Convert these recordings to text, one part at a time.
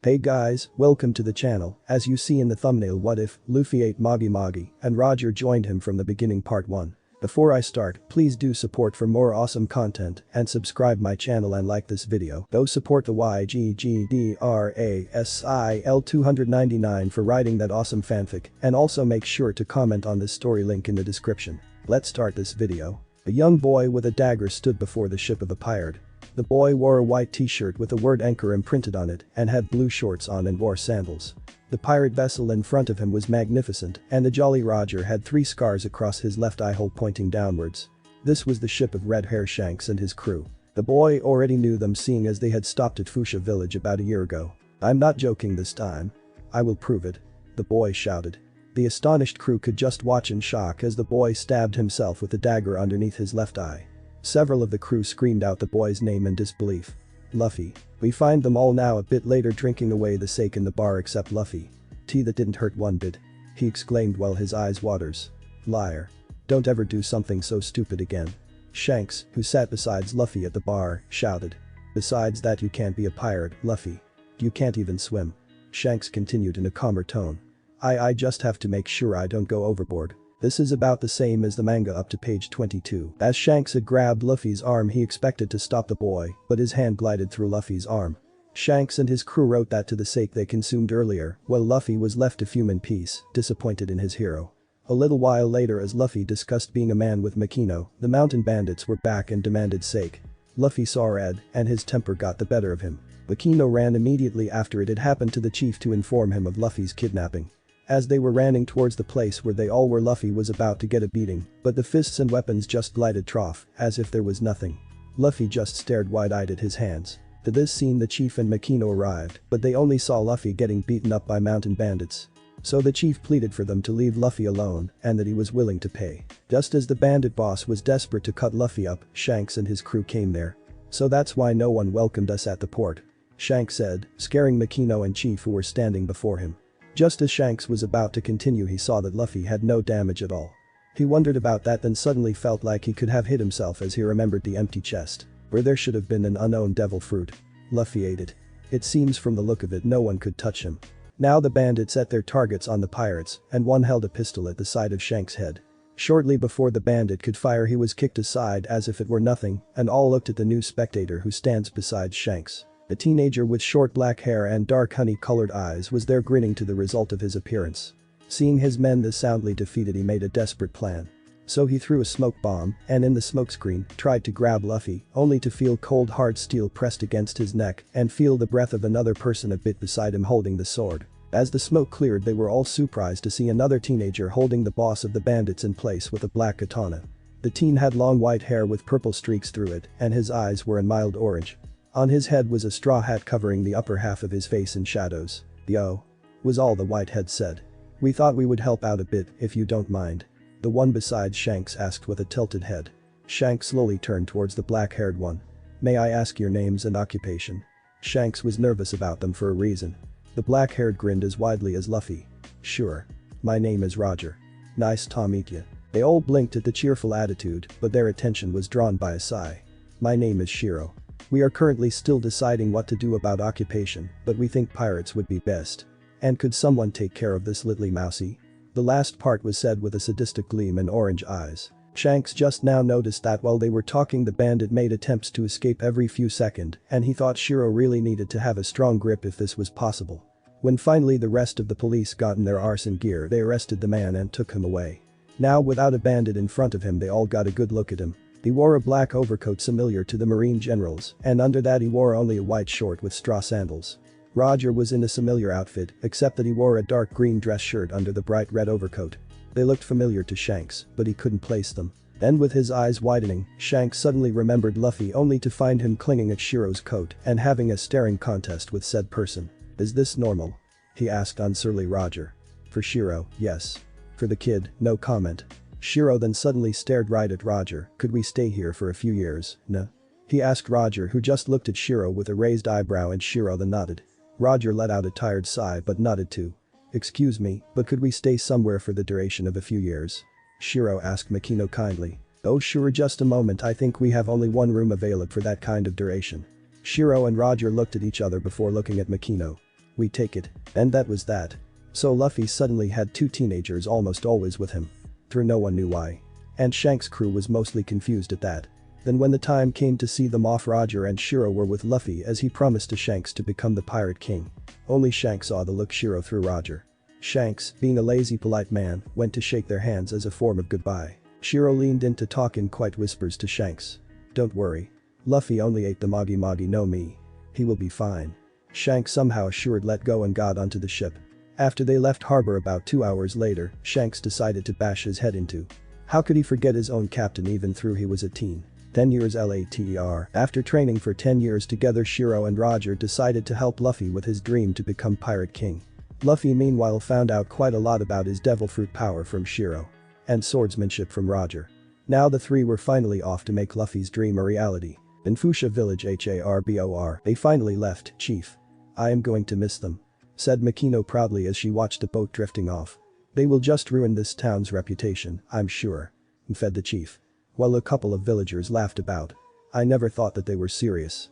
Hey guys, welcome to the channel. As you see in the thumbnail, what if Luffy ate magi and Roger joined him from the beginning, part 1. Before I start, please do support for more awesome content and subscribe my channel and like this video. Go support the YGGDRASIL299 for writing that awesome fanfic, and also make sure to comment on this story, link in the description. Let's start this video. A young boy with a dagger stood before the ship of a pirate. The boy wore a white t-shirt with the word anchor imprinted on it and had blue shorts on and wore sandals. The pirate vessel in front of him was magnificent, and the Jolly Roger had 3 scars across his left eye hole pointing downwards. This was the ship of Red Hair Shanks and his crew. The boy already knew them, seeing as they had stopped at Fuchsia village about a year ago. "I'm not joking this time. I will prove it," the boy shouted. The astonished crew could just watch in shock as the boy stabbed himself with the dagger underneath his left eye. Several of the crew screamed out the boy's name in disbelief. "Luffy." We find them all now a bit later drinking away the sake in the bar except Luffy. "Tea that didn't hurt one bit," he exclaimed while his eyes waters. "Liar. Don't ever do something so stupid again." Shanks, who sat beside Luffy at the bar, shouted. "Besides that, you can't be a pirate, Luffy. You can't even swim." Shanks continued in a calmer tone. I just have to make sure I don't go overboard." This is about the same as the manga up to page 22. As Shanks had grabbed Luffy's arm, he expected to stop the boy, but his hand glided through Luffy's arm. Shanks and his crew wrote that to the sake they consumed earlier, while Luffy was left to fume in peace, disappointed in his hero. A little while later, as Luffy discussed being a man with Makino, the mountain bandits were back and demanded sake. Luffy saw red, and his temper got the better of him. Makino ran immediately after it had happened to the chief to inform him of Luffy's kidnapping. As they were running towards the place where they all were, Luffy was about to get a beating, but the fists and weapons just glided trough, as if there was nothing. Luffy just stared wide-eyed at his hands. To this scene, the chief and Makino arrived, but they only saw Luffy getting beaten up by mountain bandits. So the chief pleaded for them to leave Luffy alone and that he was willing to pay. Just as the bandit boss was desperate to cut Luffy up, Shanks and his crew came there. "So that's why no one welcomed us at the port," Shanks said, scaring Makino and chief who were standing before him. Just as Shanks was about to continue, he saw that Luffy had no damage at all. He wondered about that, then suddenly felt like he could have hit himself as he remembered the empty chest, where there should have been an unknown devil fruit. Luffy ate it. It seems from the look of it no one could touch him. Now the bandits set their targets on the pirates, and one held a pistol at the side of Shanks' head. Shortly before the bandit could fire, he was kicked aside as if it were nothing, and all looked at the new spectator who stands beside Shanks. A teenager with short black hair and dark honey-colored eyes was there, grinning to the result of his appearance. Seeing his men this soundly defeated, he made a desperate plan. So he threw a smoke bomb and in the smokescreen tried to grab Luffy, only to feel cold hard steel pressed against his neck and feel the breath of another person a bit beside him holding the sword. As the smoke cleared, they were all surprised to see another teenager holding the boss of the bandits in place with a black katana. The teen had long white hair with purple streaks through it, and his eyes were in mild orange. On his head was a straw hat covering the upper half of his face in shadows. "Yo," was all the whitehead said. "We thought we would help out a bit, if you don't mind," the one beside Shanks asked with a tilted head. Shanks slowly turned towards the black-haired one. "May I ask your names and occupation?" Shanks was nervous about them for a reason. The black-haired grinned as widely as Luffy. "Sure. My name is Roger. Nice to meet ya." They all blinked at the cheerful attitude, but their attention was drawn by a sigh. "My name is Shiro. We are currently still deciding what to do about occupation, but we think pirates would be best. And could someone take care of this little mousey?" The last part was said with a sadistic gleam in orange eyes. Shanks just now noticed that while they were talking, the bandit made attempts to escape every few seconds, and he thought Shiro really needed to have a strong grip if this was possible. When finally the rest of the police got in their arson gear, they arrested the man and took him away. Now, without a bandit in front of him, they all got a good look at him. He wore a black overcoat similar to the Marine generals, and under that he wore only a white short with straw sandals. Roger was in a similar outfit, except that he wore a dark green dress shirt under the bright red overcoat. They looked familiar to Shanks, but he couldn't place them. Then, with his eyes widening, Shanks suddenly remembered Luffy, only to find him clinging at Shiro's coat and having a staring contest with said person. "Is this normal?" he asked on surly Roger. For Shiro, yes. For the kid, no comment. Shiro then suddenly stared right at Roger. "Could we stay here for a few years, nah?" he asked Roger, who just looked at Shiro with a raised eyebrow, and Shiro then nodded. Roger let out a tired sigh but nodded too. "Excuse me, but could we stay somewhere for the duration of a few years?" Shiro asked Makino kindly. "Oh sure, just a moment, I think we have only one room available for that kind of duration." Shiro and Roger looked at each other before looking at Makino. We take it. And that was that. So Luffy suddenly had two teenagers almost always with him. Through no one knew why. And Shanks' crew was mostly confused at that. Then when the time came to see them off, Roger and Shiro were with Luffy as he promised to Shanks to become the Pirate King. Only Shanks saw the look Shiro threw Roger. Shanks, being a lazy polite man, went to shake their hands as a form of goodbye. Shiro leaned in to talk in quiet whispers to Shanks. Don't worry. Luffy only ate the magi no mi. He will be fine. Shanks somehow assured let go and got onto the ship. After they left harbor about 2 hours later, Shanks decided to bash his head into. How could he forget his own captain even though he was a teen? 10 years later. After training for 10 years together, Shiro and Roger decided to help Luffy with his dream to become Pirate King. Luffy meanwhile found out quite a lot about his devil fruit power from Shiro. And swordsmanship from Roger. Now the three were finally off to make Luffy's dream a reality. In Fuchsia Village Harbor, they finally left, Chief. I am going to miss them. Said Makino proudly as she watched the boat drifting off. They will just ruin this town's reputation, I'm sure. Fed the chief. While a couple of villagers laughed about. I never thought that they were serious.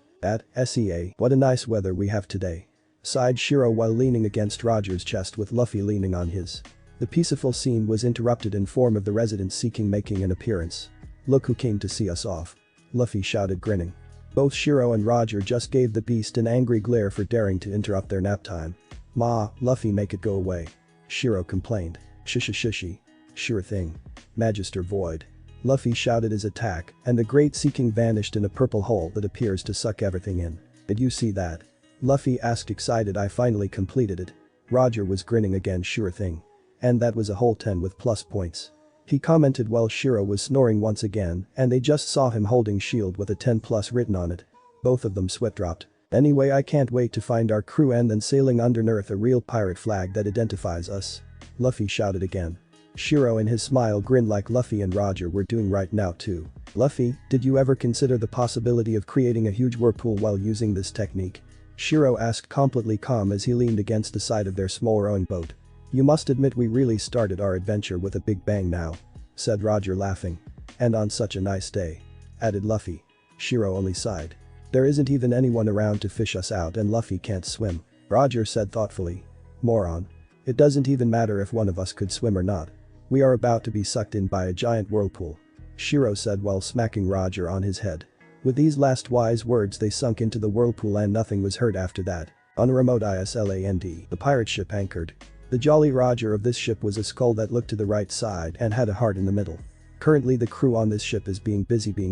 SEA, what a nice weather we have today. Sighed Shiro while leaning against Roger's chest with Luffy leaning on his. The peaceful scene was interrupted in form of the residents seeking making an appearance. Look who came to see us off. Luffy shouted grinning. Both Shiro and Roger just gave the beast an angry glare for daring to interrupt their nap time. Ma, Luffy, make it go away. Shiro complained. Shishy. Sure thing. Magister Void. Luffy shouted his attack, and the great seeking vanished in a purple hole that appears to suck everything in. Did you see that? Luffy asked excited. I finally completed it. Roger was grinning again. Sure thing. And that was a whole 10 with plus points. He commented while Shiro was snoring once again, and they just saw him holding shield with a 10 plus written on it. Both of them sweat dropped. Anyway, I can't wait to find our crew and then sailing underneath a real pirate flag that identifies us. Luffy shouted again. Shiro in his smile grinned like Luffy and Roger were doing right now too. Luffy, did you ever consider the possibility of creating a huge whirlpool while using this technique? Shiro asked completely calm as he leaned against the side of their small rowing boat. You must admit we really started our adventure with a big bang now. Said Roger laughing. And on such a nice day. Added Luffy. Shiro only sighed. There isn't even anyone around to fish us out and Luffy can't swim. Roger said thoughtfully. Moron. It doesn't even matter if one of us could swim or not. We are about to be sucked in by a giant whirlpool. Shiro said while smacking Roger on his head. With these last wise words they sunk into the whirlpool and nothing was heard after that. On a remote island, the pirate ship anchored. The Jolly Roger of this ship was a skull that looked to the right side and had a heart in the middle. Currently the crew on this ship is being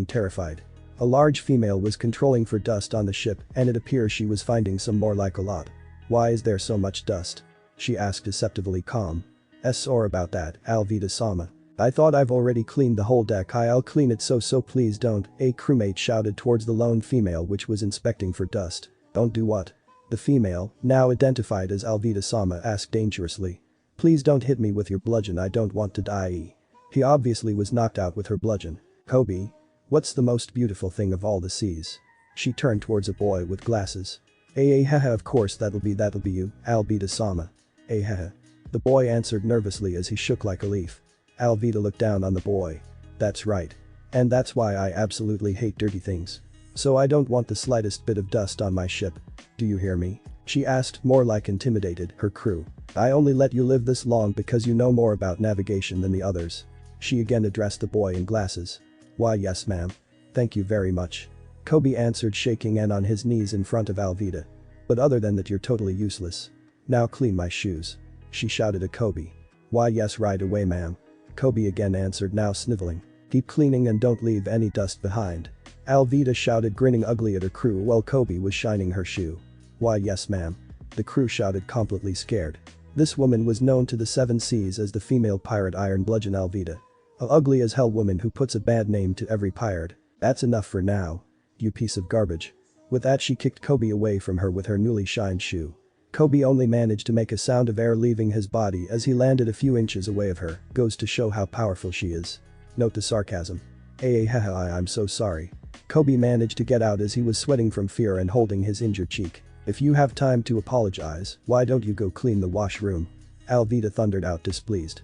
terrified. A large female was controlling for dust on the ship and it appears she was finding some more like a lot. Why is there so much dust? She asked deceptively calm. Or about that, Alvida-sama. I thought I've already cleaned the whole deck. I'll clean it so please don't, a crewmate shouted towards the lone female which was inspecting for dust. Don't do what? The female, now identified as Alvida-sama, asked dangerously. Please don't hit me with your bludgeon, I don't want to die. He obviously was knocked out with her bludgeon. Koby? What's the most beautiful thing of all the seas? She turned towards a boy with glasses. Haha, of course that'll be you, Alvida-sama. Haha. The boy answered nervously as he shook like a leaf. Alvida looked down on the boy. That's right. And that's why I absolutely hate dirty things. So I don't want the slightest bit of dust on my ship. Do you hear me? She asked, more like intimidated, her crew. I only let you live this long because you know more about navigation than the others. She again addressed the boy in glasses. Why yes ma'am. Thank you very much. Koby answered shaking and on his knees in front of Alvida. But other than that you're totally useless. Now clean my shoes. She shouted at Koby. Why yes right away ma'am. Koby again answered now sniveling. Keep cleaning and don't leave any dust behind. Alvida shouted grinning ugly at her crew while Koby was shining her shoe. Why yes ma'am. The crew shouted completely scared. This woman was known to the seven seas as the female pirate Iron Bludgeon Alvida. A ugly as hell woman who puts a bad name to every pirate. That's enough for now. You piece of garbage. With that she kicked Koby away from her with her newly shined shoe. Koby only managed to make a sound of air leaving his body as he landed a few inches away of her, goes to show how powerful she is. Note the sarcasm. I'm so sorry. Koby managed to get out as he was sweating from fear and holding his injured cheek. If you have time to apologize, why don't you go clean the washroom? Alvida thundered out displeased.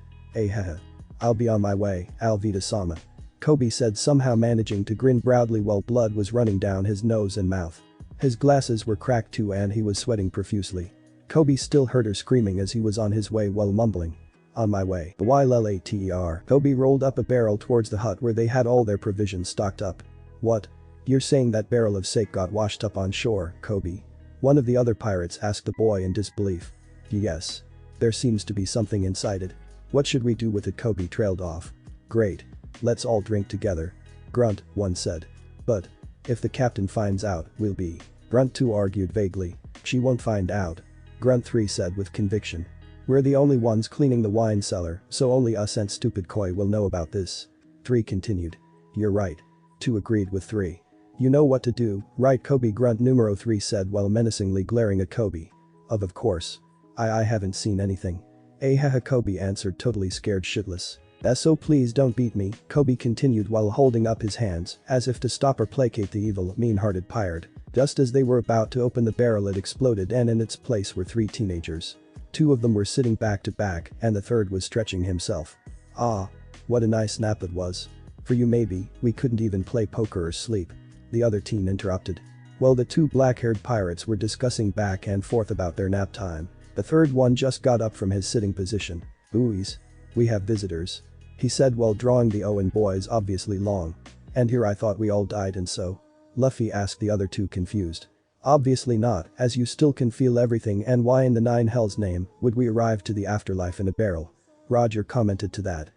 I'll be on my way, Alvida-sama. Koby said somehow managing to grin proudly while blood was running down his nose and mouth. His glasses were cracked too and he was sweating profusely. Koby still heard her screaming as he was on his way while mumbling. On my way. The YLATER. Koby rolled up a barrel towards the hut where they had all their provisions stocked up. What? You're saying that barrel of sake got washed up on shore, Koby? One of the other pirates asked the boy in disbelief. Yes. There seems to be something inside it. What should we do with it? Koby trailed off. Great. Let's all drink together. Grunt, one said. But if the captain finds out, we'll be. Grunt 2 argued vaguely. She won't find out. Grunt 3 said with conviction. We're the only ones cleaning the wine cellar, so only us and stupid Koi will know about this. 3 continued. You're right. 2 agreed with 3. You know what to do, right? Koby. Grunt numero 3 said while menacingly glaring at Koby. Of course. I haven't seen anything. Haha, Koby answered, totally scared shitless. So please don't beat me, Koby continued while holding up his hands as if to stop or placate the evil, mean-hearted pirate. Just as they were about to open the barrel, it exploded and in its place were 3 teenagers. 2 of them were sitting back to back and the third was stretching himself. Ah. What a nice nap it was. For you maybe, we couldn't even play poker or sleep. The other teen interrupted. Well, the 2 black-haired pirates were discussing back and forth about their nap time. The third one just got up from his sitting position. Buoys. We have visitors. He said while drawing the Owen boys obviously long. And here I thought we all died and so? Luffy asked the other 2 confused. Obviously not, as you still can feel everything, and why in the 9 hell's name would we arrive to the afterlife in a barrel? Roger commented to that.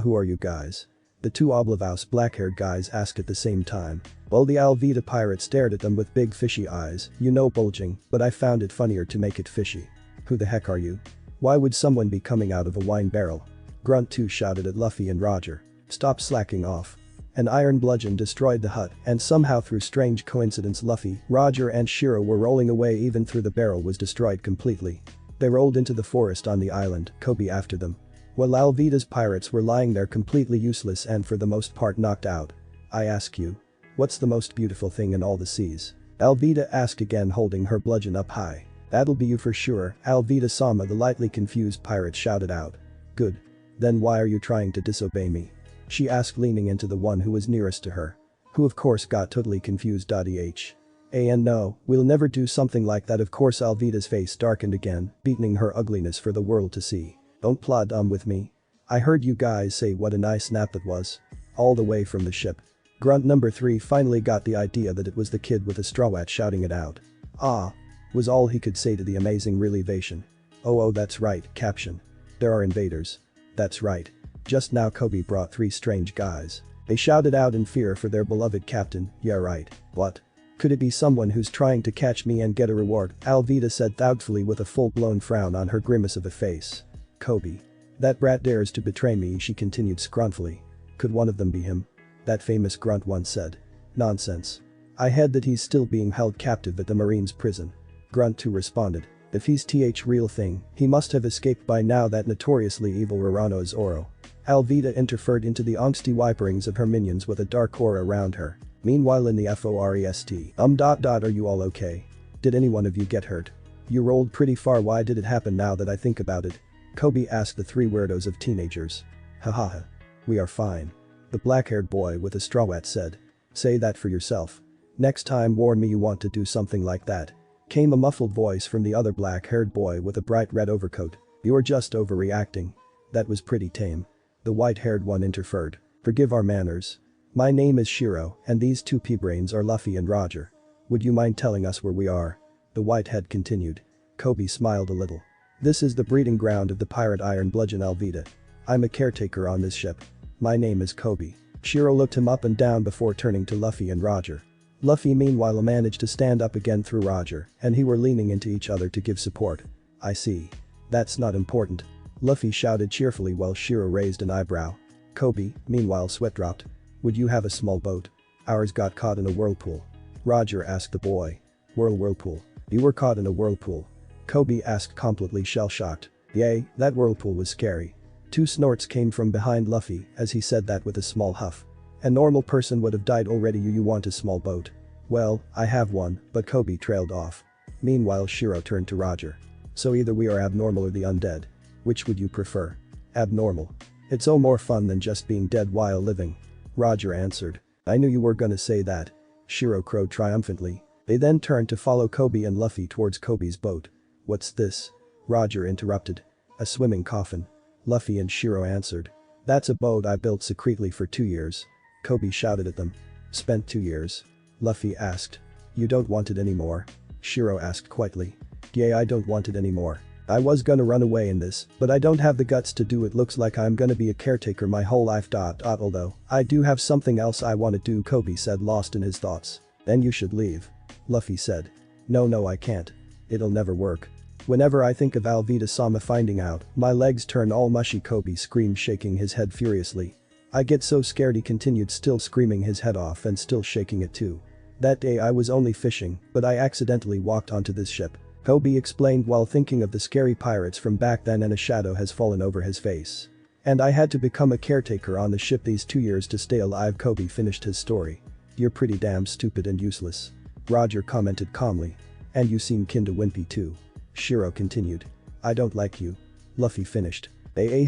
Who are you guys? The 2 Oblivaus black-haired guys asked at the same time. Well, the Alvida pirate stared at them with big fishy eyes, bulging, but I found it funnier to make it fishy. Who the heck are you? Why would someone be coming out of a wine barrel? Grunt 2 shouted at Luffy and Roger. Stop slacking off. An iron bludgeon destroyed the hut and somehow through strange coincidence Luffy, Roger and Shiro were rolling away even through the barrel was destroyed completely. They rolled into the forest on the island, Koby after them. While Alvida's pirates were lying there completely useless and for the most part knocked out. I ask you. What's the most beautiful thing in all the seas? Alvida asked again holding her bludgeon up high. That'll be you for sure, Alvida-sama, the lightly confused pirate shouted out. Good. Then why are you trying to disobey me? She asked leaning into the one who was nearest to her. Who of course got totally confused. And no, we'll never do something like that, of course. Alvida's face darkened again, beating her ugliness for the world to see. Don't plod dumb with me. I heard you guys say what a nice nap it was. All the way from the ship. Grunt number 3 finally got the idea that it was the kid with a straw hat shouting it out. Ah. Was all he could say to the amazing revelation. Oh that's right, caption. There are invaders. That's right. Just now Koby brought 3 strange guys. They shouted out in fear for their beloved captain. Yeah right. What? Could it be someone who's trying to catch me and get a reward? Alvida said doubtfully with a full-blown frown on her grimace of a face. Koby. That brat dares to betray me, she continued scornfully. Could one of them be him? That famous Grunt once said. Nonsense. I heard that he's still being held captive at the Marine's prison. Grunt 2 responded. If he's real thing, he must have escaped by now, that notoriously evil Rorano Zoro. Alvida interfered into the angsty wiperings of her minions with a dark aura around her. Meanwhile in the forest. Are you all okay? Did any one of you get hurt? You rolled pretty far. Why did it happen now that I think about it? Koby asked the 3 weirdos of teenagers. Hahaha. We are fine. The black-haired boy with a straw hat said. Say that for yourself. Next time warn me you want to do something like that. Came a muffled voice from the other black-haired boy with a bright red overcoat. You're just overreacting. That was pretty tame. The white-haired one interfered. Forgive our manners. My name is Shiro, and these 2 pea-brains are Luffy and Roger. Would you mind telling us where we are? The white-head continued. Koby smiled a little. This is the breeding ground of the pirate Iron Bludgeon Alvida. I'm a caretaker on this ship. My name is Koby. Shiro looked him up and down before turning to Luffy and Roger. Luffy meanwhile managed to stand up again through Roger, and he were leaning into each other to give support. I see. That's not important. Luffy shouted cheerfully while Shiro raised an eyebrow. Koby, meanwhile sweat dropped. Would you have a small boat? Ours got caught in a whirlpool. Roger asked the boy. Whirlpool. You were caught in a whirlpool. Koby asked completely shell-shocked. Yay, that whirlpool was scary. 2 snorts came from behind Luffy as he said that with a small huff. A normal person would have died already. You want a small boat? Well, I have one, but Koby trailed off. Meanwhile Shiro turned to Roger. So either we are abnormal or the undead. Which would you prefer? Abnormal. It's more fun than just being dead while living. Roger answered. I knew you were gonna say that. Shiro crowed triumphantly. They then turned to follow Koby and Luffy towards Koby's boat. What's this? Roger interrupted. A swimming coffin. Luffy and Shiro answered. That's a boat I built secretly for 2 years. Koby shouted at them. Spent 2 years? Luffy asked. You don't want it anymore? Shiro asked quietly. Yeah, I don't want it anymore. I was gonna run away in this, but I don't have the guts to do it. Looks like I'm gonna be a caretaker my whole life. Although, I do have something else I wanna do, Koby said, lost in his thoughts. Then you should leave. Luffy said. No, I can't. It'll never work. Whenever I think of Alvida-sama finding out, my legs turn all mushy, Koby screamed, shaking his head furiously. I get so scared, he continued, still screaming his head off and still shaking it too. That day I was only fishing, but I accidentally walked onto this ship. Koby explained while thinking of the scary pirates from back then, and a shadow has fallen over his face. And I had to become a caretaker on the ship these 2 years to stay alive, Koby finished his story. You're pretty damn stupid and useless. Roger commented calmly. And you seem kinda wimpy too. Shiro continued. I don't like you. Luffy finished. He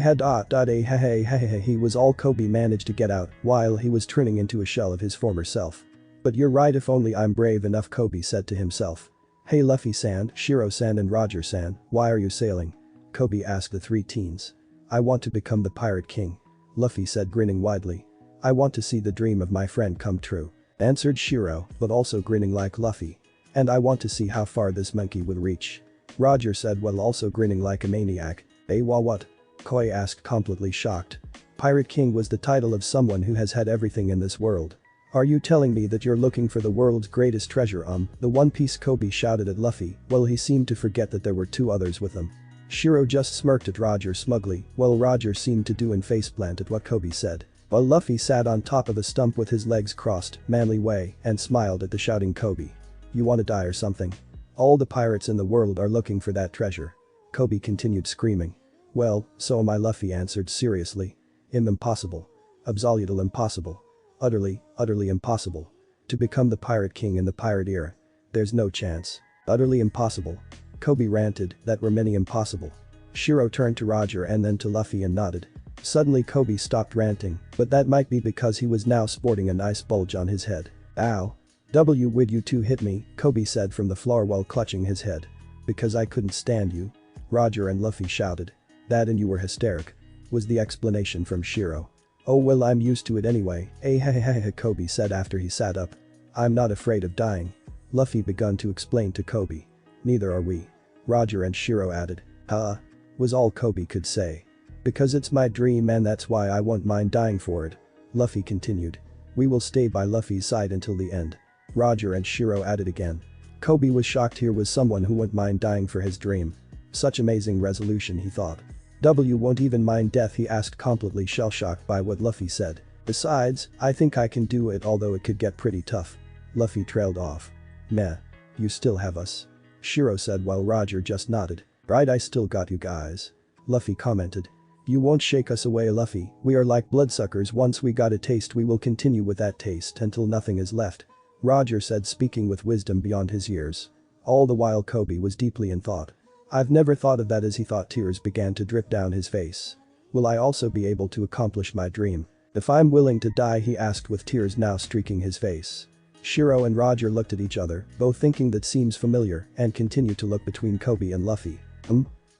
was all Koby managed to get out while he was turning into a shell of his former self. But you're right, if only I'm brave enough, Koby said to himself. Hey Luffy-san, Shiro-san and Roger-san, why are you sailing? Koby asked the 3 teens. I want to become the Pirate King. Luffy said, grinning widely. I want to see the dream of my friend come true. Answered Shiro, but also grinning like Luffy. And I want to see how far this monkey will reach. Roger said while also grinning like a maniac. What? Koi asked, completely shocked. Pirate King was the title of someone who has had everything in this world. Are you telling me that you're looking for the world's greatest treasure? The One Piece, Koby shouted at Luffy, while he seemed to forget that there were 2 others with him. Shiro just smirked at Roger smugly, while Roger seemed to do an faceplant at what Koby said. While Luffy sat on top of a stump with his legs crossed, manly way, and smiled at the shouting Koby. You wanna die or something? All the pirates in the world are looking for that treasure. Koby continued screaming. Well, so am I, Luffy answered seriously. Impossible. Absolutely impossible. Utterly impossible. To become the Pirate King in the pirate era. There's no chance. Utterly impossible. Koby ranted, that were many impossible. Shiro turned to Roger and then to Luffy and nodded. Suddenly Koby stopped ranting, but that might be because he was now sporting a nice bulge on his head. Ow. Would you two hit me? Koby said from the floor while clutching his head. Because I couldn't stand you. Roger and Luffy shouted. That and you were hysteric. Was the explanation from Shiro. Oh well, I'm used to it anyway, Koby said after he sat up. I'm not afraid of dying. Luffy begun to explain to Koby. Neither are we. Roger and Shiro added. Was all Koby could say. Because it's my dream and that's why I won't mind dying for it. Luffy continued. We will stay by Luffy's side until the end. Roger and Shiro added again. Koby was shocked here was someone who wouldn't mind dying for his dream. Such amazing resolution, he thought. Won't even mind death, he asked, completely shell-shocked by what Luffy said. Besides, I think I can do it, although it could get pretty tough. Luffy trailed off. Meh. You still have us. Shiro said while Roger just nodded. Right, I still got you guys. Luffy commented. You won't shake us away, Luffy, we are like bloodsuckers, once we got a taste we will continue with that taste until nothing is left. Roger said, speaking with wisdom beyond his years. All the while Koby was deeply in thought. I've never thought of that, as he thought tears began to drip down his face. Will I also be able to accomplish my dream? If I'm willing to die, he asked with tears now streaking his face. Shiro and Roger looked at each other, both thinking that seems familiar, and continued to look between Koby and Luffy.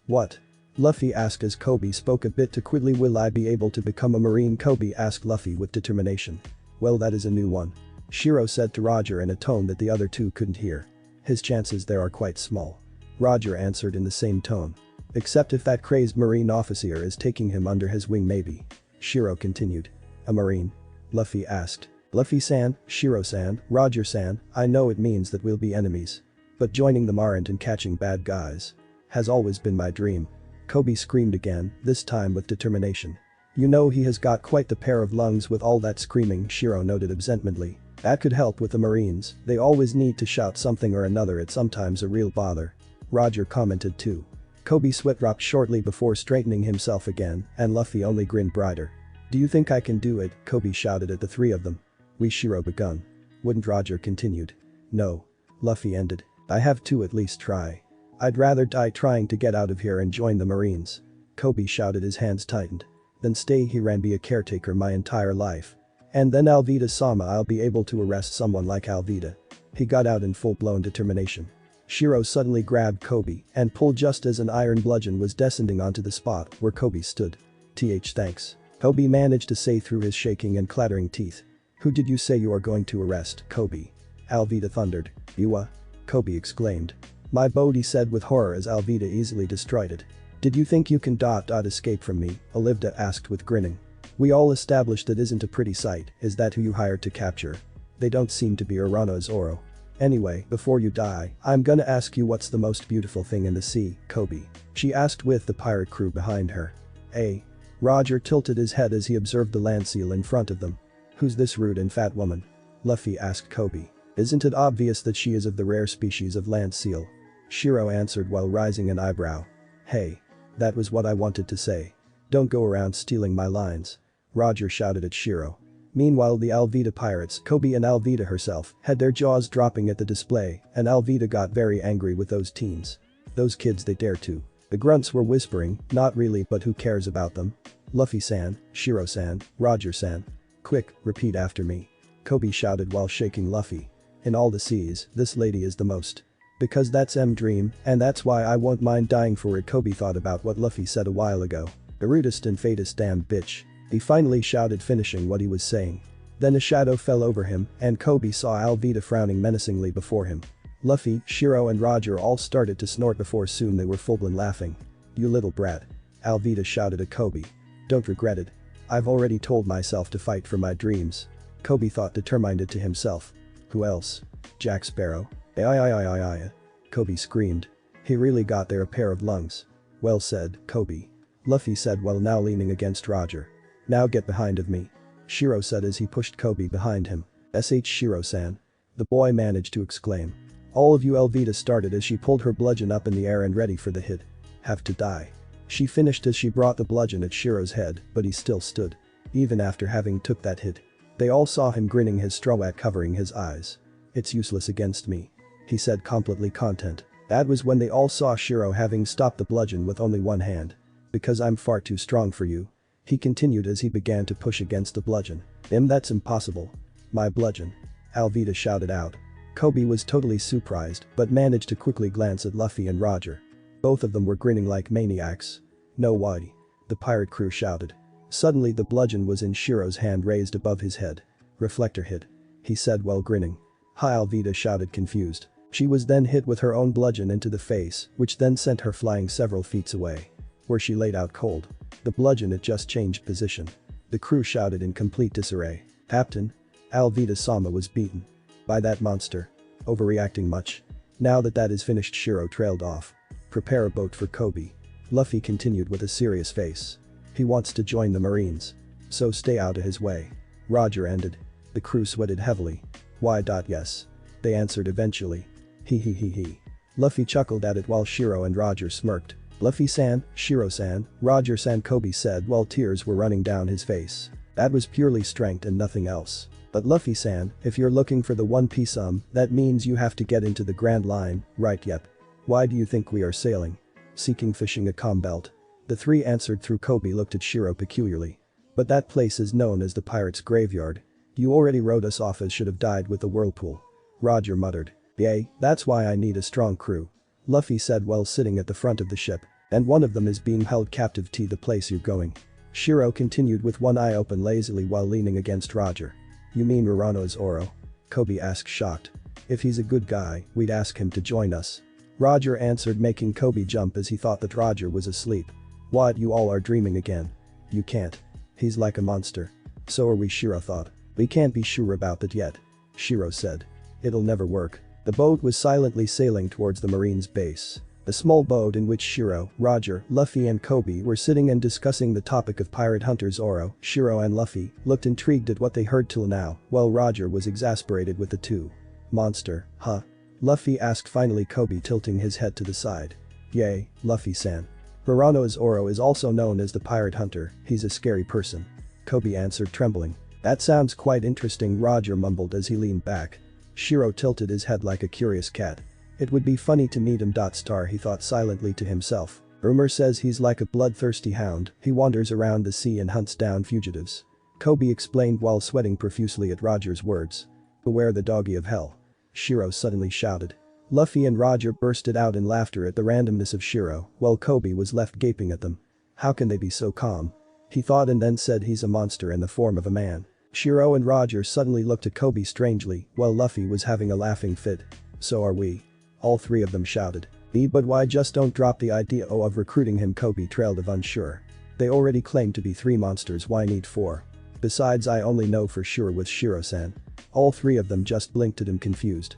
What? Luffy asked as Koby spoke a bit too quickly. Will I be able to become a marine? Koby asked Luffy with determination. Well, that is a new one. Shiro said to Roger in a tone that the other two couldn't hear. His chances there are quite small. Roger answered in the same tone. Except if that crazed marine officer is taking him under his wing, maybe. Shiro continued. A marine? Luffy asked. Luffy-san, Shiro-san, Roger-san, I know it means that we'll be enemies. But joining them aren't, and catching bad guys has always been my dream. Koby screamed again, this time with determination. You know he has got quite the pair of lungs with all that screaming, Shiro noted absentmindly. That could help with the Marines, they always need to shout something or another, it's sometimes a real bother. Roger commented too. Koby sweat dropped shortly before straightening himself again, and Luffy only grinned brighter. Do you think I can do it? Koby shouted at the 3 of them. We, Shiro begun. Wouldn't, Roger continued. No. Luffy ended. I have to at least try. I'd rather die trying to get out of here and join the Marines. Koby shouted, his hands tightened. Then stay here and be a caretaker my entire life. And then Alvida-sama, I'll be able to arrest someone like Alvida. He got out in full-blown determination. Shiro suddenly grabbed Koby and pulled just as an iron bludgeon was descending onto the spot where Koby stood. Thanks. Koby managed to say through his shaking and clattering teeth. Who did you say you are going to arrest, Koby? Alvida thundered. Iwa? Koby exclaimed. My boat, he said with horror as Alvida easily destroyed it. Did you think you can escape from me? Olivia asked with grinning. We all established that isn't a pretty sight, is that who you hired to capture? They don't seem to be Urano's Oro. Anyway, before you die, I'm gonna ask you what's the most beautiful thing in the sea, Koby? She asked with the pirate crew behind her. Roger tilted his head as he observed the land seal in front of them. Who's this rude and fat woman? Luffy asked Koby. Isn't it obvious that she is of the rare species of land seal? Shiro answered while raising an eyebrow. Hey. That was what I wanted to say. Don't go around stealing my lines. Roger shouted at Shiro. Meanwhile the Alvida pirates, Koby and Alvida herself, had their jaws dropping at the display, and Alvida got very angry with those teens. Those kids, they dare to. The grunts were whispering, not really, but who cares about them? Luffy-san, Shiro-san, Roger-san. Quick, repeat after me. Koby shouted while shaking Luffy. In all the seas, this lady is the most. Because that's dream, and that's why I won't mind dying for it. Koby thought about what Luffy said a while ago. The rudest and fatest damn bitch. He finally shouted, finishing what he was saying. Then a shadow fell over him, and Koby saw Alvida frowning menacingly before him. Luffy, Shiro and Roger all started to snort before soon they were full-blown laughing. You little brat. Alvida shouted at Koby. Don't regret it. I've already told myself to fight for my dreams. Koby thought, determined to himself. Who else? Jack Sparrow? Aye. Koby screamed. He really got there a pair of lungs. Well said, Koby. Luffy said while now leaning against Roger. Now get behind of me. Shiro said as he pushed Koby behind him. Shiro-san. The boy managed to exclaim. All of you, Alvida started as she pulled her bludgeon up in the air and ready for the hit. Have to die. She finished as she brought the bludgeon at Shiro's head, but he still stood. Even after having took that hit. They all saw him grinning, his straw hat covering his eyes. It's useless against me. He said, completely content. That was when they all saw Shiro having stopped the bludgeon with only one hand. Because I'm far too strong for you. He continued as he began to push against the bludgeon. That's impossible. My bludgeon. Alvida shouted out. Koby was totally surprised but managed to quickly glance at Luffy and Roger. Both of them were grinning like maniacs. No way. The pirate crew shouted. Suddenly the bludgeon was in Shiro's hand, raised above his head. Reflector hit. He said while grinning. Hi, Alvida shouted, confused. She was then hit with her own bludgeon into the face, which then sent her flying several feet away. Where she laid out cold. The bludgeon had just changed position. The crew shouted in complete disarray. Captain? Alvida-sama was beaten. By that monster. Overreacting much? Now that is finished, Shiro trailed off. Prepare a boat for Koby. Luffy continued with a serious face. He wants to join the Marines. So stay out of his way. Roger ended. The crew sweated heavily. Yes. They answered eventually. He. Luffy chuckled at it while Shiro and Roger smirked. Luffy-san, Shiro-san, Roger-san, Koby said while tears were running down his face. That was purely strength and nothing else. But Luffy-san, if you're looking for the One Piece that means you have to get into the Grand Line, right? Yep. Why do you think we are sailing? Seeking fishing a calm belt. The three answered through Koby looked at Shiro peculiarly. But that place is known as the Pirates' Graveyard. You already wrote us off as should have died with the whirlpool. Roger muttered. Yay, that's why I need a strong crew. Luffy said while sitting at the front of the ship. And one of them is being held captive to the place you're going. Shiro continued with one eye open lazily while leaning against Roger. You mean Urano's Oro? Koby asked, shocked. If he's a good guy, we'd ask him to join us. Roger answered, making Koby jump as he thought that Roger was asleep. What, you all are dreaming again? You can't. He's like a monster. So are we, Shiro thought. We can't be sure about that yet. Shiro said. It'll never work. The boat was silently sailing towards the Marines' base. A small boat in which Shiro, Roger, Luffy and Koby were sitting and discussing the topic of pirate hunters. Oro, Shiro and Luffy looked intrigued at what they heard till now, while Roger was exasperated with the two. Monster, huh? Luffy asked finally, Koby tilting his head to the side. Yay, Luffy-san. Urano's Oro is also known as the pirate hunter, he's a scary person. Koby answered, trembling. That sounds quite interesting, Roger mumbled as he leaned back. Shiro tilted his head like a curious cat. It would be funny to meet him. He thought silently to himself. Rumor says he's like a bloodthirsty hound, he wanders around the sea and hunts down fugitives. Koby explained while sweating profusely at Roger's words. Beware the doggy of hell. Shiro suddenly shouted. Luffy and Roger bursted out in laughter at the randomness of Shiro, while Koby was left gaping at them. How can they be so calm? He thought and then said he's a monster in the form of a man. Shiro and Roger suddenly looked at Koby strangely, while Luffy was having a laughing fit. So are we. All three of them shouted. But why just don't drop the idea of recruiting him? Koby trailed of unsure. They already claim to be 3 monsters, why need 4? Besides, I only know for sure with Shiro-san. All three of them just blinked at him confused.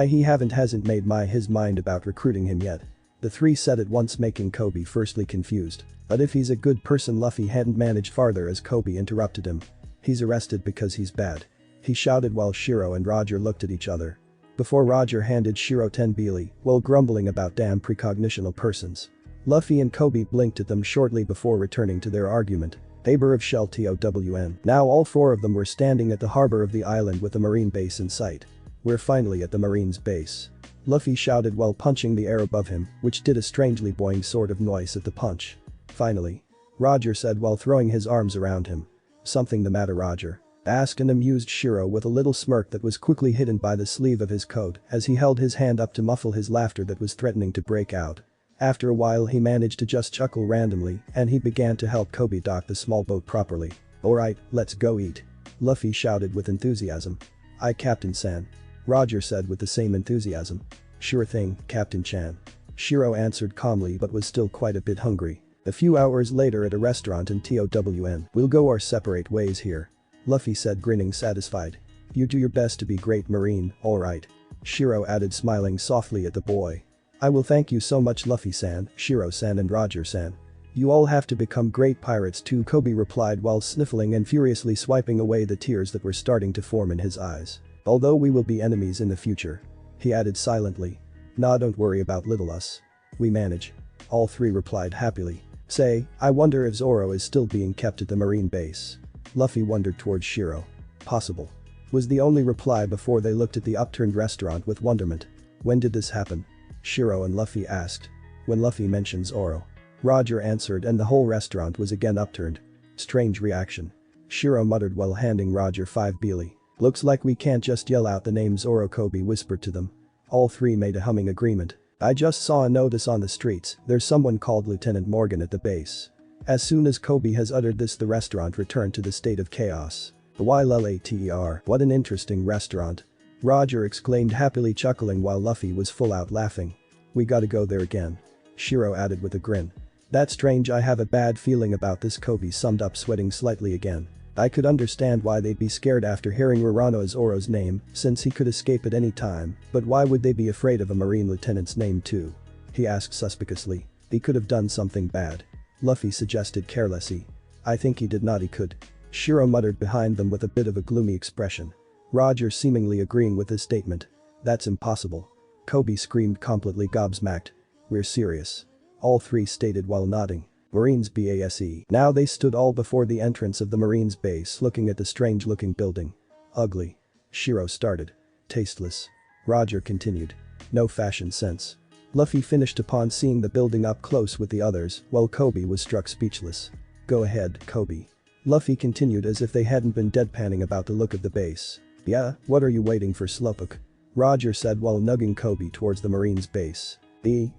He hasn't made his mind about recruiting him yet. The three said at once, making Koby firstly confused. But if he's a good person, Luffy hadn't managed farther as Koby interrupted him. He's arrested because he's bad. He shouted while Shiro and Roger looked at each other. Before Roger handed Shiro 10 bili, while grumbling about damn precognitional persons. Luffy and Koby blinked at them shortly before returning to their argument. Aber of Shell TOWN. Now all 4 of them were standing at the harbor of the island with the marine base in sight. We're finally at the marine's base. Luffy shouted while punching the air above him, which did a strangely boing sort of noise at the punch. Finally. Roger said while throwing his arms around him. Something the matter, Roger? Asked an amused Shiro with a little smirk that was quickly hidden by the sleeve of his coat as he held his hand up to muffle his laughter that was threatening to break out. After a while he managed to just chuckle randomly and he began to help Koby dock the small boat properly. Alright, let's go eat. Luffy shouted with enthusiasm. Aye, Captain-san. Roger said with the same enthusiasm. Sure thing, Captain-chan. Shiro answered calmly but was still quite a bit hungry. A few hours later at a restaurant in TOWN. We'll go our separate ways here. Luffy said, grinning satisfied. You do your best to be great marine, alright. Shiro added, smiling softly at the boy. I will thank you so much, Luffy-san, Shiro-san and Roger-san. You all have to become great pirates too, Koby replied while sniffling and furiously swiping away the tears that were starting to form in his eyes. Although we will be enemies in the future. He added silently. Nah, don't worry about little us. We manage. All three replied happily. Say, I wonder if Zoro is still being kept at the marine base. Luffy wondered towards Shiro. Possible. Was the only reply before they looked at the upturned restaurant with wonderment. When did this happen? Shiro and Luffy asked. When Luffy mentioned Zoro. Roger answered and the whole restaurant was again upturned. Strange reaction. Shiro muttered while handing Roger 5 bili. Looks like we can't just yell out the name Zoro, Koby whispered to them. All three made a humming agreement. I just saw a notice on the streets, there's someone called Lieutenant Morgan at the base. As soon as Koby has uttered this, the restaurant returned to the state of chaos. YLATER, what an interesting restaurant. Roger exclaimed happily, chuckling while Luffy was full out laughing. We gotta go there again. Shiro added with a grin. That's strange, I have a bad feeling about this, Koby summed up, sweating slightly again. I could understand why they'd be scared after hearing Zoro's name, since he could escape at any time, but why would they be afraid of a marine lieutenant's name too? He asked suspiciously. He could have done something bad. Luffy suggested carelessly. I think he did not, he could. Shiro muttered behind them with a bit of a gloomy expression. Roger seemingly agreeing with his statement. That's impossible. Koby screamed, completely gobsmacked. We're serious. All three stated while nodding. Marines base. Now they stood all before the entrance of the Marines base looking at the strange looking building. Ugly. Shiro started. Tasteless. Roger continued. No fashion sense. Luffy finished upon seeing the building up close with the others while Koby was struck speechless. Go ahead, Koby. Luffy continued as if they hadn't been deadpanning about the look of the base. Yeah, what are you waiting for, Slowpoke? Roger said while nudging Koby towards the Marines base.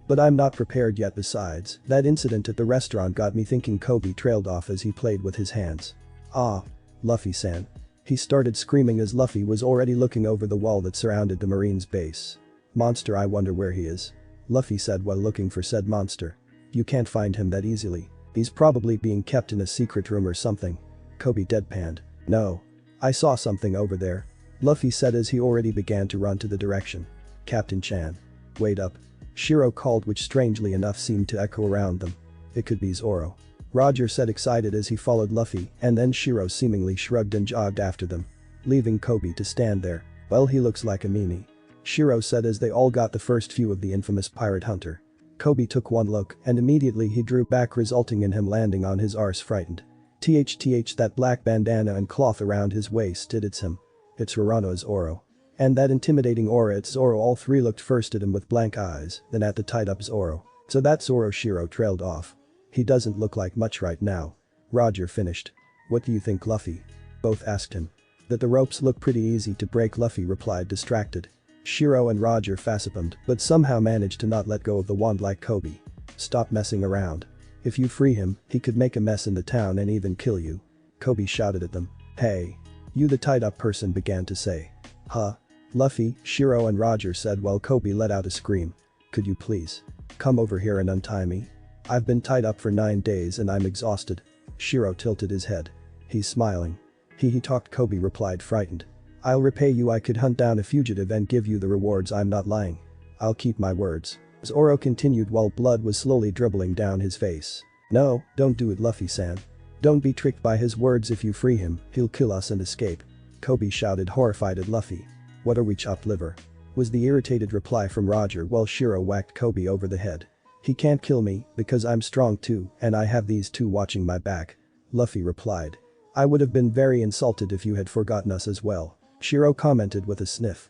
But I'm not prepared yet, besides, that incident at the restaurant got me thinking. Koby trailed off as he played with his hands. Ah. Luffy-san. He started screaming as Luffy was already looking over the wall that surrounded the Marines base. Monster, I wonder where he is. Luffy said while looking for said monster. You can't find him that easily. He's probably being kept in a secret room or something. Koby deadpanned. No. I saw something over there. Luffy said as he already began to run to the direction. Captain Chan. Wait up. Shiro called, which strangely enough seemed to echo around them. It could be Zoro. Roger said, excited as he followed Luffy, and then Shiro seemingly shrugged and jogged after them. Leaving Koby to stand there. Well, he looks like a meanie. Shiro said as they all got the first view of the infamous pirate hunter. Koby took one look and immediately he drew back, resulting in him landing on his arse frightened. THTH, that black bandana and cloth around his waist, it's him. It's Zoro. And that intimidating aura, it's Zoro. All three looked first at him with blank eyes, then at the tied up Zoro. So that's Zoro. Shiro trailed off. He doesn't look like much right now. Roger finished. What do you think, Luffy? Both asked him. That the ropes look pretty easy to break, Luffy replied, distracted. Shiro and Roger facepalmed but somehow managed to not let go of the wand like Koby. Stop messing around. If you free him, he could make a mess in the town and even kill you. Koby shouted at them. Hey. You the tied up person began to say. Huh? Luffy, Shiro and Roger said while Koby let out a scream. Could you please? Come over here and untie me. I've been tied up for 9 days and I'm exhausted. Shiro tilted his head. He's smiling. He talked, Koby replied frightened. I'll repay you. I could hunt down a fugitive and give you the rewards. I'm not lying. I'll keep my words. Zoro continued while blood was slowly dribbling down his face. No, don't do it, Luffy-san. Don't be tricked by his words. If you free him, he'll kill us and escape. Koby shouted, horrified at Luffy. What are we, chopped liver? Was the irritated reply from Roger while Shiro whacked Koby over the head. He can't kill me because I'm strong too and I have these two watching my back. Luffy replied. I would have been very insulted if you had forgotten us as well. Shiro commented with a sniff.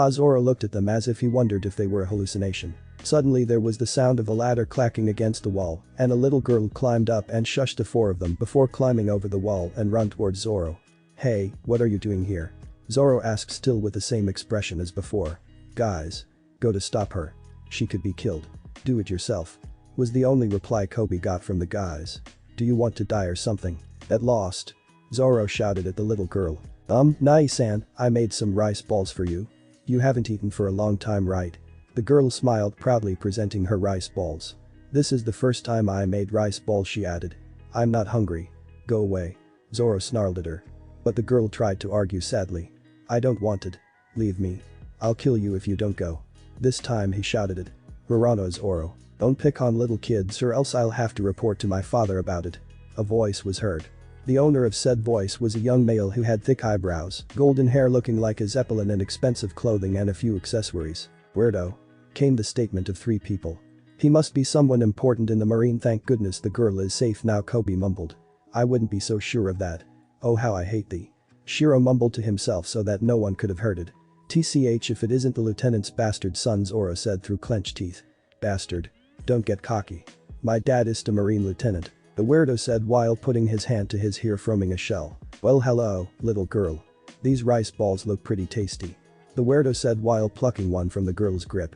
Zoro looked at them as if he wondered if they were a hallucination. Suddenly there was the sound of a ladder clacking against the wall and a little girl climbed up and shushed the 4 of them before climbing over the wall and run towards Zoro. Hey, what are you doing here? Zoro asked, still with the same expression as before. Guys. Go to stop her. She could be killed. Do it yourself. Was the only reply Koby got from the guys. Do you want to die or something? At lost. Zoro shouted at the little girl. Nai-san, I made some rice balls for you. You haven't eaten for a long time, right? The girl smiled proudly, presenting her rice balls. This is the first time I made rice balls, she added. I'm not hungry. Go away. Zoro snarled at her. But the girl tried to argue sadly. I don't want it. Leave me. I'll kill you if you don't go. This time he shouted at Zoro. Don't pick on little kids or else I'll have to report to my father about it. A voice was heard. The owner of said voice was a young male who had thick eyebrows, golden hair looking like a zeppelin and expensive clothing and a few accessories. Weirdo. Came the statement of 3 people. He must be someone important in the marine. Thank goodness the girl is safe now, Koby mumbled. I wouldn't be so sure of that. Oh, how I hate thee. Shiro mumbled to himself so that no one could have heard it. TCH, if it isn't the lieutenant's bastard son, Zoro said through clenched teeth. Bastard. Don't get cocky. My dad is the marine lieutenant. The weirdo said while putting his hand to his ear, forming a shell. Well, hello, little girl. These rice balls look pretty tasty. The weirdo said while plucking one from the girl's grip.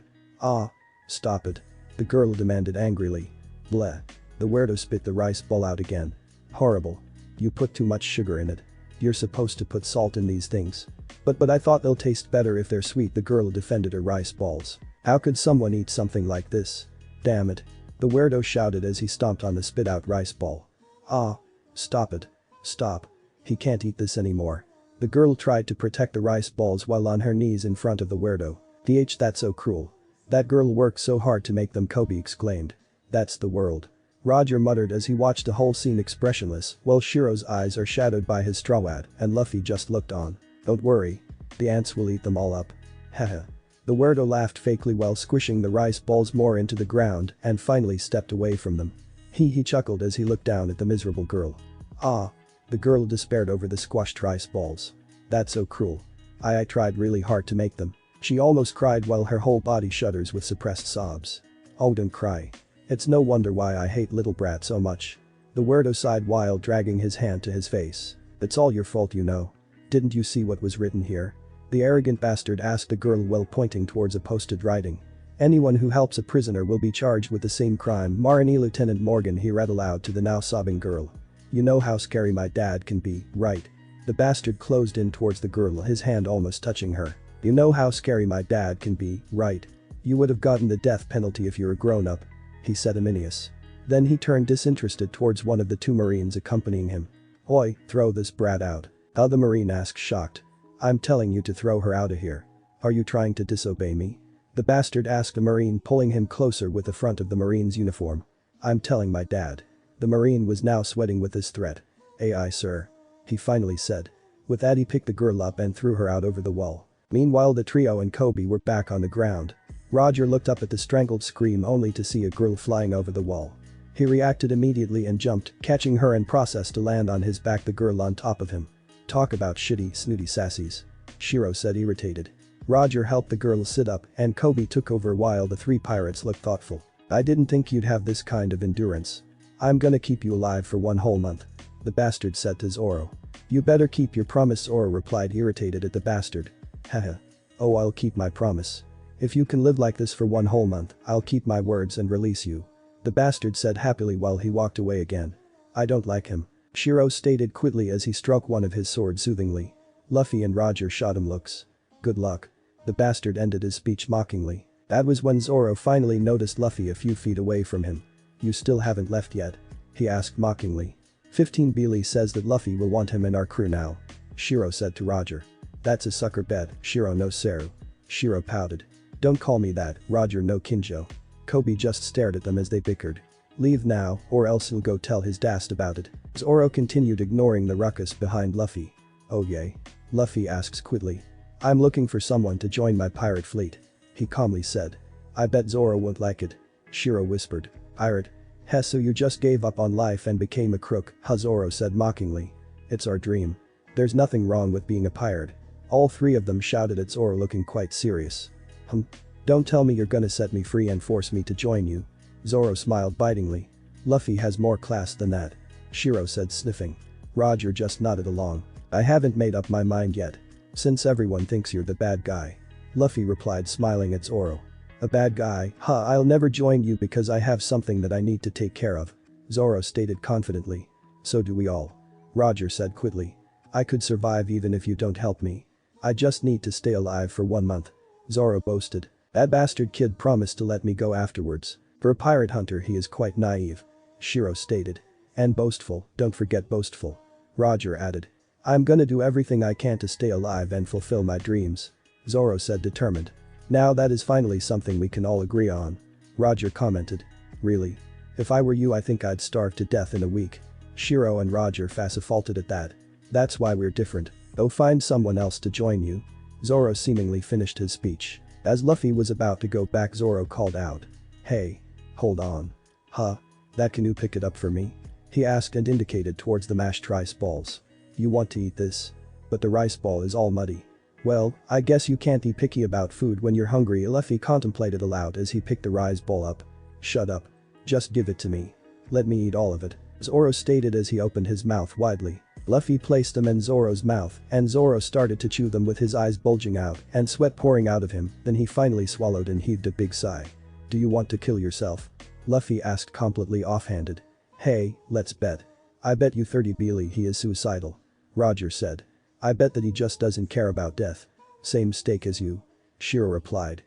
Stop it. The girl demanded angrily. Bleh. The weirdo spit the rice ball out again. Horrible. You put too much sugar in it. You're supposed to put salt in these things. But I thought they'll taste better if they're sweet, the girl defended her rice balls. How could someone eat something like this? Damn it. The weirdo shouted as he stomped on the spit out rice ball. Stop it. Stop. He can't eat this anymore. The girl tried to protect the rice balls while on her knees in front of the weirdo. That's so cruel. That girl worked so hard to make them, Koby exclaimed. That's the world. Roger muttered as he watched the whole scene expressionless while Shiro's eyes are shadowed by his straw hat and Luffy just looked on. Don't worry. The ants will eat them all up. Haha. The weirdo laughed fakely while squishing the rice balls more into the ground and finally stepped away from them. He chuckled as he looked down at the miserable girl. The girl despaired over the squashed rice balls. That's so cruel. I tried really hard to make them. She almost cried while her whole body shudders with suppressed sobs. Oh, don't cry. It's no wonder why I hate little brat so much. The weirdo sighed while dragging his hand to his face. It's all your fault, you know. Didn't you see what was written here? The arrogant bastard asked the girl while pointing towards a posted writing. Anyone who helps a prisoner will be charged with the same crime. Marini Lieutenant Morgan, he read aloud to the now sobbing girl. You know how scary my dad can be, right? The bastard closed in towards the girl, his hand almost touching her. You know how scary my dad can be, right? You would have gotten the death penalty if you're a grown-up, he said ominous. Then he turned disinterested towards one of the 2 Marines accompanying him. Oi, throw this brat out. How, the Marine asked, shocked. I'm telling you to throw her out of here. Are you trying to disobey me? The bastard asked the Marine, pulling him closer with the front of the Marine's uniform. I'm telling my dad. The Marine was now sweating with this threat. Aye, sir. He finally said. With that he picked the girl up and threw her out over the wall. Meanwhile the trio and Koby were back on the ground. Roger looked up at the strangled scream only to see a girl flying over the wall. He reacted immediately and jumped, catching her in process to land on his back, the girl on top of him. Talk about shitty, snooty sassies. Shiro said, irritated. Roger helped the girl sit up and Koby took over while the 3 pirates looked thoughtful. I didn't think you'd have this kind of endurance. I'm gonna keep you alive for 1 whole month. The bastard said to Zoro. You better keep your promise, Zoro replied, irritated at the bastard. Haha. Oh, I'll keep my promise. If you can live like this for one whole month, I'll keep my words and release you. The bastard said happily while he walked away again. I don't like him. Shiro stated quickly as he struck one of his swords soothingly. Luffy and Roger shot him looks. Good luck. The bastard ended his speech mockingly. That was when Zoro finally noticed Luffy a few feet away from him. You still haven't left yet? He asked mockingly. 15 Beely says that Luffy will want him in our crew now. Shiro said to Roger. That's a sucker bet, Shiro no Seru. Shiro pouted. Don't call me that, Roger no Kinjo. Koby just stared at them as they bickered. Leave now, or else he'll go tell his dast about it. Zoro continued ignoring the ruckus behind Luffy. Oh yay? Luffy asks quickly. I'm looking for someone to join my pirate fleet. He calmly said. I bet Zoro won't like it. Shiro whispered. Pirate? Heh, so you just gave up on life and became a crook, huh? Zoro said mockingly. It's our dream. There's nothing wrong with being a pirate. All three of them shouted at Zoro looking quite serious. Don't tell me you're gonna set me free and force me to join you. Zoro smiled bitingly. Luffy has more class than that. Shiro said sniffing. Roger just nodded along. I haven't made up my mind yet. Since everyone thinks you're the bad guy. Luffy replied smiling at Zoro. A bad guy? Huh, I'll never join you because I have something that I need to take care of. Zoro stated confidently. So do we all. Roger said quickly. I could survive even if you don't help me. I just need to stay alive for 1 month. Zoro boasted. That bastard kid promised to let me go afterwards. For a pirate hunter he is quite naive. Shiro stated. And boastful, don't forget boastful. Roger added. I'm gonna do everything I can to stay alive and fulfill my dreams. Zoro said determined. Now that is finally something we can all agree on. Roger commented. Really? If I were you I think I'd starve to death in a week. Shiro and Roger faulted at that. That's why we're different. Go find someone else to join you. Zoro seemingly finished his speech. As Luffy was about to go back Zoro called out. Hey. Hold on. Huh? That canoe pick it up for me? He asked and indicated towards the mashed rice balls. You want to eat this? But the rice ball is all muddy. Well, I guess you can't be picky about food when you're hungry, Luffy contemplated aloud as he picked the rice ball up. Shut up. Just give it to me. Let me eat all of it. Zoro stated as he opened his mouth widely. Luffy placed them in Zoro's mouth and Zoro started to chew them with his eyes bulging out and sweat pouring out of him, then he finally swallowed and heaved a big sigh. Do you want to kill yourself? Luffy asked completely offhanded. Hey, let's bet. I bet you 30 Beely he is suicidal. Roger said. I bet that he just doesn't care about death. Same stake as you. Shiro replied.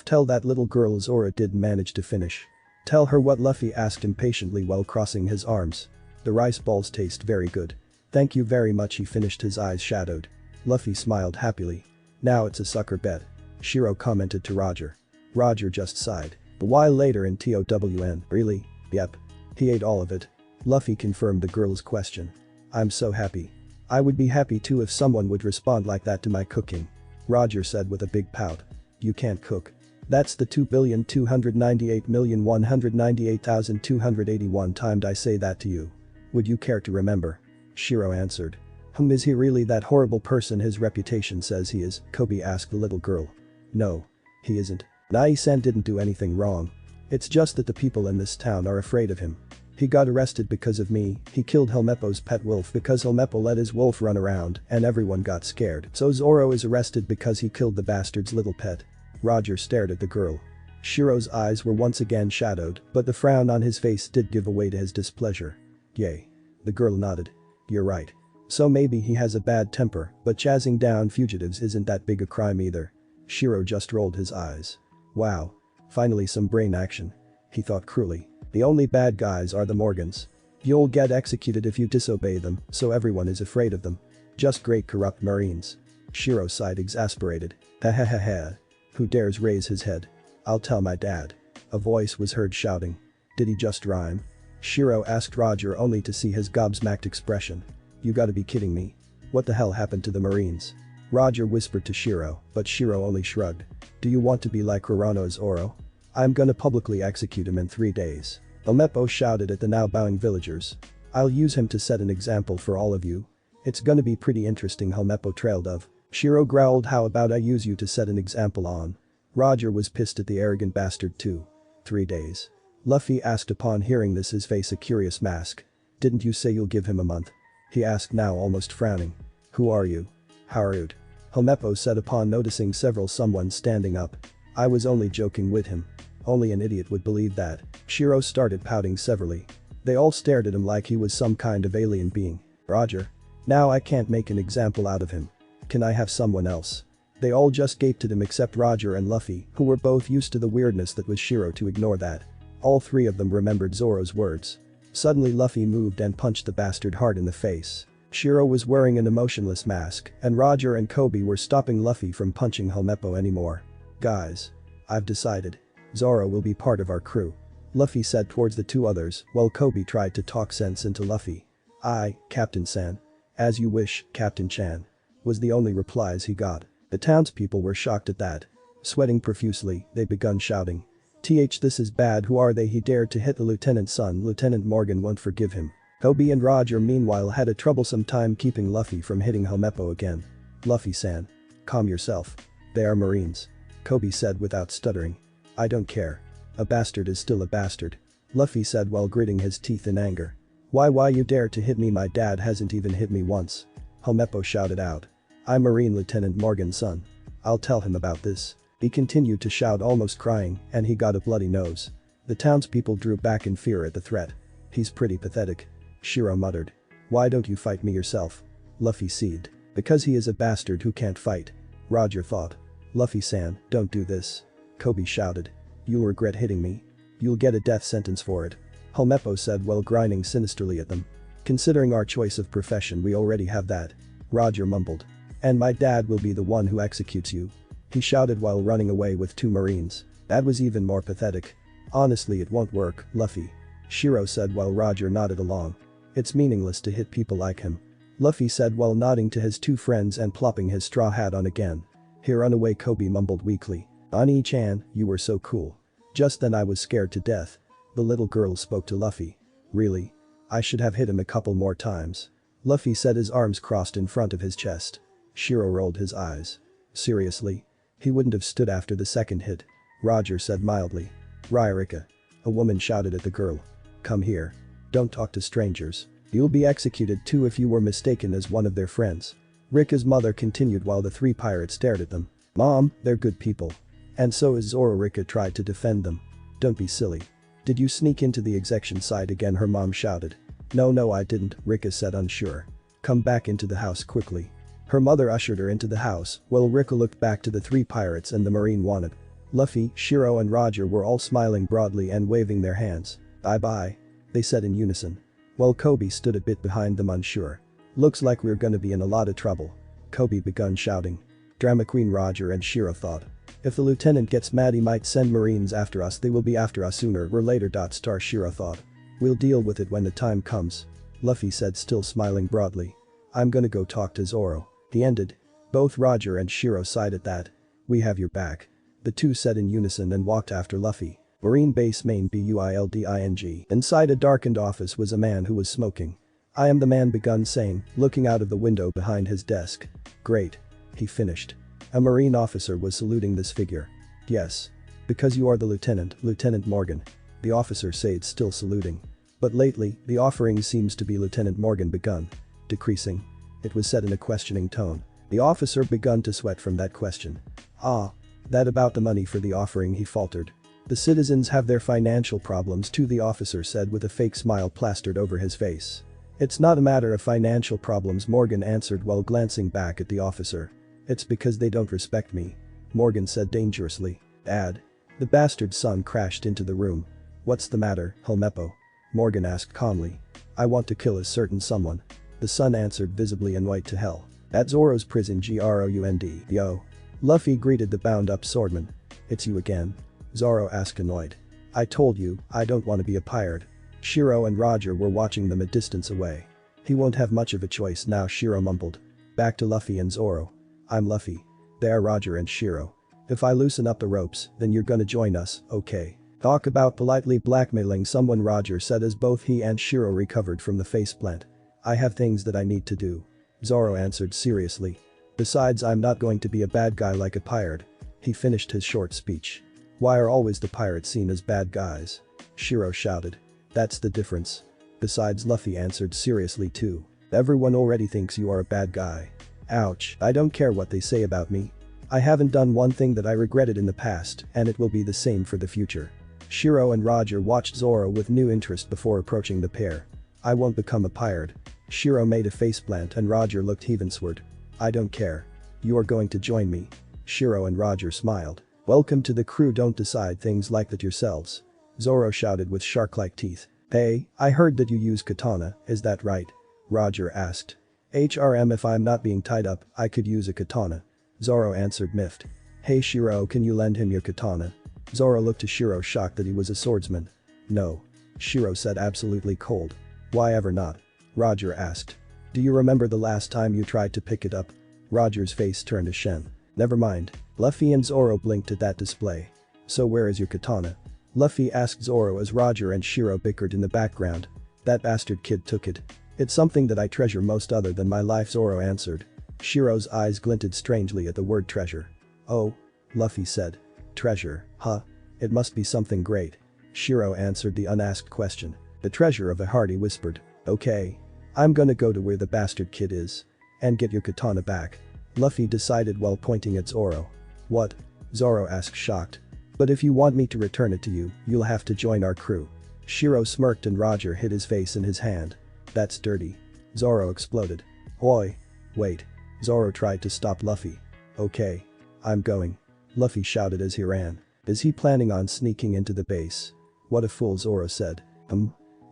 Tell that little girl. Zoro didn't manage to finish. Tell her what? Luffy asked impatiently while crossing his arms. The rice balls taste very good. Thank you very much. He finished, his eyes shadowed. Luffy smiled happily. Now it's a sucker bet. Shiro commented to Roger. Roger just sighed. A while later in TOWN. Really? Yep. He ate all of it. Luffy confirmed the girl's question. I'm so happy. I would be happy too if someone would respond like that to my cooking. Roger said with a big pout. You can't cook. That's the 2,298,198,281 timed I say that to you. Would you care to remember? Shiro answered. Is he really that horrible person his reputation says he is? Koby asked the little girl. No. He isn't. Nai-san didn't do anything wrong. It's just that the people in this town are afraid of him. He got arrested because of me, he killed Helmeppo's pet wolf because Helmeppo let his wolf run around and everyone got scared. So Zoro is arrested because he killed the bastard's little pet. Roger stared at the girl. Shiro's eyes were once again shadowed, but the frown on his face did give way to his displeasure. Yay. The girl nodded. You're right. So maybe he has a bad temper, but chasing down fugitives isn't that big a crime either. Shiro just rolled his eyes. Wow. Finally some brain action. He thought cruelly. The only bad guys are the Morgans. You'll get executed if you disobey them, so everyone is afraid of them. Just great corrupt marines. Shiro sighed exasperated. Ha ha ha ha. Who dares raise his head? I'll tell my dad. A voice was heard shouting. Did he just rhyme? Shiro asked Roger only to see his gobsmacked expression. You gotta be kidding me. What the hell happened to the marines? Roger whispered to Shiro, but Shiro only shrugged. Do you want to be like Rorono's Oro? I'm gonna publicly execute him in 3 days. Helmeppo shouted at the now bowing villagers. I'll use him to set an example for all of you. It's gonna be pretty interesting. Helmeppo trailed off. Shiro growled, how about I use you to set an example on? Roger was pissed at the arrogant bastard too. 3 days. Luffy asked upon hearing this, his face a curious mask. Didn't you say you'll give him a month? He asked now almost frowning. Who are you? How rude. Helmeppo said upon noticing someone standing up. I was only joking with him. Only an idiot would believe that. Shiro started pouting severely. They all stared at him like he was some kind of alien being. Roger. Now I can't make an example out of him. Can I have someone else? They all just gaped at him except Roger and Luffy, who were both used to the weirdness that was Shiro to ignore that. All three of them remembered Zoro's words. Suddenly Luffy moved and punched the bastard hard in the face. Shiro was wearing an emotionless mask, and Roger and Koby were stopping Luffy from punching Helmeppo anymore. Guys. I've decided. Zoro will be part of our crew. Luffy said towards the two others, while Koby tried to talk sense into Luffy. Aye, Captain-san. As you wish, Captain-chan. Was the only replies he got. The townspeople were shocked at that. Sweating profusely, they begun shouting. This is bad, who are they? He dared to hit the lieutenant's son. Lieutenant Morgan won't forgive him. Koby and Roger meanwhile had a troublesome time keeping Luffy from hitting Helmeppo again. Luffy-san. Calm yourself. They are Marines. Koby said without stuttering. I don't care. A bastard is still a bastard. Luffy said while gritting his teeth in anger. Why you dare to hit me? My dad hasn't even hit me once. Helmeppo shouted out. I'm Marine Lieutenant Morgan's son. I'll tell him about this. He continued to shout, almost crying, and he got a bloody nose. The townspeople drew back in fear at the threat. He's pretty pathetic. Shiro muttered. Why don't you fight me yourself? Luffy seethed. Because he is a bastard who can't fight. Roger thought. Luffy-san, don't do this. Koby shouted. You'll regret hitting me. You'll get a death sentence for it. Helmeppo said while grinding sinisterly at them. Considering our choice of profession, we already have that. Roger mumbled. And my dad will be the one who executes you. He shouted while running away with two Marines. That was even more pathetic. Honestly, it won't work, Luffy. Shiro said while Roger nodded along. It's meaningless to hit people like him. Luffy said while nodding to his two friends and plopping his straw hat on again. Here, run away, Koby mumbled weakly. Ani-chan, you were so cool. Just then I was scared to death. The little girl spoke to Luffy. Really? I should have hit him a couple more times. Luffy said, his arms crossed in front of his chest. Shiro rolled his eyes. Seriously? He wouldn't have stood after the second hit. Roger said mildly. Rika. A woman shouted at the girl. Come here. Don't talk to strangers. You'll be executed too if you were mistaken as one of their friends. Rika's mother continued while the three pirates stared at them. Mom, they're good people. And so is Zoro. Rika tried to defend them. Don't be silly. Did you sneak into the execution site again? Her mom shouted. No, I didn't, Rika said unsure. Come back into the house quickly. Her mother ushered her into the house, while Rika looked back to the three pirates and the Marine wanted. Luffy, Shiro and Roger were all smiling broadly and waving their hands. Bye-bye. They said in unison. While Koby stood a bit behind them unsure. Looks like we're gonna be in a lot of trouble. Koby begun shouting. Drama Queen Roger and Shiro thought. If the lieutenant gets mad, he might send Marines after us. They will be after us sooner or later. Star Shiro thought. We'll deal with it when the time comes. Luffy said, still smiling broadly. I'm gonna go talk to Zoro. He ended. Both Roger and Shiro sighed at that. We have your back. The two said in unison and walked after Luffy. Marine Base Main Building. Inside a darkened office was a man who was smoking. I am the man, begun saying, looking out of the window behind his desk. Great. He finished. A Marine officer was saluting this figure. Yes. Because you are the lieutenant, Lieutenant Morgan. The officer said, still saluting. But lately, the offering seems to be Lieutenant Morgan begun. Decreasing. It was said in a questioning tone. The officer begun to sweat from that question. Ah. That about the money for the offering, he faltered. The citizens have their financial problems too, the officer said with a fake smile plastered over his face. It's not a matter of financial problems, Morgan answered while glancing back at the officer. It's because they don't respect me. Morgan said dangerously. Dad. The bastard's son crashed into the room. What's the matter, Helmeppo? Morgan asked calmly. I want to kill a certain someone. The son answered, visibly annoyed to hell. At Zoro's prison, ground. Yo. Luffy greeted the bound-up swordman. It's you again? Zoro asked annoyed. I told you, I don't want to be a pirate. Shiro and Roger were watching them a distance away. He won't have much of a choice now, Shiro mumbled. Back to Luffy and Zoro. I'm Luffy. They are Roger and Shiro. If I loosen up the ropes, then you're gonna join us, okay? Talk about politely blackmailing someone, Roger said as both he and Shiro recovered from the faceplant. I have things that I need to do. Zoro answered seriously. Besides, I'm not going to be a bad guy like a pirate. He finished his short speech. Why are always the pirates seen as bad guys? Shiro shouted. That's the difference. Besides, Luffy answered seriously too. Everyone already thinks you are a bad guy. Ouch, I don't care what they say about me. I haven't done one thing that I regretted in the past, and it will be the same for the future. Shiro and Roger watched Zoro with new interest before approaching the pair. I won't become a pirate. Shiro made a faceplant and Roger looked heathensward. I don't care. You are going to join me. Shiro and Roger smiled. Welcome to the crew, don't decide things like that yourselves. Zoro shouted with shark-like teeth. Hey, I heard that you use katana, is that right? Roger asked. HRM, if I'm not being tied up, I could use a katana. Zoro answered miffed. Hey Shiro, can you lend him your katana? Zoro looked to Shiro, shocked that he was a swordsman. No. Shiro said, absolutely cold. Why ever not? Roger asked. Do you remember the last time you tried to pick it up? Roger's face turned ashen. Never mind. Luffy and Zoro blinked at that display. So where is your katana? Luffy asked Zoro as Roger and Shiro bickered in the background. That bastard kid took it. It's something that I treasure most other than my life, Zoro answered. Shiro's eyes glinted strangely at the word treasure. Oh. Luffy said. Treasure, huh? It must be something great. Shiro answered the unasked question. The treasure of a heart, he whispered. Okay. I'm gonna go to where the bastard kid is. And get your katana back. Luffy decided while pointing at Zoro. What? Zoro asked, shocked. But if you want me to return it to you, you'll have to join our crew. Shiro smirked and Roger hid his face in his hand. That's dirty. Zoro exploded. Oi. Wait. Zoro tried to stop Luffy. Okay. I'm going. Luffy shouted as he ran. Is he planning on sneaking into the base? What a fool, Zoro said.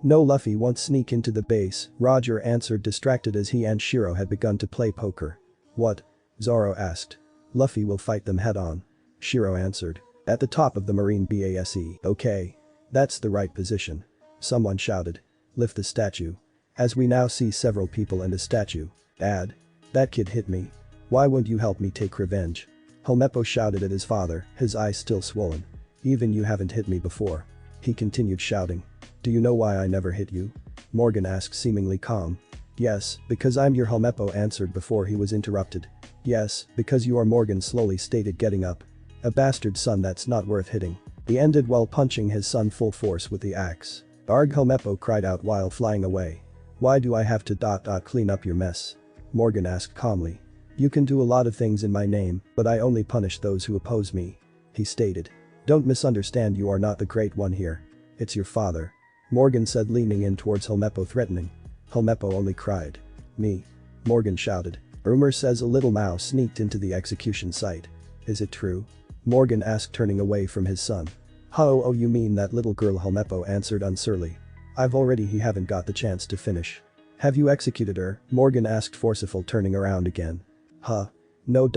No, Luffy won't sneak into the base, Roger answered, distracted as he and Shiro had begun to play poker. What? Zoro asked. Luffy will fight them head on. Shiro answered. At the top of the marine base. Okay. That's the right position. Someone shouted. Lift the statue. As we now see several people and a statue. Dad. That kid hit me. Why won't you help me take revenge? Helmeppo shouted at his father, his eyes still swollen. Even you haven't hit me before. He continued shouting. Do you know why I never hit you? Morgan asked, seemingly calm. Yes, because I'm your Helmeppo answered before he was interrupted. Yes, because you are, Morgan slowly stated, getting up. A bastard son, that's not worth hitting. He ended while punching his son full force with the axe. Arg, Helmeppo cried out while flying away. Why do I have to clean up your mess? Morgan asked calmly. You can do a lot of things in my name, but I only punish those who oppose me. He stated. Don't misunderstand, you are not the great one here. It's your father. Morgan said, leaning in towards Helmeppo, threatening. Helmeppo only cried. Me. Morgan shouted. Rumor says a little mouse sneaked into the execution site. Is it true? Morgan asked, turning away from his son. Oh, you mean that little girl, Helmeppo answered unsurly. I've already, he haven't got the chance to finish. Have you executed her? Morgan asked, forceful, turning around again. Huh? No.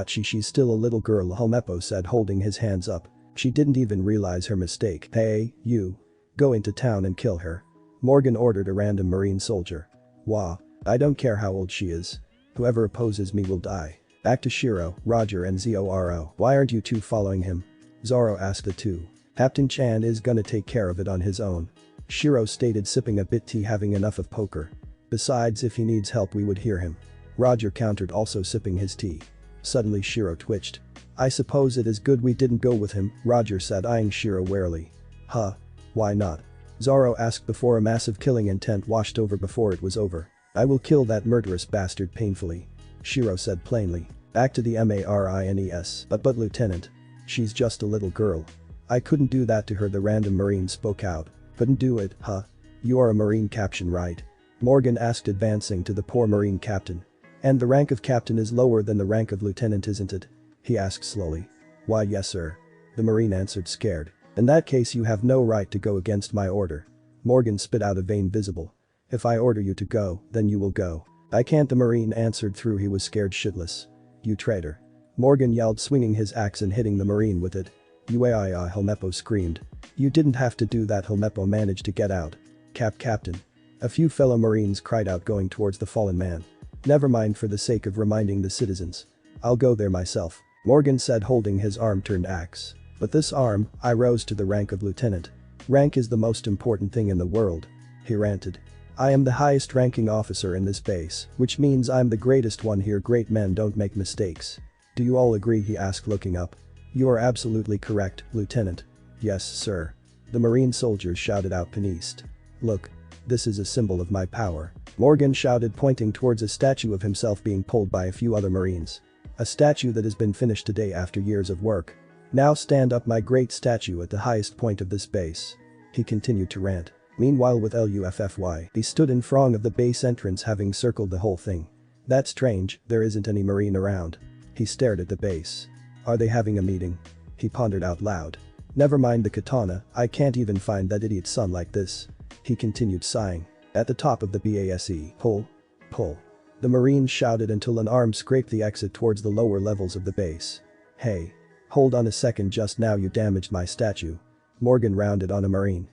She's still a little girl, Helmeppo said, holding his hands up. She didn't even realize her mistake. Hey, you. Go into town and kill her. Morgan ordered a random marine soldier. Wah. I don't care how old she is. Whoever opposes me will die. Back to Shiro, Roger and Zoro. Why aren't you two following him? Zoro asked the two. Captain Chan is gonna take care of it on his own. Shiro stated, sipping a bit tea, having enough of poker. Besides, if he needs help we would hear him. Roger countered, also sipping his tea. Suddenly Shiro twitched. I suppose it is good we didn't go with him, Roger said, eyeing Shiro warily. Huh? Why not? Zoro asked before a massive killing intent washed over before it was over. I will kill that murderous bastard painfully. Shiro said plainly. Back to the marines. But Lieutenant. She's just a little girl. I couldn't do that to her, the random marine spoke out. Couldn't do it, huh? You are a marine captain, right? Morgan asked, advancing to the poor marine captain. And the rank of captain is lower than the rank of lieutenant, isn't it? He asked slowly. Why, yes sir. The marine answered, scared. In that case you have no right to go against my order. Morgan spit out a vein visible. If I order you to go, then you will go. I can't, the marine answered through he was scared shitless. You traitor. Morgan yelled, swinging his axe and hitting the marine with it. UAIA, Helmeppo screamed. You didn't have to do that, Helmeppo managed to get out. Captain. A few fellow marines cried out, going towards the fallen man. Never mind, for the sake of reminding the citizens. I'll go there myself, Morgan said, holding his arm-turned axe. But this arm, I rose to the rank of lieutenant. Rank is the most important thing in the world. He ranted. I am the highest ranking officer in this base, which means I'm the greatest one here. Great men don't make mistakes. Do you all agree? He asked, looking up. You are absolutely correct, Lieutenant. Yes, sir. The marine soldiers shouted out, Panist. Look. This is a symbol of my power. Morgan shouted, pointing towards a statue of himself being pulled by a few other Marines. A statue that has been finished today after years of work. Now stand up, my great statue, at the highest point of this base. He continued to rant. Meanwhile, with Luffy, he stood in front of the base entrance, having circled the whole thing. That's strange, there isn't any Marine around. He stared at the base. Are they having a meeting? He pondered out loud. Never mind the katana, I can't even find that idiot's son like this. He continued sighing. At the top of the base, pull. Pull. The Marines shouted until an arm scraped the exit towards the lower levels of the base. Hey. Hold on a second, just now you damaged my statue. Morgan rounded on a Marine.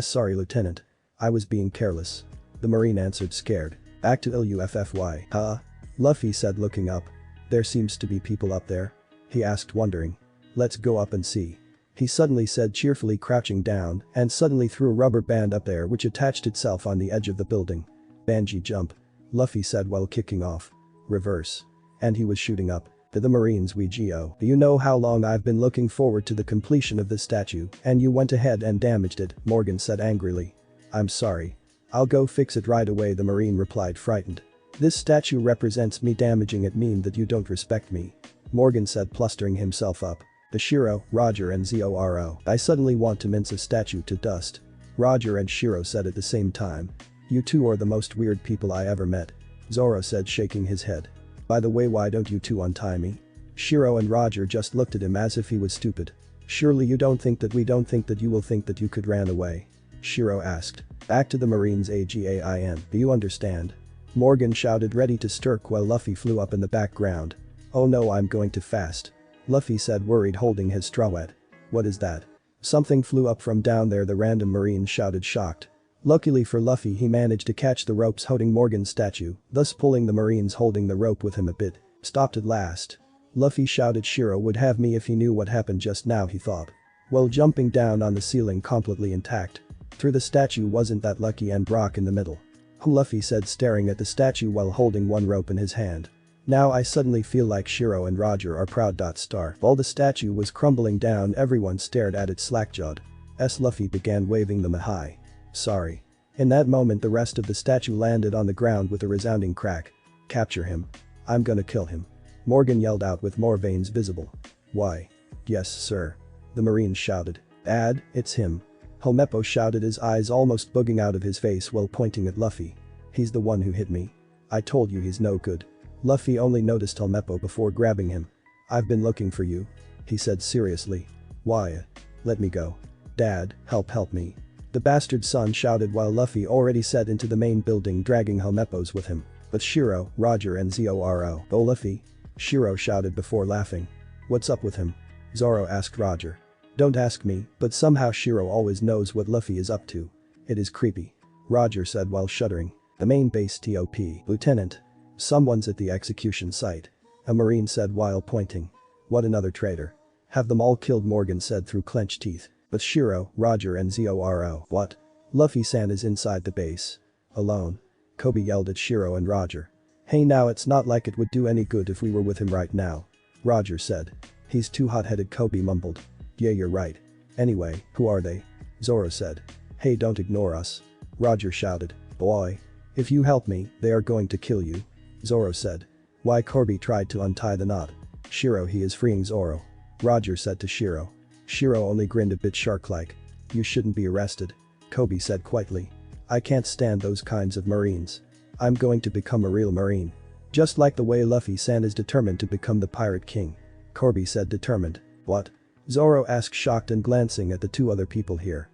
Sorry, Lieutenant. I was being careless. The Marine answered, scared. Back to Luffy. Huh? Luffy said, looking up. There seems to be people up there. He asked, wondering. Let's go up and see. He suddenly said, cheerfully, crouching down, and suddenly threw a rubber band up there which attached itself on the edge of the building. Bungee jump. Luffy said while kicking off. Reverse. And he was shooting up. To the Marines, do you know how long I've been looking forward to the completion of this statue, and you went ahead and damaged it, Morgan said angrily. I'm sorry. I'll go fix it right away, the Marine replied, frightened. This statue represents me, damaging it mean that you don't respect me. Morgan said, plustering himself up. The Shiro, Roger and Zoro. I suddenly want to mince a statue to dust. Roger and Shiro said at the same time. You two are the most weird people I ever met. Zoro said, shaking his head. By the way, why don't you two untie me? Shiro and Roger just looked at him as if he was stupid. Surely you don't think that we don't think that you will think that you could run away? Shiro asked. Back to the Marines, again. Do you understand? Morgan shouted, ready to stirk, while Luffy flew up in the background. Oh no, I'm going too fast. Luffy said, worried, holding his strawwet. What is that? Something flew up from down there, the random Marine shouted, shocked. Luckily for Luffy, he managed to catch the ropes holding Morgan's statue, thus pulling the Marines holding the rope with him a bit. Stopped at last. Luffy shouted, Shiro would have me if he knew what happened just now, he thought. Well, jumping down on the ceiling completely intact. Through the statue wasn't that lucky, and Brock in the middle. Luffy said, staring at the statue while holding one rope in his hand. Now I suddenly feel like Shiro and Roger are proud. While the statue was crumbling down, everyone stared at it slack-jawed. Luffy began waving them a high. Sorry. In that moment, the rest of the statue landed on the ground with a resounding crack. Capture him. I'm gonna kill him. Morgan yelled out with more veins visible. Why? Yes, sir. The Marines shouted. Dad, it's him. Helmeppo shouted, his eyes almost bugging out of his face while pointing at Luffy. He's the one who hit me. I told you he's no good. Luffy only noticed Helmeppo before grabbing him. I've been looking for you. He said seriously. Why? Let me go. Dad, help me. The bastard son shouted while Luffy already set into the main building, dragging Helmeppos with him. But Shiro, Roger and Zoro. Oh Luffy? Shiro shouted before laughing. What's up with him? Zoro asked Roger. Don't ask me, but somehow Shiro always knows what Luffy is up to. It is creepy. Roger said while shuddering. The main base, TOP. Lieutenant. Someone's at the execution site. A Marine said while pointing. What, another traitor? Have them all killed, Morgan said through clenched teeth. But Shiro, Roger and Zoro. What? Luffy-san is inside the base. Alone. Koby yelled at Shiro and Roger. Hey, now it's not like it would do any good if we were with him right now. Roger said. He's too hot-headed, Koby mumbled. Yeah, you're right. Anyway, who are they? Zoro said. Hey, don't ignore us. Roger shouted. Boy. If you help me, they are going to kill you. Zoro said. Why? Koby tried to untie the knot. Shiro, he is freeing Zoro. Roger said to Shiro. Shiro only grinned a bit shark-like. You shouldn't be arrested. Koby said quietly. I can't stand those kinds of Marines. I'm going to become a real Marine. Just like the way Luffy-san is determined to become the Pirate King. Koby said, determined. What? Zoro asked, shocked and glancing at the two other people here.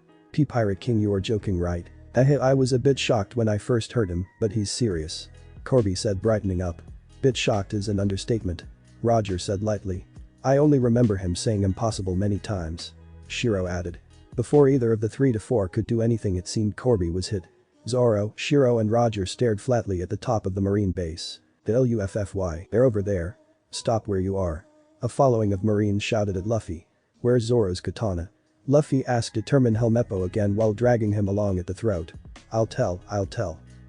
Pirate King, you are joking, right? I was a bit shocked when I first heard him, but he's serious. Koby said, brightening up. Bit shocked is an understatement. Roger said lightly. I only remember him saying impossible many times. Shiro added. Before either of the 3 to 4 could do anything, it seemed Koby was hit. Zoro, Shiro and Roger stared flatly at the top of the Marine base. The Luffy. They're over there. Stop where you are. A following of Marines shouted at Luffy. Where's Zoro's katana? Luffy asked determined Helmeppo again while dragging him along at the throat. I'll tell.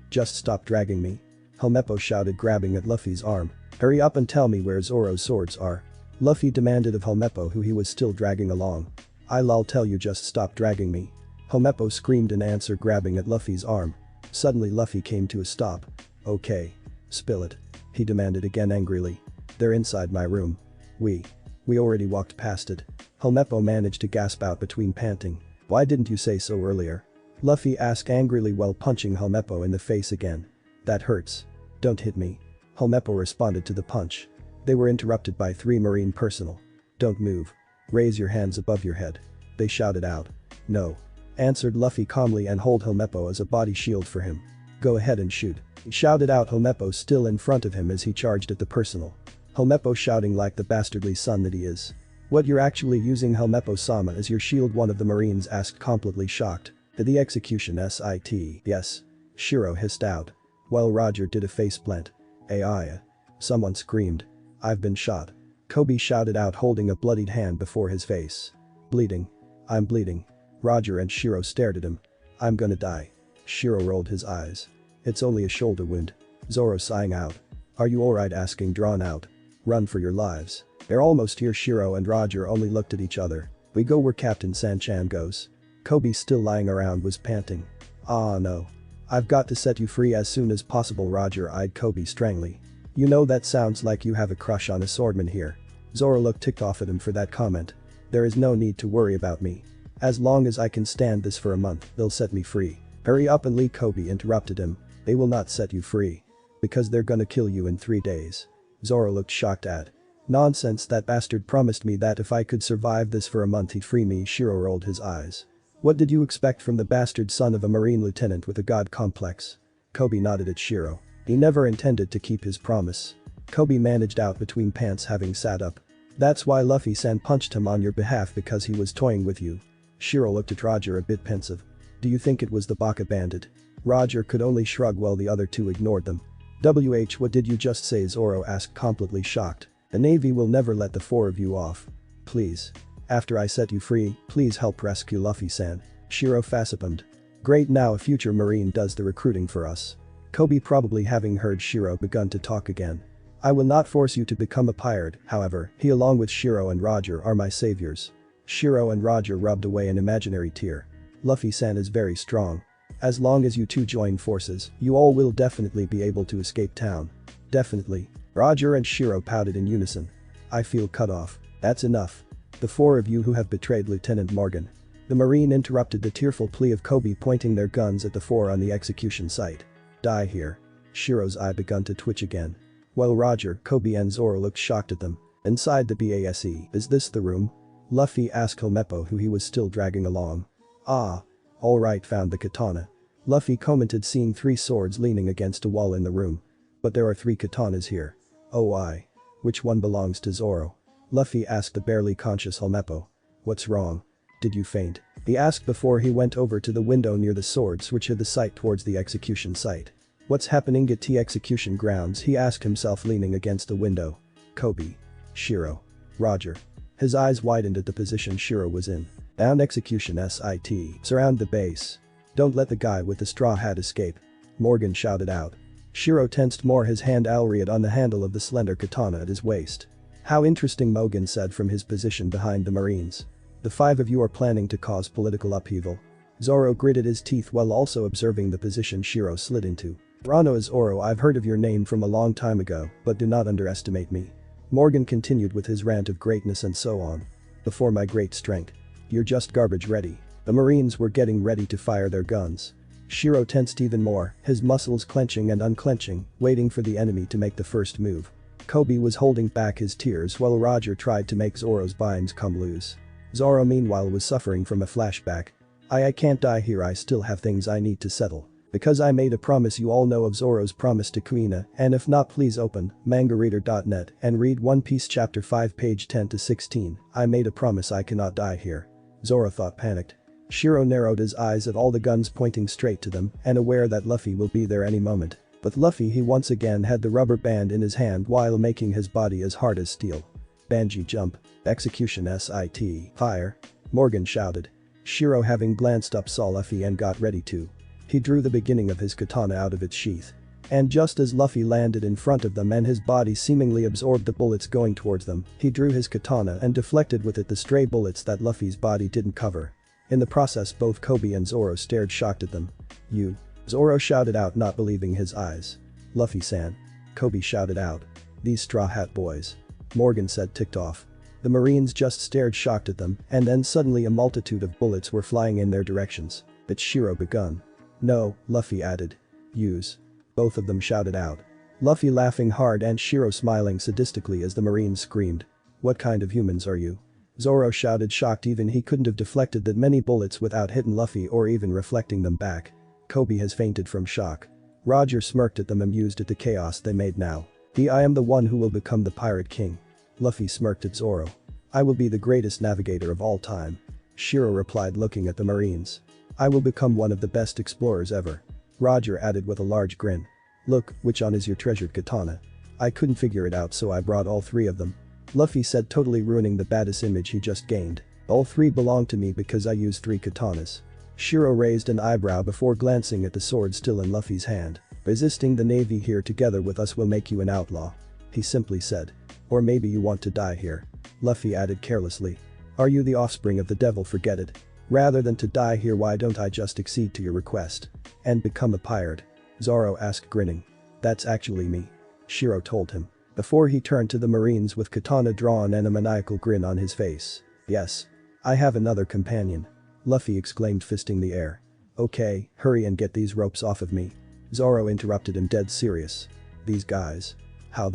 Just stop dragging me. Helmeppo shouted, grabbing at Luffy's arm. Hurry up and tell me where Zoro's swords are. Luffy demanded of Helmeppo, who he was still dragging along. I'll tell you, just stop dragging me. Helmeppo screamed in answer, grabbing at Luffy's arm. Suddenly Luffy came to a stop. Okay. Spill it. He demanded again angrily. They're inside my room. We already walked past it. Helmeppo managed to gasp out between panting. Why didn't you say so earlier? Luffy asked angrily while punching Helmeppo in the face again. That hurts. Don't hit me. Helmeppo responded to the punch. They were interrupted by 3 marine personnel. Don't move. Raise your hands above your head. They shouted out. No. Answered Luffy calmly and hold Helmeppo as a body shield for him. Go ahead and shoot. He shouted out, Helmeppo still in front of him as he charged at the personnel. Helmeppo shouting like the bastardly son that he is. What, you're actually using Helmeppo-sama as your shield? One of the marines asked, completely shocked. The execution SIT. Yes. Shiro hissed out. While Roger did a faceplant. AI. Someone screamed. I've been shot. Koby shouted out, holding a bloodied hand before his face. Bleeding. I'm bleeding. Roger and Shiro stared at him. I'm gonna die. Shiro rolled his eyes. It's only a shoulder wound. Zoro sighing out. Are you alright? Asking, drawn out. Run for your lives. They're almost here. Shiro and Roger only looked at each other. We go where Captain Sanchan goes. Koby, still lying around, was panting. Ah no. I've got to set you free as soon as possible. Roger eyed Koby strangely. You know, that sounds like you have a crush on a swordman here. Zoro looked ticked off at him for that comment. There is no need to worry about me. As long as I can stand this for a month, they'll set me free. Hurry up and leave. Koby interrupted him. They will not set you free. Because they're gonna kill you in 3 days. Zoro looked shocked at. Nonsense, that bastard promised me that if I could survive this for a month he'd free me. Shiro rolled his eyes. What did you expect from the bastard son of a marine lieutenant with a god complex? Koby nodded at Shiro. He never intended to keep his promise. Koby managed out between pants, having sat up. That's why Luffy-san punched him on your behalf, because he was toying with you. Shiro looked at Roger a bit pensive. Do you think it was the Baka bandit? Roger could only shrug while the other two ignored them. What did you just say? Zoro asked, completely shocked. The Navy will never let the 4 of you off. Please. After I set you free, please help rescue Luffy-san. Shiro facepalmed. Great, now a future marine does the recruiting for us. Koby, probably having heard Shiro, begun to talk again. I will not force you to become a pirate, however, he along with Shiro and Roger are my saviors. Shiro and Roger rubbed away an imaginary tear. Luffy-san is very strong. As long as you two join forces, you all will definitely be able to escape town. Definitely. Roger and Shiro pouted in unison. I feel cut off. That's enough. The 4 of you who have betrayed Lieutenant Morgan. The marine interrupted the tearful plea of Koby, pointing their guns at the 4 on the execution site. Die here. Shiro's eye begun to twitch again. While Roger, Koby and Zoro looked shocked at them. Inside the base. Is this the room? Luffy asked Helmeppo, who he was still dragging along. Ah. Alright, found the katana. Luffy commented, seeing 3 swords leaning against a wall in the room. But there are 3 katanas here. Oh, which one belongs to Zoro? Luffy asked the barely conscious Helmeppo. What's wrong? Did you faint? He asked before he went over to the window near the swords which hid the sight towards the execution site. What's happening at the execution grounds? He asked himself, leaning against the window. Koby. Shiro. Roger. His eyes widened at the position Shiro was in. Down execution site. Surround the base. Don't let the guy with the straw hat escape. Morgan shouted out. Shiro tensed more, his hand already on the handle of the slender katana at his waist. How interesting, Morgan said from his position behind the marines. The 5 of you are planning to cause political upheaval. Zoro gritted his teeth while also observing the position Shiro slid into. Rano is Zoro, I've heard of your name from a long time ago, but do not underestimate me. Morgan continued with his rant of greatness and so on. Before my great strength. You're just garbage. Ready. The marines were getting ready to fire their guns. Shiro tensed even more, his muscles clenching and unclenching, waiting for the enemy to make the first move. Koby was holding back his tears while Roger tried to make Zoro's binds come loose. Zoro meanwhile was suffering from a flashback. I can't die here, I still have things I need to settle. Because I made a promise. You all know of Zoro's promise to Kuina, and if not, please open mangareader.net and read One Piece chapter 5 page 10 to 16. I made a promise, I cannot die here. Zoro thought, panicked. Shiro narrowed his eyes at all the guns pointing straight to them and aware that Luffy will be there any moment. But Luffy, he once again had the rubber band in his hand while making his body as hard as steel. Banji jump. Execution site. Fire. Morgan shouted. Shiro, having glanced up, saw Luffy and got ready to. He drew the beginning of his katana out of its sheath. And just as Luffy landed in front of them and his body seemingly absorbed the bullets going towards them, he drew his katana and deflected with it the stray bullets that Luffy's body didn't cover. In the process, both Koby and Zoro stared shocked at them. You. Zoro shouted out, not believing his eyes. Luffy-san. Koby shouted out. These Straw Hat boys. Morgan said, ticked off. The Marines just stared shocked at them, and then suddenly a multitude of bullets were flying in their directions. It's Shiro begun. No, Luffy added. Use. Both of them shouted out. Luffy laughing hard and Shiro smiling sadistically as the Marines screamed. What kind of humans are you? Zoro shouted, shocked. Even he couldn't have deflected that many bullets without hitting Luffy or even reflecting them back. Koby has fainted from shock. Roger smirked at them, amused at the chaos they made now. I am the one who will become the Pirate King. Luffy smirked at Zoro. I will be the greatest navigator of all time. Shiro replied, looking at the Marines. I will become one of the best explorers ever. Roger added with a large grin. Look, which one is your treasured katana? I couldn't figure it out, so I brought all three of them. Luffy said, totally ruining the badass image he just gained. All three belong to me because I use 3 katanas. Shiro raised an eyebrow before glancing at the sword still in Luffy's hand. Resisting the Navy here together with us will make you an outlaw. He simply said. Or maybe you want to die here. Luffy added carelessly. Are you the offspring of the devil? Forget it. Rather than to die here, why don't I just accede to your request? And become a pirate? Zoro asked, grinning. That's actually me. Shiro told him. Before he turned to the Marines with katana drawn and a maniacal grin on his face. Yes. I have another companion. Luffy exclaimed, fisting the air. Okay, hurry and get these ropes off of me. Zoro interrupted him, dead serious. These guys. How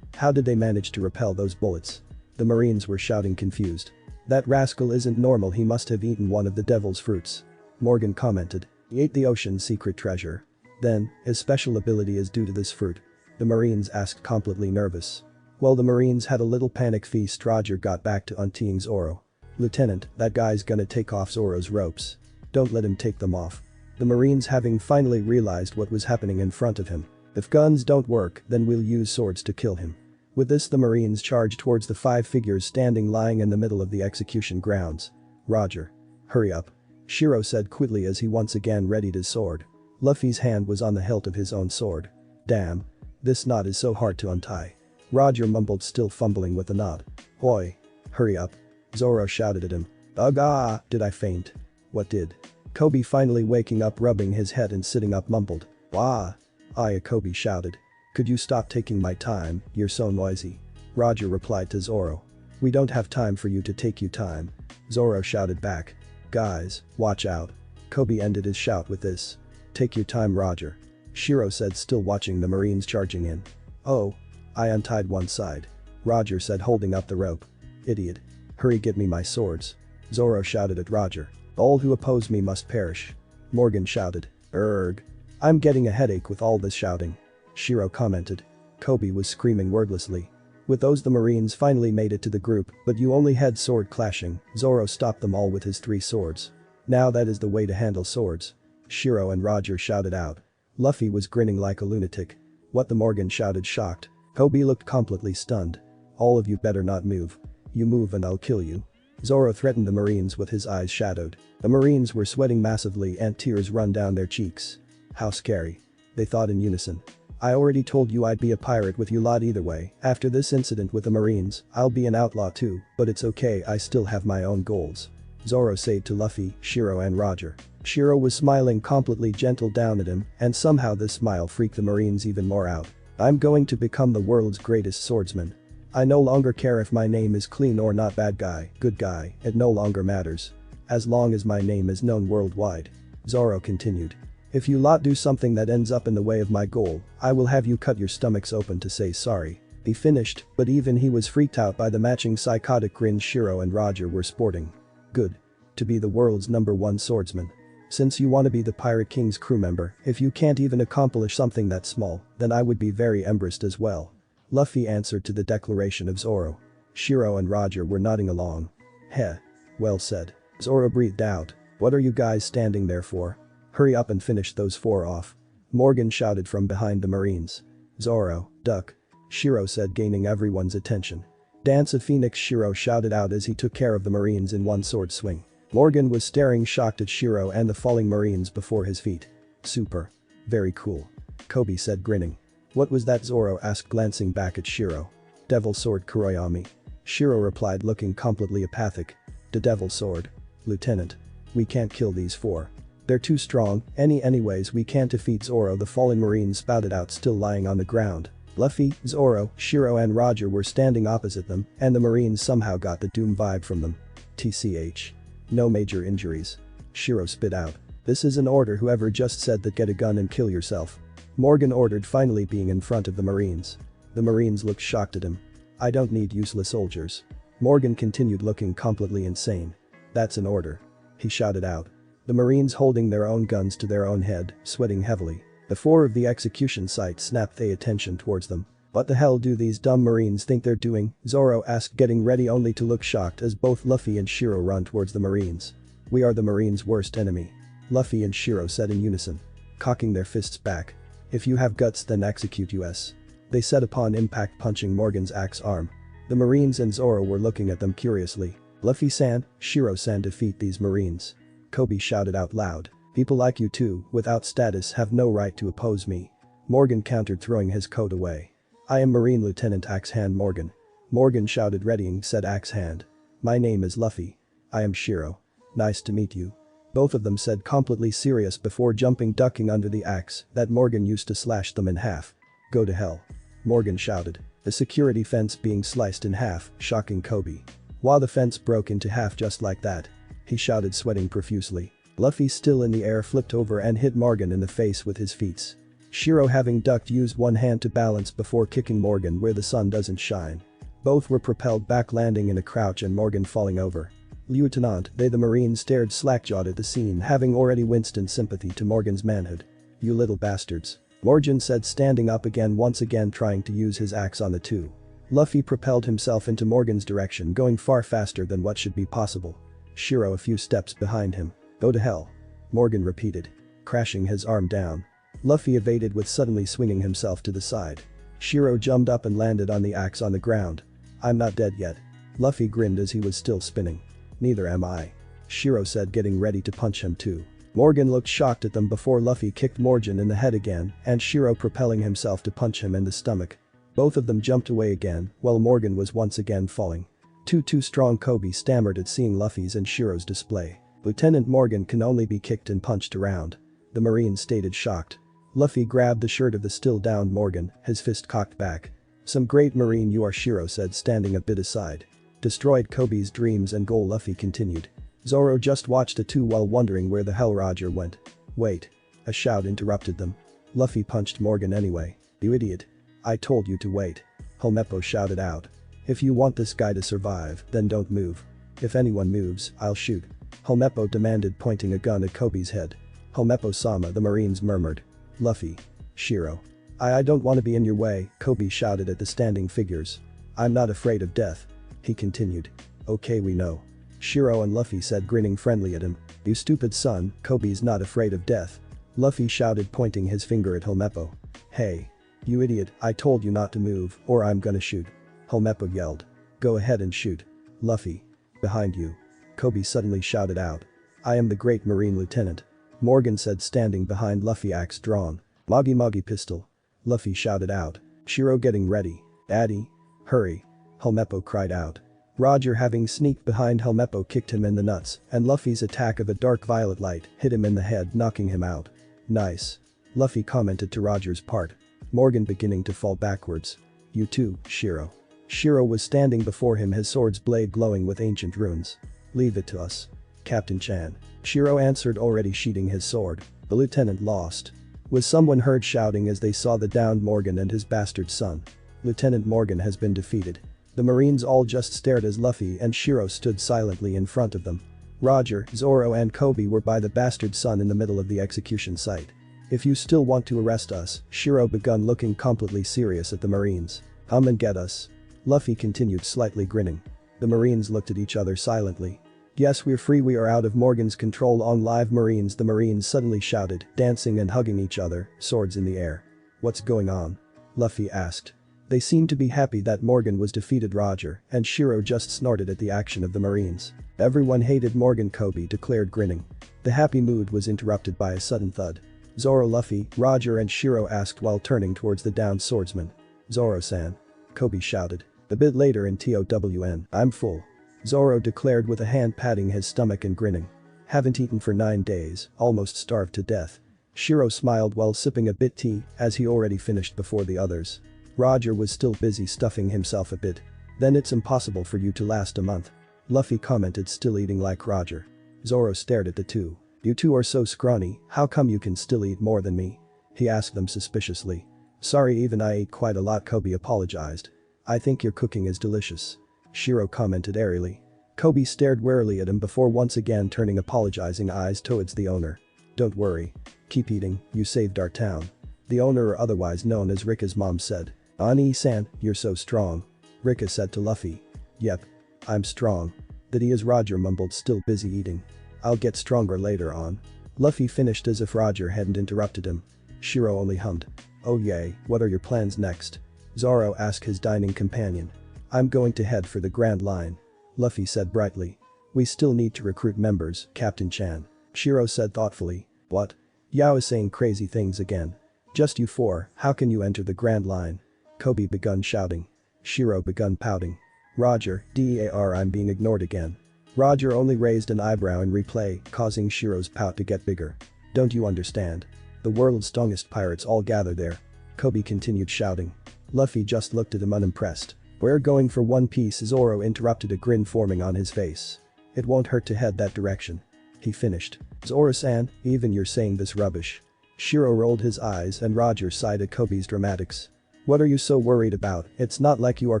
did they manage to repel those bullets? The Marines were shouting, confused. That rascal isn't normal, he must have eaten one of the devil's fruits. Morgan commented. He ate the ocean's secret treasure. Then, his special ability is due to this fruit. The Marines asked, completely nervous. While the Marines had a little panic feast, Roger got back to unteeing Zoro. Lieutenant, that guy's gonna take off Zoro's ropes. Don't let him take them off. The Marines, having finally realized what was happening in front of him. If guns don't work, then we'll use swords to kill him. With this, the Marines charged towards the 5 figures standing lying in the middle of the execution grounds. Roger. Hurry up. Shiro said quickly as he once again readied his sword. Luffy's hand was on the hilt of his own sword. Damn. This knot is so hard to untie. Roger mumbled, still fumbling with the knot. Hoi. Hurry up. Zoro shouted at him. Ugh, did I faint? What did? Koby, finally waking up, rubbing his head and sitting up, mumbled. Wah. Koby shouted. Could you stop taking my time, you're so noisy. Roger replied to Zoro. We don't have time for you to take you time. Zoro shouted back. Guys, watch out. Koby ended his shout with this. Take your time, Roger. Shiro said, still watching the Marines charging in. Oh. I untied one side. Roger said, holding up the rope. Idiot. Hurry, get me my swords. Zoro shouted at Roger. All who oppose me must perish. Morgan shouted. Erg. I'm getting a headache with all this shouting. Shiro commented. Koby was screaming wordlessly. With those, the Marines finally made it to the group, but you only had sword clashing. Zoro stopped them all with his 3 swords. Now that is the way to handle swords. Shiro and Roger shouted out. Luffy was grinning like a lunatic. What? The Morgan shouted, shocked. Koby looked completely stunned. All of you better not move. You move and I'll kill you. Zoro threatened the Marines with his eyes shadowed. The Marines were sweating massively and tears run down their cheeks. How scary. They thought in unison. I already told you I'd be a pirate with you lot either way. After this incident with the Marines, I'll be an outlaw too, but it's okay, I still have my own goals. Zoro said to Luffy, Shiro and Roger. Shiro was smiling completely gentle down at him, and somehow this smile freaked the Marines even more out. I'm going to become the world's greatest swordsman. I no longer care if my name is clean or not, bad guy, good guy, it no longer matters. As long as my name is known worldwide. Zoro continued. If you lot do something that ends up in the way of my goal, I will have you cut your stomachs open to say sorry. He finished, but even he was freaked out by the matching psychotic grin Shiro and Roger were sporting. Good. To be the world's #1 swordsman. Since you want to be the Pirate King's crew member, if you can't even accomplish something that small, then I would be very embarrassed as well. Luffy answered to the declaration of Zoro. Shiro and Roger were nodding along. Heh. Well said. Zoro breathed out. What are you guys standing there for? Hurry up and finish those 4 off. Morgan shouted from behind the Marines. Zoro, duck. Shiro said, gaining everyone's attention. Dance of Phoenix, Shiro shouted out as he took care of the Marines in one sword swing. Morgan was staring shocked at Shiro and the falling Marines before his feet. Super. Very cool. Koby said, grinning. What was that? Zoro asked, glancing back at Shiro. Devil sword, Kuroyami. Shiro replied, looking completely apathic. The devil sword. Lieutenant. We can't kill these 4. They're too strong, anyways we can't defeat Zoro, the fallen marine spouted out, still lying on the ground. Luffy, Zoro, Shiro and Roger were standing opposite them, and the marines somehow got the doom vibe from them. TCH. No major injuries. Shiro spit out. This is an order, whoever just said that, get a gun and kill yourself. Morgan ordered, finally being in front of the marines. The marines looked shocked at him. I don't need useless soldiers. Morgan continued, looking completely insane. That's an order. He shouted out. The marines, holding their own guns to their own head, sweating heavily. The four of the execution site snapped their attention towards them. What the hell do these dumb marines think they're doing? Zoro asked, getting ready only to look shocked as both Luffy and Shiro run towards the marines. We are the marines' worst enemy. Luffy and Shiro said in unison. Cocking their fists back. If you have guts, then execute us. They said upon impact, punching Morgan's axe arm. The marines and Zoro were looking at them curiously. Luffy-san, Shiro-san, defeat these marines. Koby shouted out loud. People like you two, without status, have no right to oppose me. Morgan countered, throwing his coat away. I am Marine Lieutenant Axe Hand Morgan. Morgan shouted, readying said axe hand. My name is Luffy. I am Shiro. Nice to meet you. Both of them said, completely serious, before ducking under the axe that Morgan used to slash them in half. Go to hell. Morgan shouted. The security fence being sliced in half, shocking Koby. While the fence broke into half just like that. He shouted, sweating profusely. Luffy, still in the air, flipped over and hit Morgan in the face with his feet. Shiro, having ducked, used one hand to balance before kicking Morgan where the sun doesn't shine. Both were propelled back, landing in a crouch and Morgan falling over. Lieutenant, the marine stared slack-jawed at the scene, having already winced in sympathy to Morgan's manhood. You little bastards. Morgan said, standing up again, once again trying to use his axe on the two. Luffy propelled himself into Morgan's direction, going far faster than what should be possible. Shiro a few steps behind him. Go to hell. Morgan repeated. Crashing his arm down. Luffy evaded with suddenly swinging himself to the side. Shiro jumped up and landed on the axe on the ground. I'm not dead yet. Luffy grinned as he was still spinning. Neither am I. Shiro said, getting ready to punch him too. Morgan looked shocked at them before Luffy kicked Morgan in the head again and Shiro propelling himself to punch him in the stomach. Both of them jumped away again while Morgan was once again falling. Too strong, Koby stammered at seeing Luffy's and Shiro's display. Lieutenant Morgan can only be kicked and punched around. The marine stated, shocked. Luffy grabbed the shirt of the still downed Morgan, his fist cocked back. Some great marine you are, Shiro said, standing a bit aside. Destroyed Koby's dreams and goal, Luffy continued. Zoro just watched the two while wondering where the hell Roger went. Wait. A shout interrupted them. Luffy punched Morgan anyway. You idiot. I told you to wait. Helmeppo shouted out. If you want this guy to survive, then don't move. If anyone moves, I'll shoot. Helmeppo demanded, pointing a gun at Koby's head. Helmeppo-sama, the marines murmured. Luffy. Shiro. I don't want to be in your way, Koby shouted at the standing figures. I'm not afraid of death. He continued. Okay, we know. Shiro and Luffy said, grinning friendly at him. You stupid son, Koby's not afraid of death. Luffy shouted, pointing his finger at Helmeppo. Hey. You idiot, I told you not to move, or I'm gonna shoot. Helmeppo yelled. Go ahead and shoot. Luffy. Behind you. Koby suddenly shouted out. I am the great marine lieutenant. Morgan said, standing behind Luffy, axe drawn. Magi pistol. Luffy shouted out. Shiro getting ready. Daddy. Hurry. Helmeppo cried out. Roger, having sneaked behind Helmeppo, kicked him in the nuts, and Luffy's attack of a dark violet light hit him in the head, knocking him out. Nice. Luffy commented to Roger's part. Morgan beginning to fall backwards. You too, Shiro. Shiro was standing before him, his sword's blade glowing with ancient runes. Leave it to us. Captain Chan. Shiro answered, already sheathing his sword. The lieutenant lost. Was someone heard shouting as they saw the downed Morgan and his bastard son. Lieutenant Morgan has been defeated. The marines all just stared as Luffy and Shiro stood silently in front of them. Roger, Zoro and Koby were by the bastard son in the middle of the execution site. If you still want to arrest us, Shiro begun, looking completely serious at the marines. Come and get us. Luffy continued, slightly grinning. The marines looked at each other silently. Yes, we're free, we are out of Morgan's control on live marines, the marines suddenly shouted, dancing and hugging each other, swords in the air. What's going on? Luffy asked. They seemed to be happy that Morgan was defeated. Roger and Shiro just snorted at the action of the marines. Everyone hated Morgan, Koby declared, grinning. The happy mood was interrupted by a sudden thud. Zoro, Luffy, Roger and Shiro asked while turning towards the downed swordsman. Zoro-san. Koby shouted. A bit later in TOWN. I'm full. Zoro declared with a hand patting his stomach and grinning. Haven't eaten for 9 days, almost starved to death. Shiro smiled while sipping a bit tea, as he already finished before the others. Roger was still busy stuffing himself a bit. Then it's impossible for you to last a month. Luffy commented, still eating like Roger. Zoro stared at the two. You two are so scrawny, how come you can still eat more than me? He asked them suspiciously. Sorry, even I ate quite a lot, Koby apologized. I think your cooking is delicious. Shiro commented airily. Koby stared warily at him before once again turning apologizing eyes towards the owner. Don't worry. Keep eating, you saved our town. The owner, or otherwise known as Rika's mom, said. Ani-san, you're so strong. Rika said to Luffy. Yep. I'm strong. That he is, Roger mumbled, still busy eating. I'll get stronger later on. Luffy finished as if Roger hadn't interrupted him. Shiro only hummed. Oh yay, what are your plans next? Zoro asked his dining companion. I'm going to head for the Grand Line. Luffy said brightly. We still need to recruit members, Captain Chan. Shiro said thoughtfully. What? Yao is saying crazy things again. Just you four, how can you enter the Grand Line? Koby begun shouting. Shiro begun pouting. Roger, DEAR, I'm being ignored again. Roger only raised an eyebrow in reply, causing Shiro's pout to get bigger. Don't you understand? The world's strongest pirates all gather there. Koby continued shouting. Luffy just looked at him unimpressed. We're going for One Piece, Zoro interrupted, a grin forming on his face. It won't hurt to head that direction. He finished. Zoro-san, even you're saying this rubbish. Shiro rolled his eyes and Roger sighed at Koby's dramatics. What are you so worried about? It's not like you are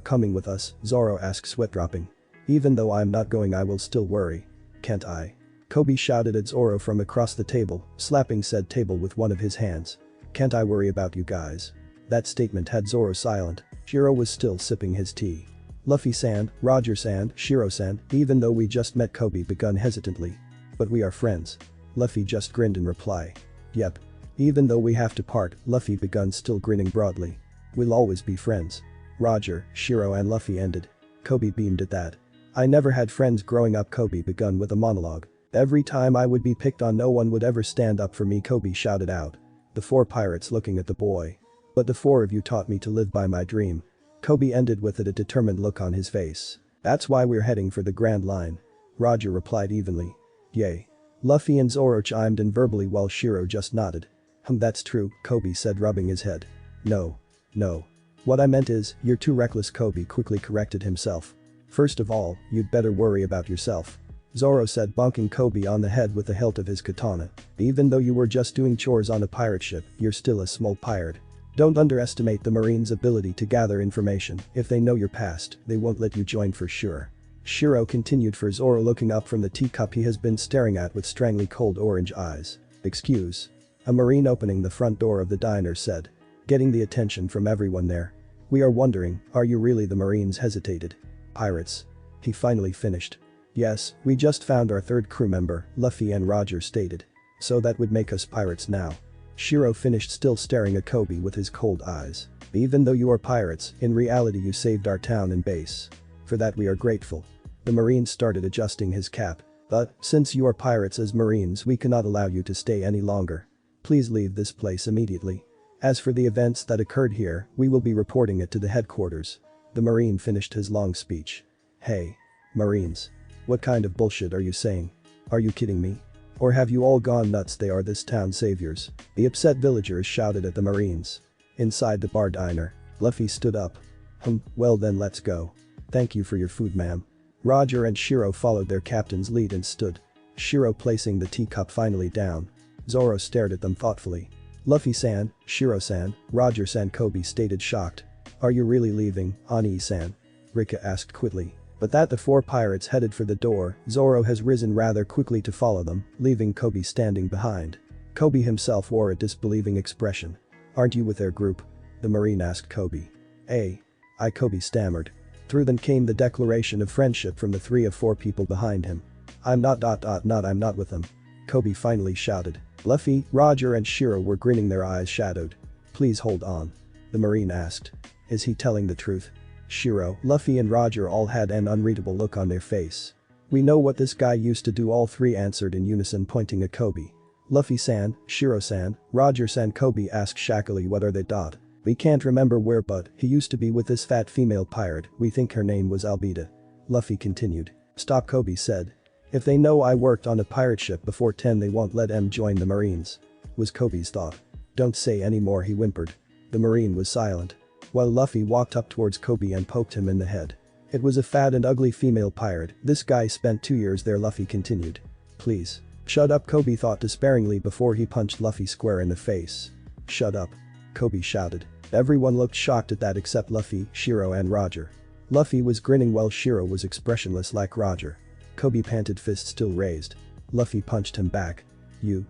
coming with us, Zoro asked, sweat dropping. Even though I'm not going, I will still worry. Can't I? Koby shouted at Zoro from across the table, slapping said table with one of his hands. Can't I worry about you guys? That statement had Zoro silent. Shiro was still sipping his tea. Luffy-san, Roger-san, Shiro-san, even though we just met, Koby begun hesitantly. But we are friends. Luffy just grinned in reply. Yep. Even though we have to part, Luffy begun, still grinning broadly. We'll always be friends. Roger, Shiro and Luffy ended. Koby beamed at that. I never had friends growing up, Koby begun with a monologue. Every time I would be picked on, no one would ever stand up for me, Koby shouted out. The four pirates looking at the boy. But the four of you taught me to live by my dream. Koby ended with a determined look on his face. That's why we're heading for the Grand Line. Roger replied evenly. Yay. Luffy and Zoro chimed in verbally while Shiro just nodded. That's true, Koby said, rubbing his head. No. What I meant is, you're too reckless, Koby quickly corrected himself. First of all, you'd better worry about yourself. Zoro said, bonking Koby on the head with the hilt of his katana. Even though you were just doing chores on a pirate ship, you're still a small pirate. Don't underestimate the Marines' ability to gather information. If they know your past, they won't let you join for sure. Shiro continued for Zoro, looking up from the teacup he has been staring at with strangely cold orange eyes. Excuse. A Marine opening the front door of the diner said. Getting the attention from everyone there. We are wondering, are you really the Marines? Hesitated. Pirates. He finally finished. Yes, we just found our third crew member, Luffy and Roger stated. So that would make us pirates now. Shiro finished, still staring at Koby with his cold eyes. Even though you are pirates, in reality you saved our town and base. For that we are grateful. The Marine started adjusting his cap. But, since you are pirates as Marines, we cannot allow you to stay any longer. Please leave this place immediately. As for the events that occurred here, we will be reporting it to the headquarters. The Marine finished his long speech. Hey. Marines. What kind of bullshit are you saying? Are you kidding me? Or have you all gone nuts? They are this town's saviors. The upset villagers shouted at the Marines. Inside the bar diner, Luffy stood up. Well then let's go. Thank you for your food, ma'am. Roger and Shiro followed their captain's lead and stood. Shiro placing the teacup finally down. Zoro stared at them thoughtfully. Luffy-san, Shiro-san, Roger-san, Koby stated shocked. Are you really leaving, Ani-san? Rika asked quickly. But that the four pirates headed for the door, Zoro has risen rather quickly to follow them, leaving Koby standing behind. Koby himself wore a disbelieving expression. Aren't you with their group? The Marine asked Koby. Koby stammered. Through them came the declaration of friendship from the 3 of 4 people behind him. I'm not with them. Koby finally shouted. Luffy, Roger and Shiro were grinning, their eyes shadowed. Please hold on. The Marine asked. Is he telling the truth? Shiro, Luffy and Roger all had an unreadable look on their face. We know what this guy used to do, all 3 answered in unison, pointing at Koby. Luffy-san, Shiro-san, Roger-san. Koby asked shakily, what are they? We can't remember where, but he used to be with this fat female pirate, we think her name was Albita. Luffy continued. Stop, Koby said. If they know I worked on a pirate ship before 10 they won't let M join the Marines. Was Koby's thought. Don't say any more, he whimpered. The Marine was silent. While Luffy walked up towards Koby and poked him in the head. It was a fat and ugly female pirate, this guy spent 2 years there, Luffy continued. Please. Shut up, Koby thought despairingly before he punched Luffy square in the face. Shut up. Koby shouted. Everyone looked shocked at that except Luffy, Shiro and Roger. Luffy was grinning while Shiro was expressionless like Roger. Koby panted, fist still raised. Luffy punched him back. You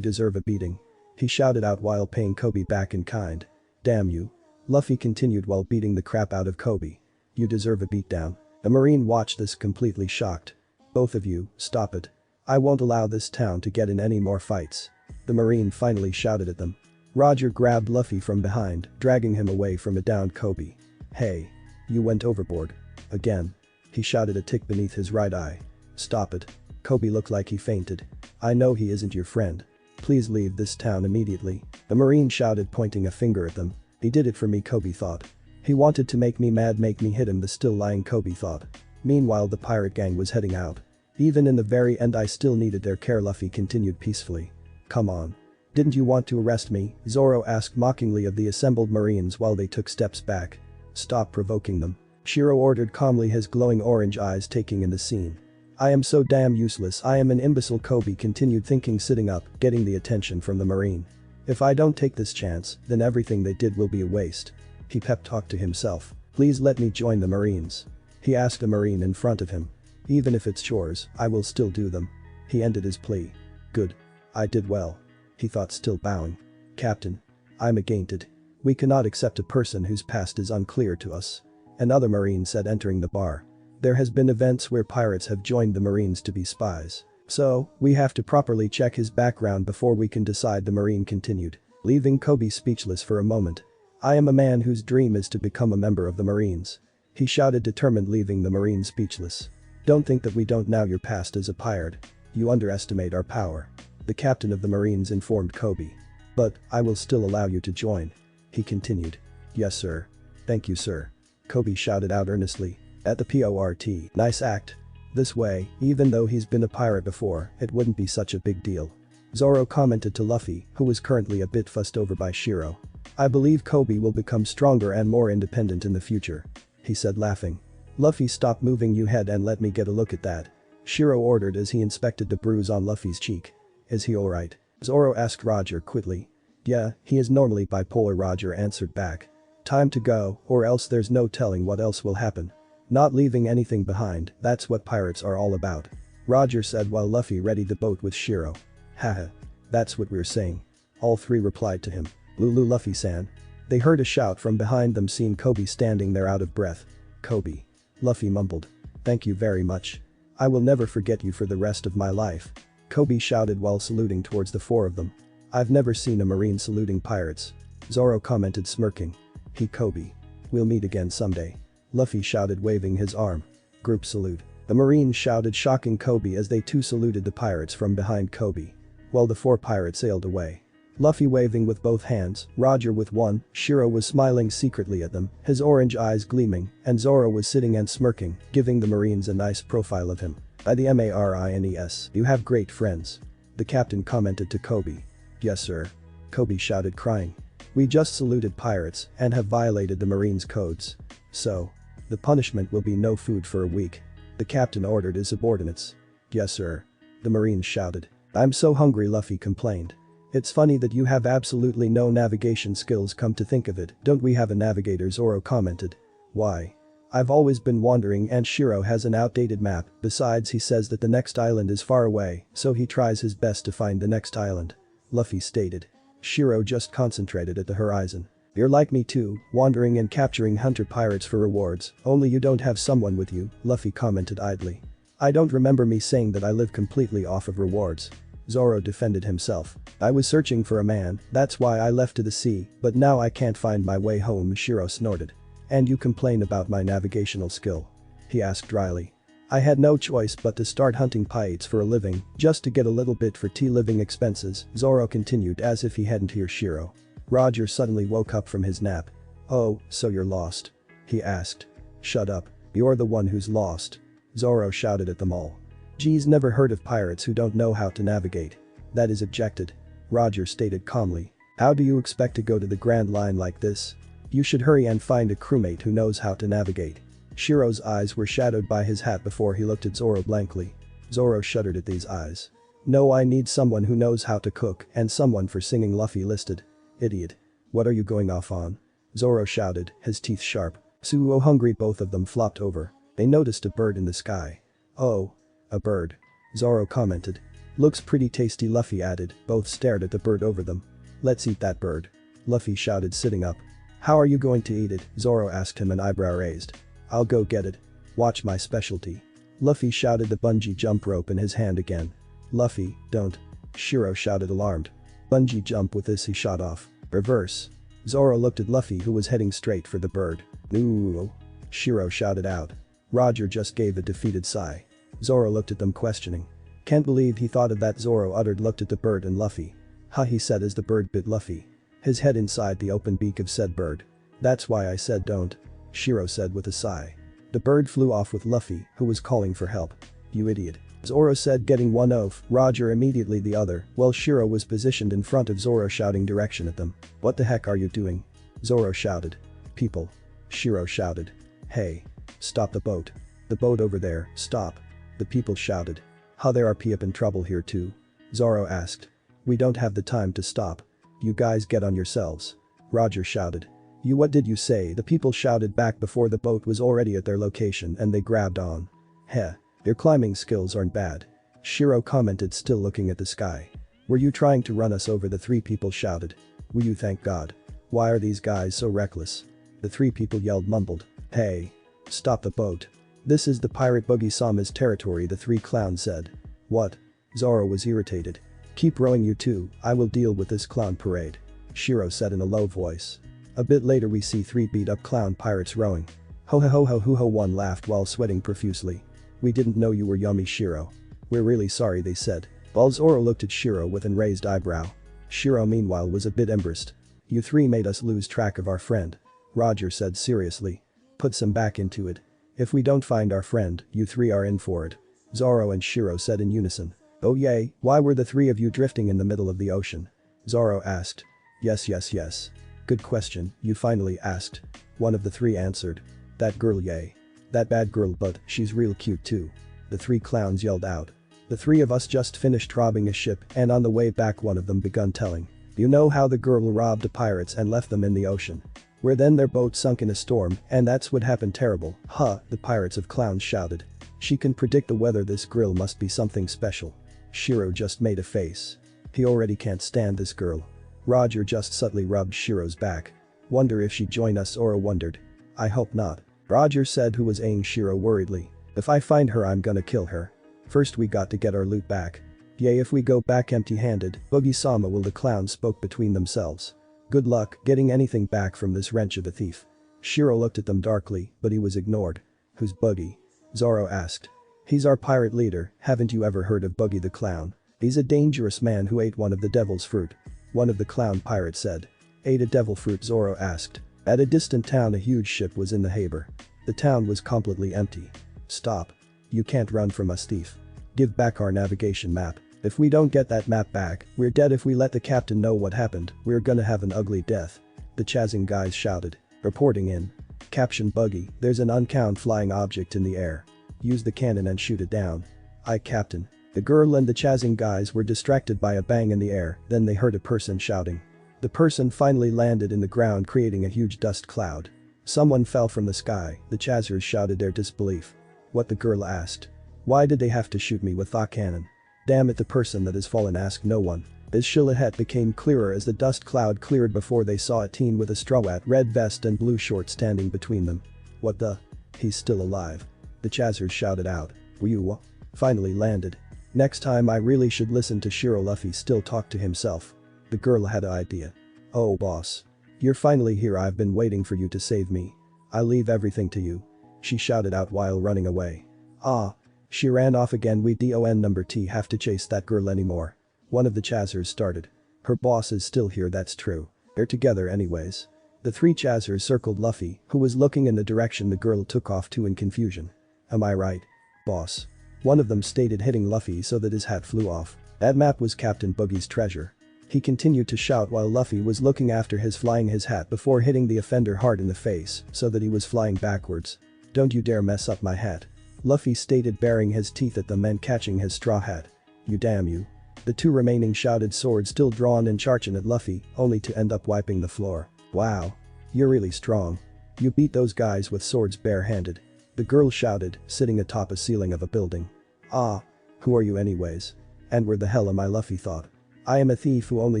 deserve a beating. He shouted out while paying Koby back in kind. Damn you. Luffy continued while beating the crap out of Koby. You deserve a beatdown. The Marine watched this completely shocked. Both of you, stop it. I won't allow this town to get in any more fights. The Marine finally shouted at them. Roger grabbed Luffy from behind, dragging him away from a downed Koby. Hey. You went overboard. Again. He shouted a tick beneath his right eye. Stop it. Koby looked like he fainted. I know he isn't your friend. Please leave this town immediately. The Marine shouted, pointing a finger at them. He did it for me, Koby thought. He wanted to make me mad, make me hit him, the still lying Koby thought. Meanwhile the pirate gang was heading out. Even in the very end I still needed their care, Luffy continued peacefully. Come on. Didn't you want to arrest me? Zoro asked mockingly of the assembled Marines while they took steps back. Stop provoking them. Shiro ordered calmly, his glowing orange eyes taking in the scene. I am so damn useless, I am an imbecile, Koby continued, thinking, sitting up, getting the attention from the Marine. If I don't take this chance, then everything they did will be a waste. He pep-talked to himself. Please let me join the Marines. He asked a Marine in front of him. Even if it's chores, I will still do them. He ended his plea. Good. I did well. He thought, still bowing. Captain. I'm against it. We cannot accept a person whose past is unclear to us. Another Marine said, entering the bar. There has been events where pirates have joined the Marines to be spies. So, we have to properly check his background before we can decide, the Marine continued, leaving Koby speechless for a moment. I am a man whose dream is to become a member of the Marines. He shouted, determined, leaving the Marine speechless. Don't think that we don't know your past as a pirate. You underestimate our power. The captain of the Marines informed Koby. But, I will still allow you to join. He continued. Yes, sir. Thank you, sir. Koby shouted out earnestly. At the port. Nice act. This way, even though he's been a pirate before, it wouldn't be such a big deal. Zoro commented to Luffy, who was currently a bit fussed over by Shiro. I believe Koby will become stronger and more independent in the future. He said, laughing. Luffy, stop moving your head and let me get a look at that. Shiro ordered as he inspected the bruise on Luffy's cheek. Is he alright? Zoro asked Roger quickly. Yeah, he is normally bipolar, Roger answered back. Time to go, or else there's no telling what else will happen. Not leaving anything behind, that's what pirates are all about. Roger said while Luffy readied the boat with Shiro. Haha. That's what we're saying. All three replied to him. Lulu, Luffy-san. They heard a shout from behind them, seeing Koby standing there out of breath. Koby. Luffy mumbled. Thank you very much. I will never forget you for the rest of my life. Koby shouted while saluting towards the four of them. I've never seen a Marine saluting pirates. Zoro commented, smirking. He, Koby. We'll meet again someday. Luffy shouted, waving his arm. Group salute. The Marines shouted, shocking Koby as they too saluted the pirates from behind Koby. While the four pirates sailed away. Luffy waving with both hands, Roger with one, Shiro was smiling secretly at them, his orange eyes gleaming, and Zoro was sitting and smirking, giving the Marines a nice profile of him. By the Marines, you have great friends. The captain commented to Koby. Yes, sir. Koby shouted, crying. We just saluted pirates and have violated the Marines' codes. So. The punishment will be no food for a week. The captain ordered his subordinates. Yes, sir. The Marines shouted. I'm so hungry, Luffy complained. It's funny that you have absolutely no navigation skills, come to think of it, don't we have a navigator, Zoro commented. Why? I've always been wandering and Shiro has an outdated map, besides he says that the next island is far away, so he tries his best to find the next island. Luffy stated. Shiro just concentrated at the horizon. You're like me too, wandering and capturing hunter pirates for rewards, only you don't have someone with you, Luffy commented idly. I don't remember me saying that I live completely off of rewards. Zoro defended himself. I was searching for a man, that's why I left to the sea, but now I can't find my way home, Shiro snorted. And you complain about my navigational skill? He asked dryly. I had no choice but to start hunting pirates for a living, just to get a little bit for living expenses, Zoro continued as if he hadn't heard Shiro. Roger suddenly woke up from his nap. Oh, so you're lost? He asked. Shut up. You're the one who's lost. Zoro shouted at them all. Geez, never heard of pirates who don't know how to navigate. That is objected. Roger stated calmly. How do you expect to go to the Grand Line like this? You should hurry and find a crewmate who knows how to navigate. Shiro's eyes were shadowed by his hat before he looked at Zoro blankly. Zoro shuddered at these eyes. No, I need someone who knows how to cook and someone for singing Luffy listed. Idiot. What are you going off on? Zoro shouted, his teeth sharp. So hungry both of them flopped over. They noticed a bird in the sky. Oh. A bird. Zoro commented. Looks pretty tasty, Luffy added. Both stared at the bird over them. Let's eat that bird. Luffy shouted, sitting up. How are you going to eat it? Zoro asked him, an eyebrow raised. I'll go get it. Watch my specialty. Luffy shouted, the bungee jump rope in his hand again. Luffy, don't. Shiro shouted, alarmed. Bungee jump. With this he shot off. Reverse. Zoro looked at Luffy, who was heading straight for the bird. Ooh. Shiro shouted out. Roger just gave a defeated sigh. Zoro looked at them questioning. Can't believe he thought of that, Zoro uttered, looked at the bird and Luffy. Ha, he said as the bird bit Luffy. His head inside the open beak of said bird. That's why I said don't. Shiro said with a sigh. The bird flew off with Luffy, who was calling for help. You idiot. Zoro said, getting one off, Roger immediately the other, while Shiro was positioned in front of Zoro shouting direction at them. What the heck are you doing? Zoro shouted. People. Shiro shouted. Hey. Stop the boat. The boat over there, stop. The people shouted. Huh, there are people in trouble here too? Zoro asked. We don't have the time to stop. You guys get on yourselves. Roger shouted. You, what did you say? The people shouted back before the boat was already at their location and they grabbed on. Heh. Their climbing skills aren't bad. Shiro commented, still looking at the sky. Were you trying to run us over? The three people shouted. Were you? Thank God. Why are these guys so reckless? The three people yelled, mumbled. Hey. Stop the boat. This is the pirate Buggy-sama's territory, the three clowns said. What? Zoro was irritated. Keep rowing, you two, I will deal with this clown parade. Shiro said in a low voice. A bit later we see three beat-up clown pirates rowing. Ho ho ho ho ho ho, one laughed while sweating profusely. We didn't know you were yummy, Shiro. We're really sorry, they said. While Zoro looked at Shiro with an raised eyebrow. Shiro meanwhile was a bit embarrassed. You three made us lose track of our friend. Roger said seriously. Put some back into it. If we don't find our friend, you three are in for it. Zoro and Shiro said in unison. Oh yay, why were the three of you drifting in the middle of the ocean? Zoro asked. Yes. Good question, you finally asked. One of the three answered. That girl, yay. That bad girl, but she's real cute too. The three clowns yelled out. The three of us just finished robbing a ship and on the way back one of them begun telling. You know how the girl robbed the pirates and left them in the ocean? Where then their boat sunk in a storm and that's what happened. Terrible. Huh, the pirates of clowns shouted. She can predict the weather, this girl must be something special. Shiro just made a face. He already can't stand this girl. Roger just subtly rubbed Shiro's back. Wonder if she'd join us, Zoro wondered. I hope not. Roger said, who was eyeing Shiro worriedly. If I find her I'm gonna kill her. First we got to get our loot back. Yay, if we go back empty-handed, Buggy-sama will, the clowns spoke between themselves. Good luck getting anything back from this wrench of a thief. Shiro looked at them darkly, but he was ignored. Who's Buggy? Zoro asked. He's our pirate leader, haven't you ever heard of Buggy the Clown? He's a dangerous man who ate one of the devil's fruit. One of the clown pirates said. Ate a devil fruit? Zoro asked. At a distant town a huge ship was in the harbor. The town was completely empty. Stop. You can't run from us, thief. Give back our navigation map. If we don't get that map back, we're dead. If we let the captain know what happened, we're gonna have an ugly death. The chasing guys shouted. Reporting in. Caption Buggy, there's an uncount flying object in the air. Use the cannon and shoot it down. Aye, Captain. The girl and the chasing guys were distracted by a bang in the air, then they heard a person shouting. The person finally landed in the ground, creating a huge dust cloud. Someone fell from the sky, the chasers shouted their disbelief. What? The girl asked. Why did they have to shoot me with a cannon? Damn it, the person that has fallen asked no one. His silhouette became clearer as the dust cloud cleared before they saw a teen with a straw-hat red vest and blue shorts standing between them. What the? He's still alive. The chasers shouted out. Whew. Finally landed. Next time I really should listen to Shiro. Luffy still talked to himself. The girl had an idea. Oh boss. You're finally here, I've been waiting for you to save me. I'll leave everything to you. She shouted out while running away. Ah. She ran off again. We don't number T have to chase that girl anymore. One of the chasers started. Her boss is still here, that's true. They're together anyways. The three chasers circled Luffy, who was looking in the direction the girl took off to in confusion. Am I right? Boss. One of them stated, hitting Luffy so that his hat flew off. That map was Captain Buggy's treasure. He continued to shout while Luffy was looking after his flying his hat before hitting the offender hard in the face so that he was flying backwards. "Don't you dare mess up my hat," Luffy stated, baring his teeth at them and catching his straw hat. "You damn you." The two remaining shouted, swords still drawn and charging at Luffy, only to end up wiping the floor. "Wow. You're really strong. You beat those guys with swords barehanded," the girl shouted, sitting atop a ceiling of a building. "Ah. Who are you anyways? And where the hell am I?" Luffy thought. "I am a thief who only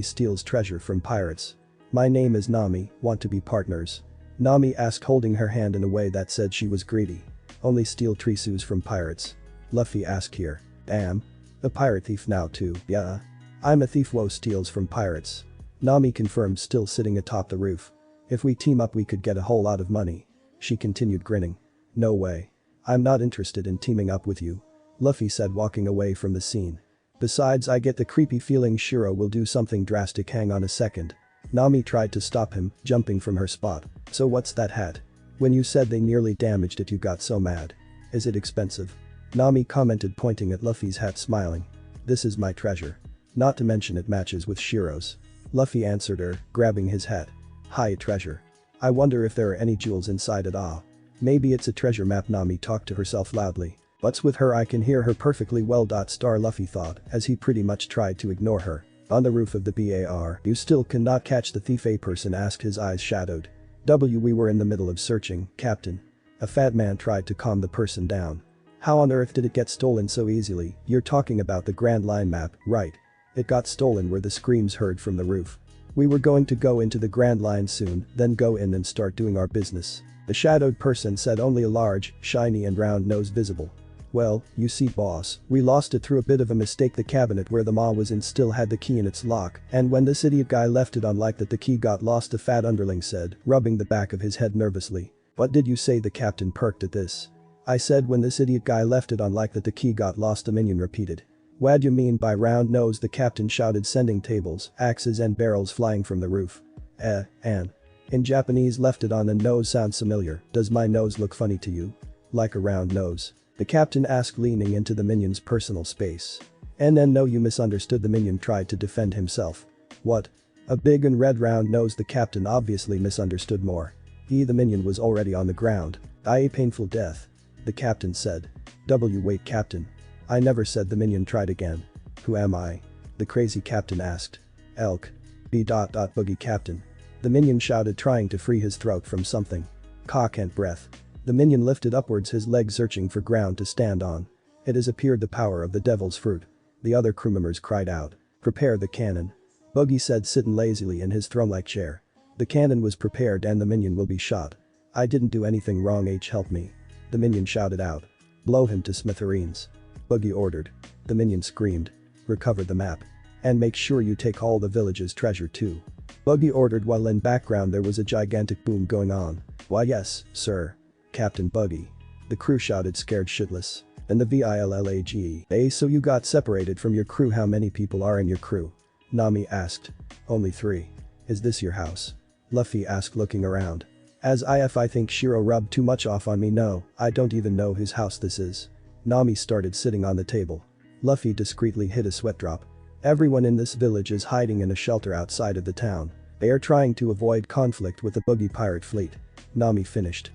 steals treasure from pirates. My name is Nami, want to be partners?" Nami asked, holding her hand in a way that said she was greedy. "Only steal treasures from pirates?" Luffy asked here. "Damn. A pirate thief now too." "Yeah. I'm a thief who steals from pirates," Nami confirmed, still sitting atop the roof. "If we team up we could get a whole lot of money," she continued, grinning. "No way. I'm not interested in teaming up with you," Luffy said, walking away from the scene. "Besides, I get the creepy feeling Shiro will do something drastic. Hang on a second." Nami tried to stop him, jumping from her spot. "So what's that hat? When you said they nearly damaged it you got so mad. Is it expensive?" Nami commented, pointing at Luffy's hat, smiling. "This is my treasure. Not to mention it matches with Shiro's." Luffy answered her, grabbing his hat. "Hi, treasure. I wonder if there are any jewels inside it. Ah. Maybe it's a treasure map." Nami talked to herself loudly. "What's with her? I can hear her perfectly well." Luffy thought as he pretty much tried to ignore her. On the roof of the bar. "You still cannot catch the thief?" a person asked, his eyes shadowed. We were in the middle of searching, Captain." A fat man tried to calm the person down. "How on earth did it get stolen so easily?" "You're talking about the Grand Line map, right? It got stolen," were the screams heard from the roof. "We were going to go into the Grand Line soon, then go in and start doing our business," the shadowed person said, only a large, shiny and round nose visible. "Well, you see boss, we lost it through a bit of a mistake. The cabinet where the ma was in still had the key in its lock, and when this idiot guy left it unlike that the key got lost," the fat underling said, rubbing the back of his head nervously. "What did you say?" The captain perked at this. "I said when this idiot guy left it unlike that the key got lost," the minion repeated. "What do you mean by round nose?" the captain shouted, sending tables, axes and barrels flying from the roof. And in Japanese, left it on, and nose sounds familiar. "Does my nose look funny to you? Like a round nose?" the captain asked, leaning into the minion's personal space. "And then no, you misunderstood." The minion tried to defend himself. "What? A big and red round nose?" The captain obviously misunderstood more. The minion was already on the ground. "A painful death," the captain said. Wait, Captain. I never said." The minion tried again. "Who am I?" the crazy captain asked. "Elk. Buggy Captain," the minion shouted, trying to free his throat from something. Cock and breath. The minion lifted upwards his leg, searching for ground to stand on. "It has appeared, the power of the devil's fruit," the other crew members cried out. "Prepare the cannon," Buggy said, sitting lazily in his throne-like chair. "The cannon was prepared and the minion will be shot." "I didn't do anything wrong. Help me," the minion shouted out. "Blow him to smithereens," Buggy ordered. The minion screamed. "Recover the map. And make sure you take all the village's treasure too," Buggy ordered, while in background there was a gigantic boom going on. "Why yes, sir. Captain Buggy," the crew shouted, scared shitless. "And the village. So you got separated from your crew. How many people are in your crew?" Nami asked. "Only 3. Is this your house?" Luffy asked, looking around. "As if I think Shiro rubbed too much off on me. No, I don't even know whose house this is." Nami started sitting on the table. Luffy discreetly hid a sweat drop. "Everyone in this village is hiding in a shelter outside of the town. They are trying to avoid conflict with the Buggy pirate fleet," Nami finished.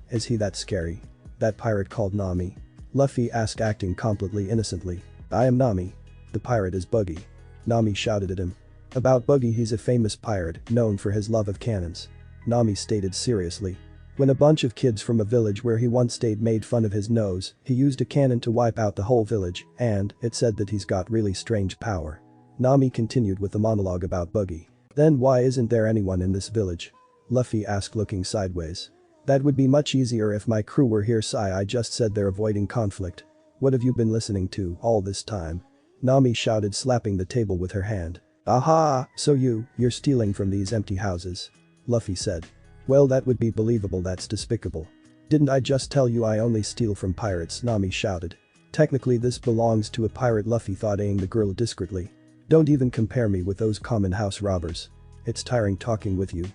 Is he that scary? That pirate called Nami?" Luffy asked, acting completely innocently. "I am Nami. The pirate is Buggy," Nami shouted at him. "About Buggy, he's a famous pirate, known for his love of cannons," Nami stated seriously. "When a bunch of kids from a village where he once stayed made fun of his nose, he used a cannon to wipe out the whole village, and it said that he's got really strange power." Nami continued with the monologue about Buggy. "Then why isn't there anyone in this village?" Luffy asked, looking sideways. "That would be much easier if my crew were here. I just said they're avoiding conflict." "What have you been listening to all this time?" Nami shouted, slapping the table with her hand. "Aha, so you're stealing from these empty houses," Luffy said. "Well, that would be believable. That's despicable." "Didn't I just tell you I only steal from pirates?" Nami shouted. "Technically this belongs to a pirate," Luffy thought, eyeing the girl discreetly. "Don't even compare me with those common house robbers. It's tiring talking with you,"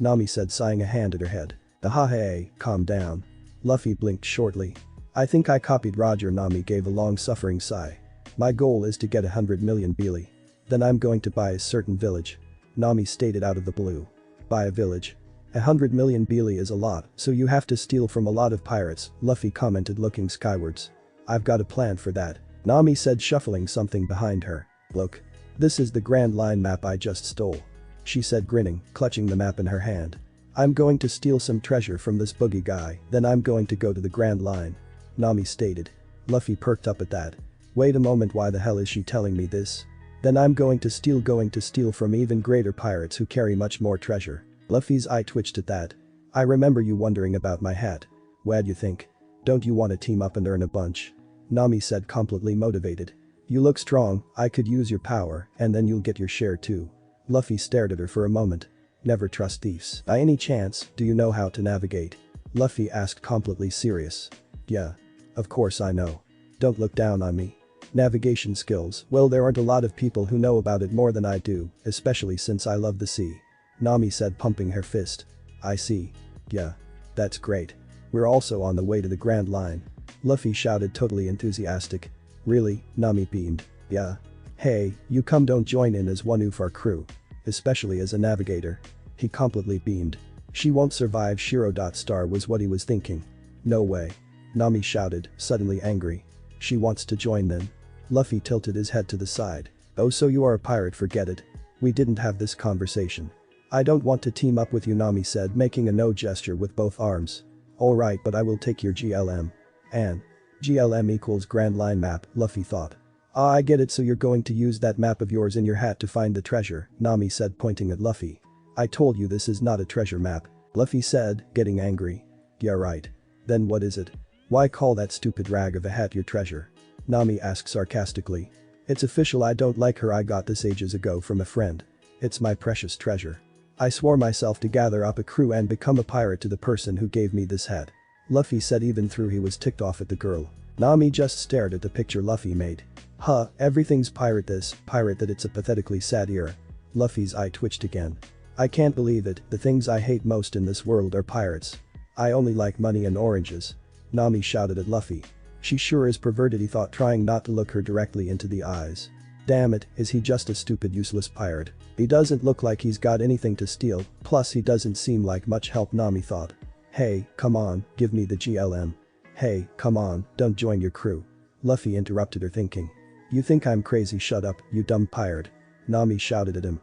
Nami said, sighing, a hand at her head. "Hey, calm down." Luffy blinked shortly. I think I copied Roger. Nami gave a long suffering sigh. My goal is to get 100 million Beely. Then I'm going to buy a certain village. Nami stated out of the blue. Buy a village? 100 million Beely is a lot, so you have to steal from a lot of pirates, Luffy commented looking skywards. I've got a plan for that, Nami said shuffling something behind her. Look. This is the Grand Line map I just stole. She said grinning, clutching the map in her hand. I'm going to steal some treasure from this boogie guy, then I'm going to go to the Grand Line. Nami stated. Luffy perked up at that. Wait a moment, why the hell is she telling me this? Then I'm going to steal from even greater pirates who carry much more treasure. Luffy's eye twitched at that. I remember you wondering about my hat. What'd you think? Don't you want to team up and earn a bunch? Nami said completely motivated. You look strong, I could use your power, and then you'll get your share too. Luffy stared at her for a moment. Never trust thieves. By any chance, do you know how to navigate? Luffy asked completely serious. Yeah. Of course I know. Don't look down on me. Navigation skills, well there aren't a lot of people who know about it more than I do, especially since I love the sea. Nami said pumping her fist. I see. Yeah. That's great. We're also on the way to the Grand Line. Luffy shouted totally enthusiastic. Really? Nami beamed. Yeah. Hey, you don't join in as one of our crew. Especially as a navigator. He completely beamed. She won't survive Shiro. Star was what he was thinking. No way. Nami shouted, suddenly angry. She wants to join then. Luffy tilted his head to the side. Oh, so you are a pirate, forget it. We didn't have this conversation. I don't want to team up with you, Nami said, making a no gesture with both arms. Alright, but I will take your GLM. And GLM equals Grand Line map, Luffy thought. Ah, I get it, so you're going to use that map of yours in your hat to find the treasure, Nami said pointing at Luffy. I told you this is not a treasure map, Luffy said, getting angry. Yeah right. Then what is it? Why call that stupid rag of a hat your treasure? Nami asked sarcastically. It's official, I don't like her, I got this ages ago from a friend. It's my precious treasure. I swore myself to gather up a crew and become a pirate to the person who gave me this hat. Luffy said even though he was ticked off at the girl. Nami just stared at the picture Luffy made. Huh, everything's pirate this, pirate that, it's a pathetically sad era. Luffy's eye twitched again. I can't believe it, the things I hate most in this world are pirates. I only like money and oranges. Nami shouted at Luffy. She sure is perverted, he thought, trying not to look her directly into the eyes. Damn it, is he just a stupid useless pirate? He doesn't look like he's got anything to steal, plus he doesn't seem like much help, Nami thought. Hey, come on, give me the GLM. Hey, come on, don't join your crew. Luffy interrupted her thinking. You think I'm crazy? Shut up, you dumb pirate. Nami shouted at him.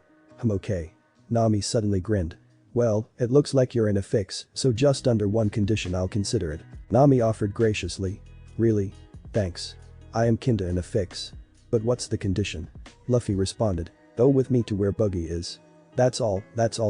Okay. Nami suddenly grinned. Well, it looks like you're in a fix, so just under one condition I'll consider it. Nami offered graciously. Really? Thanks. I am kinda in a fix. But what's the condition? Luffy responded. Go with me to where Buggy is. That's all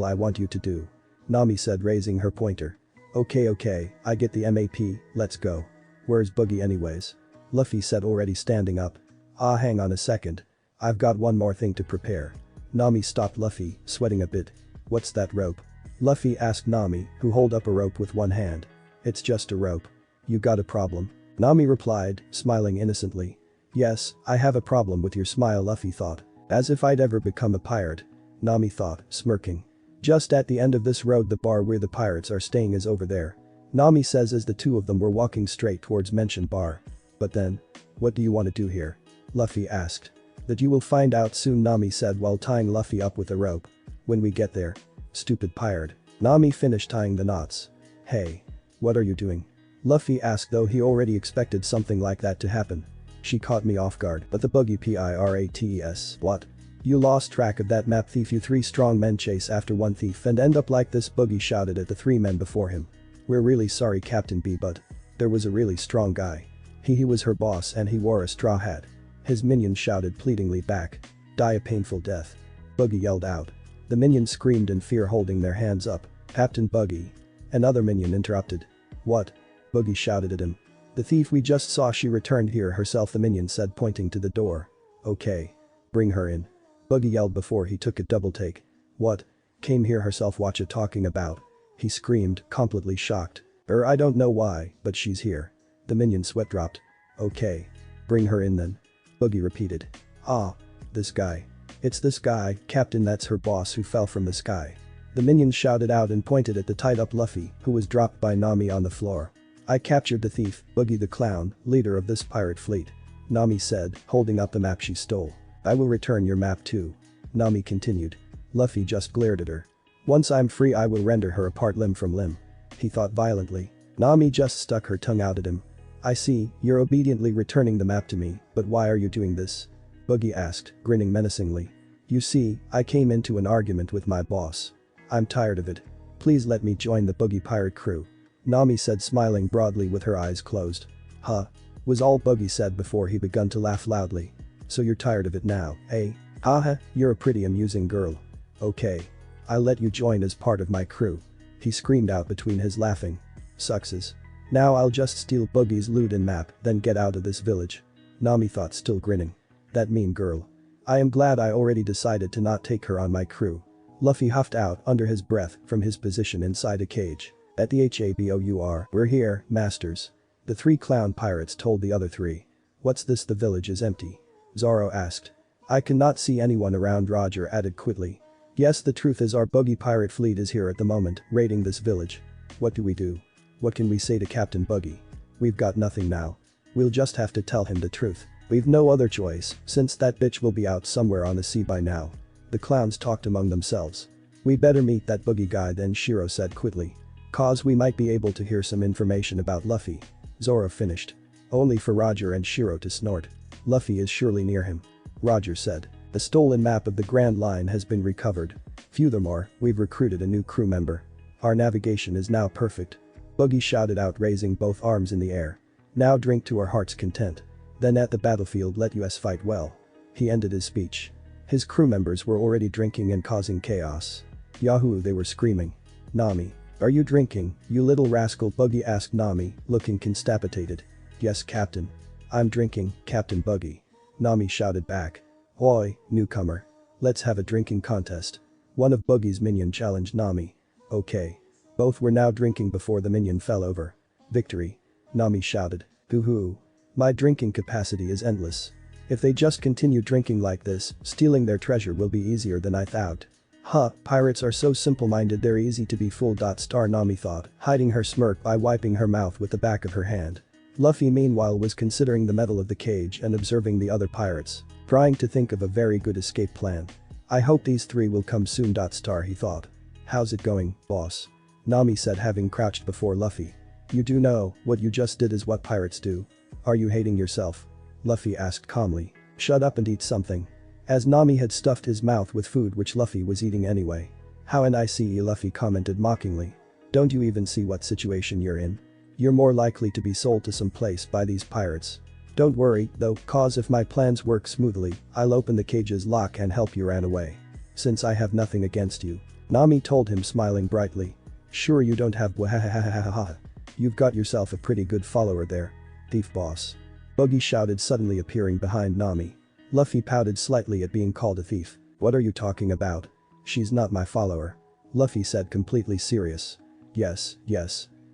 I want you to do. Nami said, raising her pointer. Okay, I get the MAP, let's go. Where's Buggy anyways? Luffy said, already standing up. Ah, hang on a second. I've got one more thing to prepare. Nami stopped Luffy, sweating a bit. What's that rope? Luffy asked Nami, who held up a rope with one hand. It's just a rope. You got a problem? Nami replied, smiling innocently. Yes, I have a problem with your smile, Luffy thought. As if I'd ever become a pirate. Nami thought, smirking. Just at the end of this road, the bar where the pirates are staying is over there. Nami says as the two of them were walking straight towards mentioned bar. But then, what do you want to do here? Luffy asked. That you will find out soon, Nami said while tying Luffy up with a rope. When we get there. Stupid pirate. Nami finished tying the knots. Hey. What are you doing? Luffy asked, though he already expected something like that to happen. She caught me off guard, but the buggy pirates. What? You lost track of that map, thief. You three strong men chase after one thief and end up like this, Buggy shouted at the three men before him. We're really sorry, Captain B, but there was a really strong guy. He was her boss and he wore a straw hat. His minion shouted pleadingly back. Die a painful death. Buggy yelled out. The minions screamed in fear, holding their hands up. Captain Buggy. Another minion interrupted. What? Buggy shouted at him. The thief we just saw, she returned here herself, the minion said, pointing to the door. Okay. Bring her in. Buggy yelled before he took a double take. What? Came here herself, what you talking about? He screamed, completely shocked. I don't know why, but she's here. The minion sweat dropped. Okay. Bring her in then. Buggy repeated. Ah. This guy. It's this guy, Captain, that's her boss who fell from the sky. The minion shouted out and pointed at the tied up Luffy, who was dropped by Nami on the floor. I captured the thief, Buggy the Clown, leader of this pirate fleet. Nami said, holding up the map she stole. I will return your map too. Nami continued. Luffy just glared at her. Once I'm free I will render her apart limb from limb. He thought violently. Nami just stuck her tongue out at him. I see, you're obediently returning the map to me, but why are you doing this? Buggy asked, grinning menacingly. You see, I came into an argument with my boss. I'm tired of it. Please let me join the Buggy pirate crew. Nami said, smiling broadly with her eyes closed. Huh? Was all Buggy said before he begun to laugh loudly. So you're tired of it now, eh? Haha, you're a pretty amusing girl. Okay. I'll let you join as part of my crew. He screamed out between his laughing. Success. Now I'll just steal Buggy's loot and map, then get out of this village. Nami thought, still grinning. That mean girl. I am glad I already decided to not take her on my crew. Luffy huffed out under his breath from his position inside a cage. At the HABOUR, we're here, masters. The 3 clown pirates told the other 3. What's this, the village is empty? Zoro asked. I cannot see anyone around, Roger added quickly. Yes, the truth is our Buggy pirate fleet is here at the moment, raiding this village. What do we do? What can we say to Captain Buggy? We've got nothing now. We'll just have to tell him the truth. We've no other choice, since that bitch will be out somewhere on the sea by now. The clowns talked among themselves. We better meet that Buggy guy then, Shiro said quickly. Cause we might be able to hear some information about Luffy. Zoro finished. Only for Roger and Shiro to snort. Luffy is surely near him. Roger said. The stolen map of the Grand Line has been recovered. Furthermore, we've recruited a new crew member. Our navigation is now perfect. Buggy shouted out, raising both arms in the air. Now drink to our heart's content. Then at the battlefield let us fight well. He ended his speech. His crew members were already drinking and causing chaos. Yahoo, they were screaming. Nami. Are you drinking, you little rascal? Buggy asked Nami, looking constipated. Yes, Captain. I'm drinking, Captain Buggy. Nami shouted back. Oi, newcomer. Let's have a drinking contest. One of Buggy's minion challenged Nami. Okay. Both were now drinking before the minion fell over. Victory. Nami shouted. Hoo-hoo. My drinking capacity is endless. If they just continue drinking like this, stealing their treasure will be easier than I thought. Huh, pirates are so simple-minded, they're easy to be fooled. Nami thought, hiding her smirk by wiping her mouth with the back of her hand. Luffy meanwhile was considering the metal of the cage and observing the other pirates, trying to think of a very good escape plan. I hope these 3 will come soon. He thought. How's it going, boss? Nami said, having crouched before Luffy. You do know, what you just did is what pirates do. Are you hating yourself? Luffy asked calmly. Shut up and eat something. As Nami had stuffed his mouth with food which Luffy was eating anyway. How nice, Luffy commented mockingly. Don't you even see what situation you're in? You're more likely to be sold to some place by these pirates. Don't worry, though, cause if my plans work smoothly, I'll open the cage's lock and help you run away. Since I have nothing against you. Nami told him, smiling brightly. Sure you don't have wahahahaha. You've got yourself a pretty good follower there. Thief boss. Buggy shouted, suddenly appearing behind Nami. Luffy pouted slightly at being called a thief. What are you talking about? She's not my follower. Luffy said, completely serious. Yes.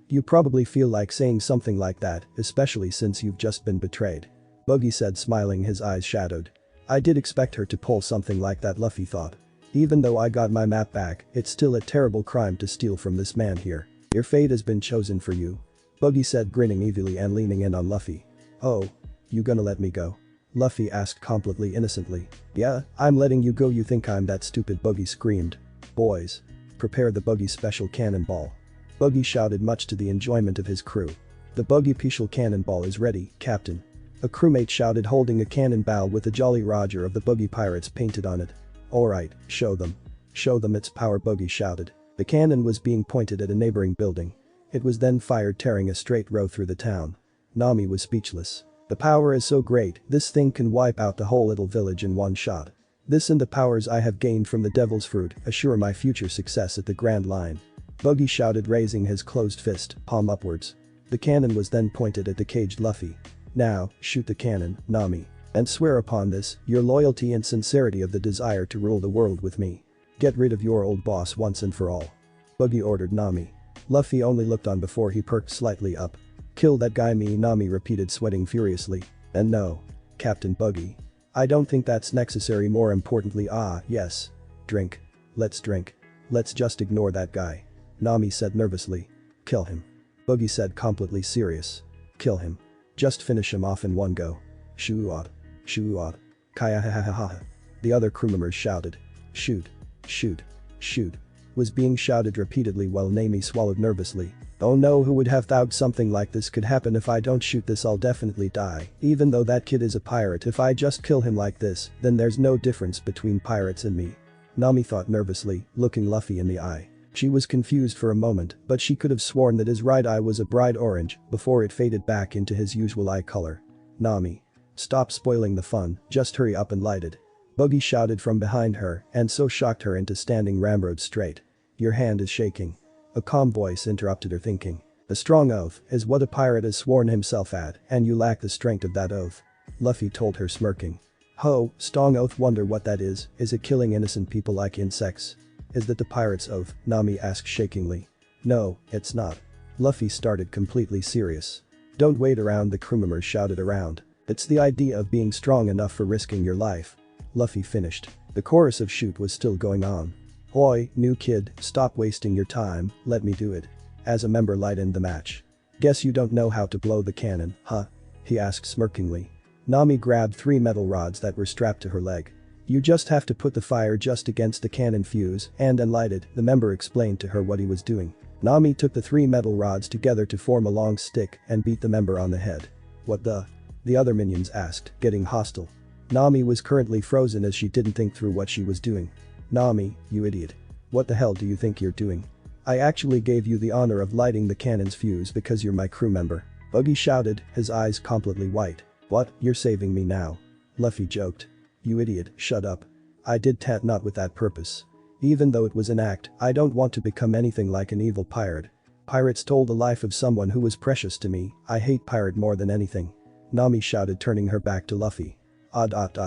You probably feel like saying something like that, especially since you've just been betrayed. Buggy said, smiling, his eyes shadowed. I did expect her to pull something like that, Luffy thought. Even though I got my map back, it's still a terrible crime to steal from this man here. Your fate has been chosen for you. Buggy said, grinning evilly and leaning in on Luffy. Oh. You gonna let me go? Luffy asked completely innocently. Yeah, I'm letting you go. You think I'm that stupid? Buggy screamed. Boys. Prepare the Buggy special cannonball. Buggy shouted, much to the enjoyment of his crew. The Buggy special cannonball is ready, Captain. A crewmate shouted, holding a cannonball with the Jolly Roger of the Buggy Pirates painted on it. Alright, show them. Show them its power, Buggy shouted. The cannon was being pointed at a neighboring building. It was then fired, tearing a straight row through the town. Nami was speechless. The power is so great, this thing can wipe out the whole little village in one shot. This and the powers I have gained from the Devil's Fruit assure my future success at the Grand Line. Buggy shouted, raising his closed fist, palm upwards. The cannon was then pointed at the caged Luffy. Now, shoot the cannon, Nami. And swear upon this, your loyalty and sincerity of the desire to rule the world with me. Get rid of your old boss once and for all. Buggy ordered Nami. Luffy only looked on before he perked slightly up. Kill that guy, me, Nami repeated, sweating furiously. And no. Captain Buggy. I don't think that's necessary. More importantly, yes. Drink. Let's drink. Let's just ignore that guy. Nami said nervously. Kill him. Buggy said, completely serious. Kill him. Just finish him off in one go. Shoo-out. Shoo-out. Kaya ha ha ha ha. The other crew members shouted. Shoot. Shoot. Shoot. Was being shouted repeatedly while Nami swallowed nervously. Oh no, who would have thought something like this could happen? If I don't shoot this, I'll definitely die. Even though that kid is a pirate, if I just kill him like this, then there's no difference between pirates and me. Nami thought nervously, looking Luffy in the eye. She was confused for a moment, but she could have sworn that his right eye was a bright orange before it faded back into his usual eye color. Nami. Stop spoiling the fun, just hurry up and light it. Buggy shouted from behind her and so shocked her into standing ramrod straight. Your hand is shaking. A calm voice interrupted her thinking. A strong oath is what a pirate has sworn himself at, and you lack the strength of that oath. Luffy told her, smirking. Ho, strong oath, wonder what that is it killing innocent people like insects? Is that the pirate's oath? Nami asked shakingly. No, it's not. Luffy started completely serious. Don't wait around, the crew members shouted around. It's the idea of being strong enough for risking your life. Luffy finished. The chorus of shoot was still going on. Oi, new kid, stop wasting your time, let me do it. As a member lightened the match. Guess you don't know how to blow the cannon, huh? He asked smirkingly. Nami grabbed 3 metal rods that were strapped to her leg. You just have to put the fire just against the cannon fuse and then light it, the member explained to her what he was doing. Nami took the 3 metal rods together to form a long stick and beat the member on the head. What the? The other minions asked, getting hostile. Nami was currently frozen as she didn't think through what she was doing. Nami, you idiot. What the hell do you think you're doing? I actually gave you the honor of lighting the cannon's fuse because you're my crew member. Buggy shouted, his eyes completely white. What, you're saving me now? Luffy joked. You idiot, shut up. I did that not with that purpose. Even though it was an act, I don't want to become anything like an evil pirate. Pirates stole the life of someone who was precious to me, I hate pirate more than anything. Nami shouted, turning her back to Luffy.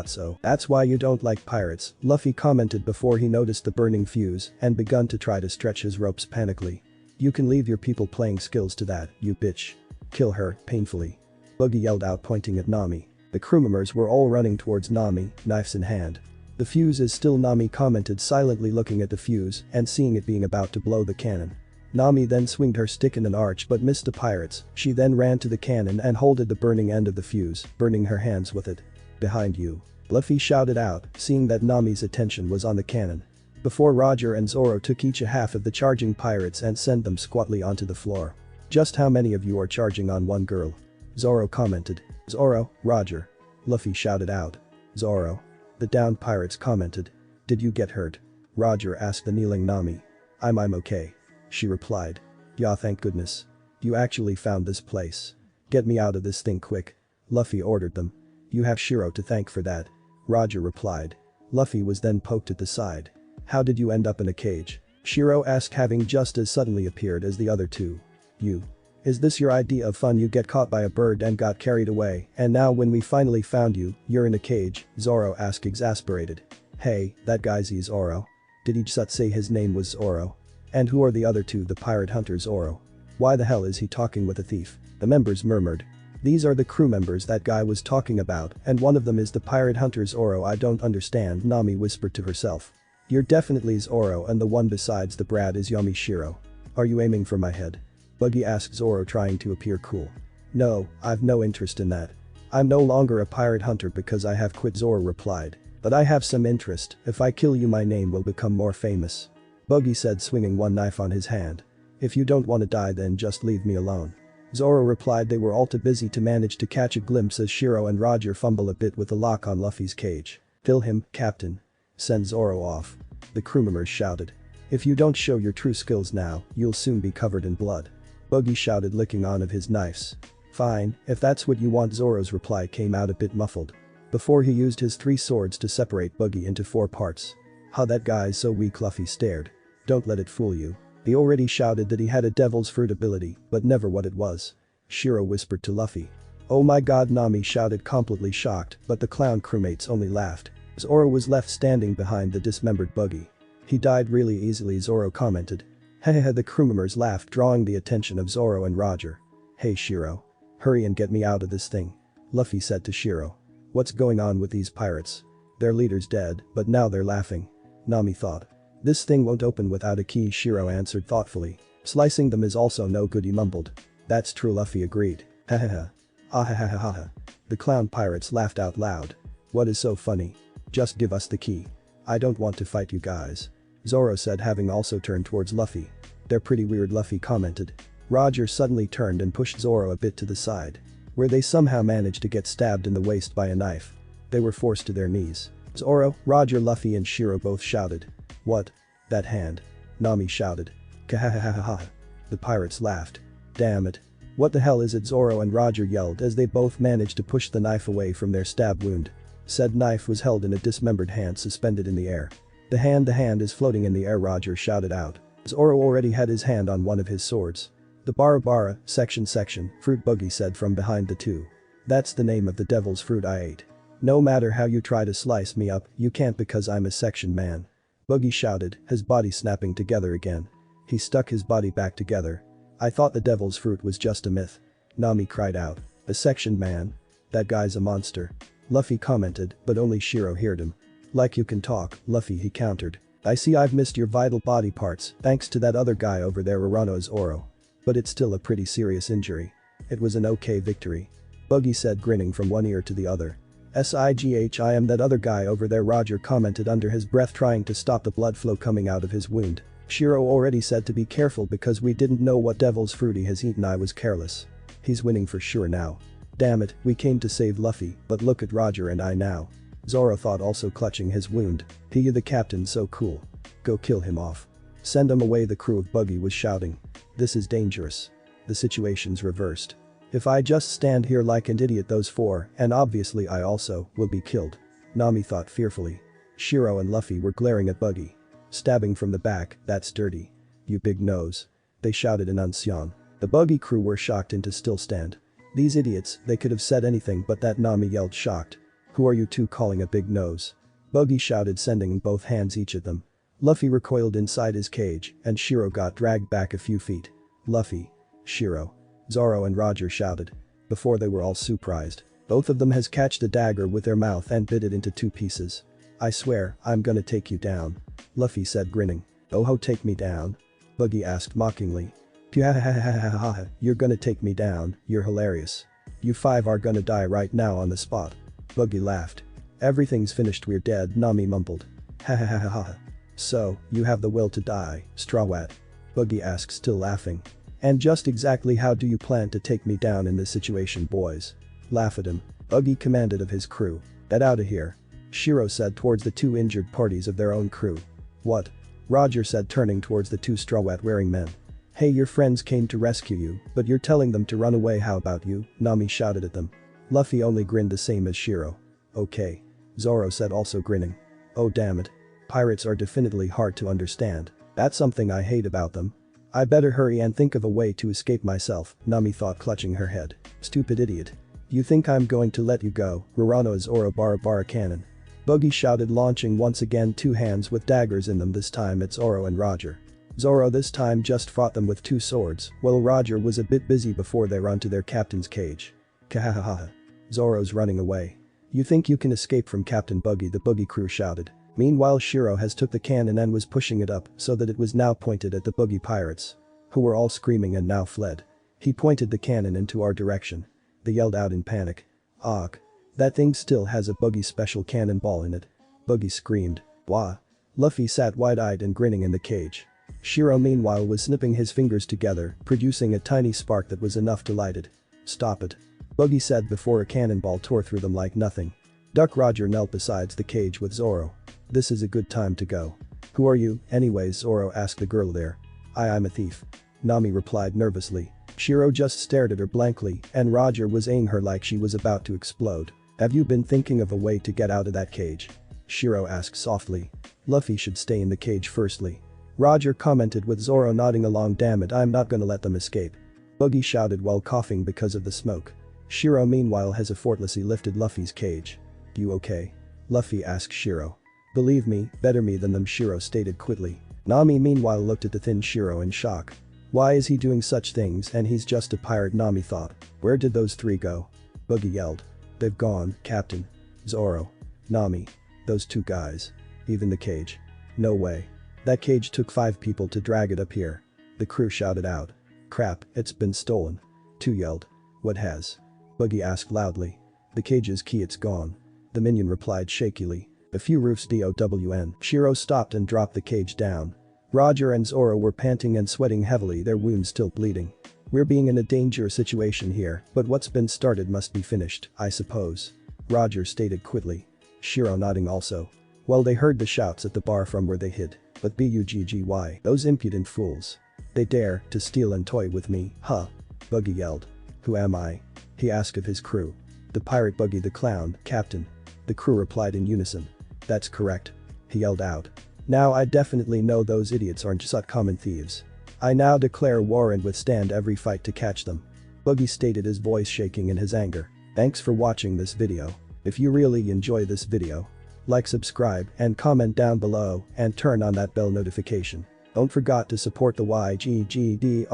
So that's why you don't like pirates, Luffy commented before he noticed the burning fuse and begun to try to stretch his ropes panically. You can leave your people playing skills to that, you bitch. Kill her, painfully. Buggy yelled out, pointing at Nami. The crew members were all running towards Nami, knives in hand. The fuse is still, Nami commented, silently looking at the fuse and seeing it being about to blow the cannon. Nami then swinged her stick in an arch but missed the pirates. She then ran to the cannon and holded the burning end of the fuse, burning her hands with it. Behind you. Luffy shouted out, seeing that Nami's attention was on the cannon. Before Roger and Zoro took each a half of the charging pirates and sent them squatly onto the floor. Just how many of you are charging on one girl? Zoro commented. Zoro, Roger. Luffy shouted out. Zoro. The downed pirates commented. Did you get hurt? Roger asked the kneeling Nami. I'm okay. She replied. Yeah, thank goodness. You actually found this place. Get me out of this thing quick. Luffy ordered them. You have Shiro to thank for that. Roger replied. Luffy was then poked at the side. How did you end up in a cage? Shiro asked, having just as suddenly appeared as the other two. You. Is this your idea of fun? You get caught by a bird and got carried away, and now when we finally found you, you're in a cage, Zoro asked, exasperated. Hey, that guy's Zoro. Did he just say his name was Zoro? And who are the other two? The pirate hunter Zoro. Why the hell is he talking with a thief? The members murmured. These are the crew members that guy was talking about, and one of them is the pirate hunter Zoro. I don't understand, Nami whispered to herself. You're definitely Zoro, and the one besides the brat is Yami Shiro. Are you aiming for my head? Buggy asked Zoro, trying to appear cool. No, I've no interest in that. I'm no longer a pirate hunter because I have quit, Zoro replied. But I have some interest. If I kill you, my name will become more famous. Buggy said, swinging one knife on his hand. If you don't want to die, then just leave me alone. Zoro replied. They were all too busy to manage to catch a glimpse as Shiro and Roger fumble a bit with the lock on Luffy's cage. Kill him, Captain. Send Zoro off. The crew members shouted. If you don't show your true skills now, you'll soon be covered in blood. Buggy shouted, licking on of his knives. Fine, if that's what you want. Zoro's reply came out a bit muffled. Before he used his 3 swords to separate Buggy into 4 parts. How that guy's so weak, Luffy stared. Don't let it fool you. He already shouted that he had a devil's fruit ability, but never what it was. Shiro whispered to Luffy. Oh my god, Nami shouted, completely shocked, but the clown crewmates only laughed. Zoro was left standing behind the dismembered Buggy. He died really easily, Zoro commented. Hehehe, the crew members laughed, drawing the attention of Zoro and Roger. Hey Shiro. Hurry and get me out of this thing. Luffy said to Shiro. What's going on with these pirates? Their leader's dead, but now they're laughing. Nami thought. This thing won't open without a key, Shiro answered thoughtfully. Slicing them is also no good, he mumbled. That's true, Luffy agreed. Ha ha ha. Ah ha ha ha ha ha. The clown pirates laughed out loud. What is so funny? Just give us the key. I don't want to fight you guys. Zoro said, having also turned towards Luffy. They're pretty weird, Luffy commented. Roger suddenly turned and pushed Zoro a bit to the side, where they somehow managed to get stabbed in the waist by a knife. They were forced to their knees. Zoro, Roger, Luffy and Shiro both shouted. What? That hand. Nami shouted. Kahahahaha. The pirates laughed. Damn it. What the hell is it? Zoro and Roger yelled as they both managed to push the knife away from their stab wound. Said knife was held in a dismembered hand suspended in the air. The hand is floating in the air, Roger shouted out. Zoro already had his hand on one of his swords. The Bara, section, fruit, Buggy said from behind the two. That's the name of the devil's fruit I ate. No matter how you try to slice me up, you can't because I'm a section man. Buggy shouted, his body snapping together again. He stuck his body back together. I thought the devil's fruit was just a myth. Nami cried out. A section man? That guy's a monster. Luffy commented, but only Shiro heard him. Like you can talk, Luffy, he countered. I see I've missed your vital body parts thanks to that other guy over there, Urano's Oro. But it's still a pretty serious injury. It was an okay victory. Buggy said, grinning from one ear to the other. Sigh, I am that other guy over there, Roger commented under his breath, trying to stop the blood flow coming out of his wound. Shiro already said to be careful because we didn't know what devil's fruit he has eaten. I was careless. He's winning for sure now. Damn it, we came to save Luffy, but look at Roger and I now. Zoro thought, also clutching his wound. He, the captain, so cool. Go kill him off. Send him away, the crew of Buggy was shouting. This is dangerous. The situation's reversed. If I just stand here like an idiot, those four, and obviously I also, will be killed. Nami thought fearfully. Shiro and Luffy were glaring at Buggy. Stabbing from the back, that's dirty. You big nose. They shouted in Uncian. The Buggy crew were shocked into still stand. These idiots, they could have said anything but that, Nami yelled, shocked. Who are you two calling a big nose? Buggy shouted, sending both hands each at them. Luffy recoiled inside his cage, and Shiro got dragged back a few feet. Luffy. Shiro. Zoro and Roger shouted. Before they were all surprised. Both of them has catched a dagger with their mouth and bit it into two pieces. I swear, I'm gonna take you down. Luffy said, grinning. Oh ho, take me down? Buggy asked mockingly. Pyahahahahaha, you're gonna take me down, you're hilarious. You five are gonna die right now on the spot. Buggy laughed. Everything's finished, we're dead, Nami mumbled. Ha ha ha ha ha. So, you have the will to die, Strawwhat? Buggy asked, still laughing. And just exactly how do you plan to take me down in this situation, boys? Laugh at him. Buggy commanded of his crew. Get out of here. Shiro said towards the two injured parties of their own crew. What? Roger said, turning towards the two Strawwhat wearing men. Hey, your friends came to rescue you, but you're telling them to run away, how about you? Nami shouted at them. Luffy only grinned the same as Shiro. Okay. Zoro said, also grinning. Oh damn it. Pirates are definitely hard to understand. That's something I hate about them. I better hurry and think of a way to escape myself, Nami thought, clutching her head. Stupid idiot. You think I'm going to let you go, Rurano's Oro Bara cannon. Buggy shouted, launching once again two hands with daggers in them. This time it's Oro and Roger. Zoro this time just fought them with two swords, while Roger was a bit busy before they run to their captain's cage. Kahahaha. Zoro's running away. You think you can escape from Captain Buggy, the Buggy crew shouted. Meanwhile, Shiro has took the cannon and was pushing it up so that it was now pointed at the Buggy pirates, who were all screaming and now fled. He pointed the cannon into our direction. They yelled out in panic. Ugh. That thing still has a Buggy special cannonball in it. Buggy screamed. Wah. Luffy sat wide-eyed and grinning in the cage. Shiro meanwhile was snipping his fingers together, producing a tiny spark that was enough to light it. Stop it. Buggy said before a cannonball tore through them like nothing. Duck Roger knelt beside the cage with Zoro. This is a good time to go. Who are you, anyways? Zoro asked the girl there. I'm a thief. Nami replied nervously. Shiro just stared at her blankly, and Roger was eyeing her like she was about to explode. Have you been thinking of a way to get out of that cage? Shiro asked softly. Luffy should stay in the cage firstly. Roger commented with Zoro nodding along. Damn it, I'm not gonna let them escape. Buggy shouted while coughing because of the smoke. Shiro meanwhile has effortlessly lifted Luffy's cage. You okay? Luffy asked Shiro. Believe me, better me than them, Shiro stated quickly. Nami meanwhile looked at the thin Shiro in shock. Why is he doing such things, and he's just a pirate, Nami thought. Where did those three go? Buggy yelled. They've gone, Captain. Zoro. Nami. Those two guys. Even the cage. No way. That cage took 5 people to drag it up here. The crew shouted out. Crap, it's been stolen. 2 yelled. What has? Buggy asked loudly. The cage's key, it's gone. The minion replied shakily. A few roofs DOWN. Shiro stopped and dropped the cage down. Roger and Zoro were panting and sweating heavily, their wounds still bleeding. We're being in a dangerous situation here, but what's been started must be finished, I suppose. Roger stated quickly. Shiro nodding also. Well, they heard the shouts at the bar from where they hid. But BUGGY, those impudent fools. They dare to steal and toy with me, huh? Buggy yelled. Who am I? He asked of his crew. The pirate Buggy the Clown, Captain. The crew replied in unison. That's correct. He yelled out. Now I definitely know those idiots aren't just common thieves. I now declare war and withstand every fight to catch them. Buggy stated, his voice shaking in his anger. Thanks for watching this video. If you really enjoy this video, like, subscribe, and comment down below, and turn on that bell notification. Don't forget to support the YGGDRASIL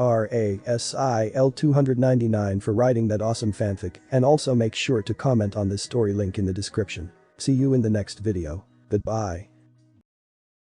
299 for writing that awesome fanfic, and also make sure to comment on this story link in the description. See you in the next video. Goodbye.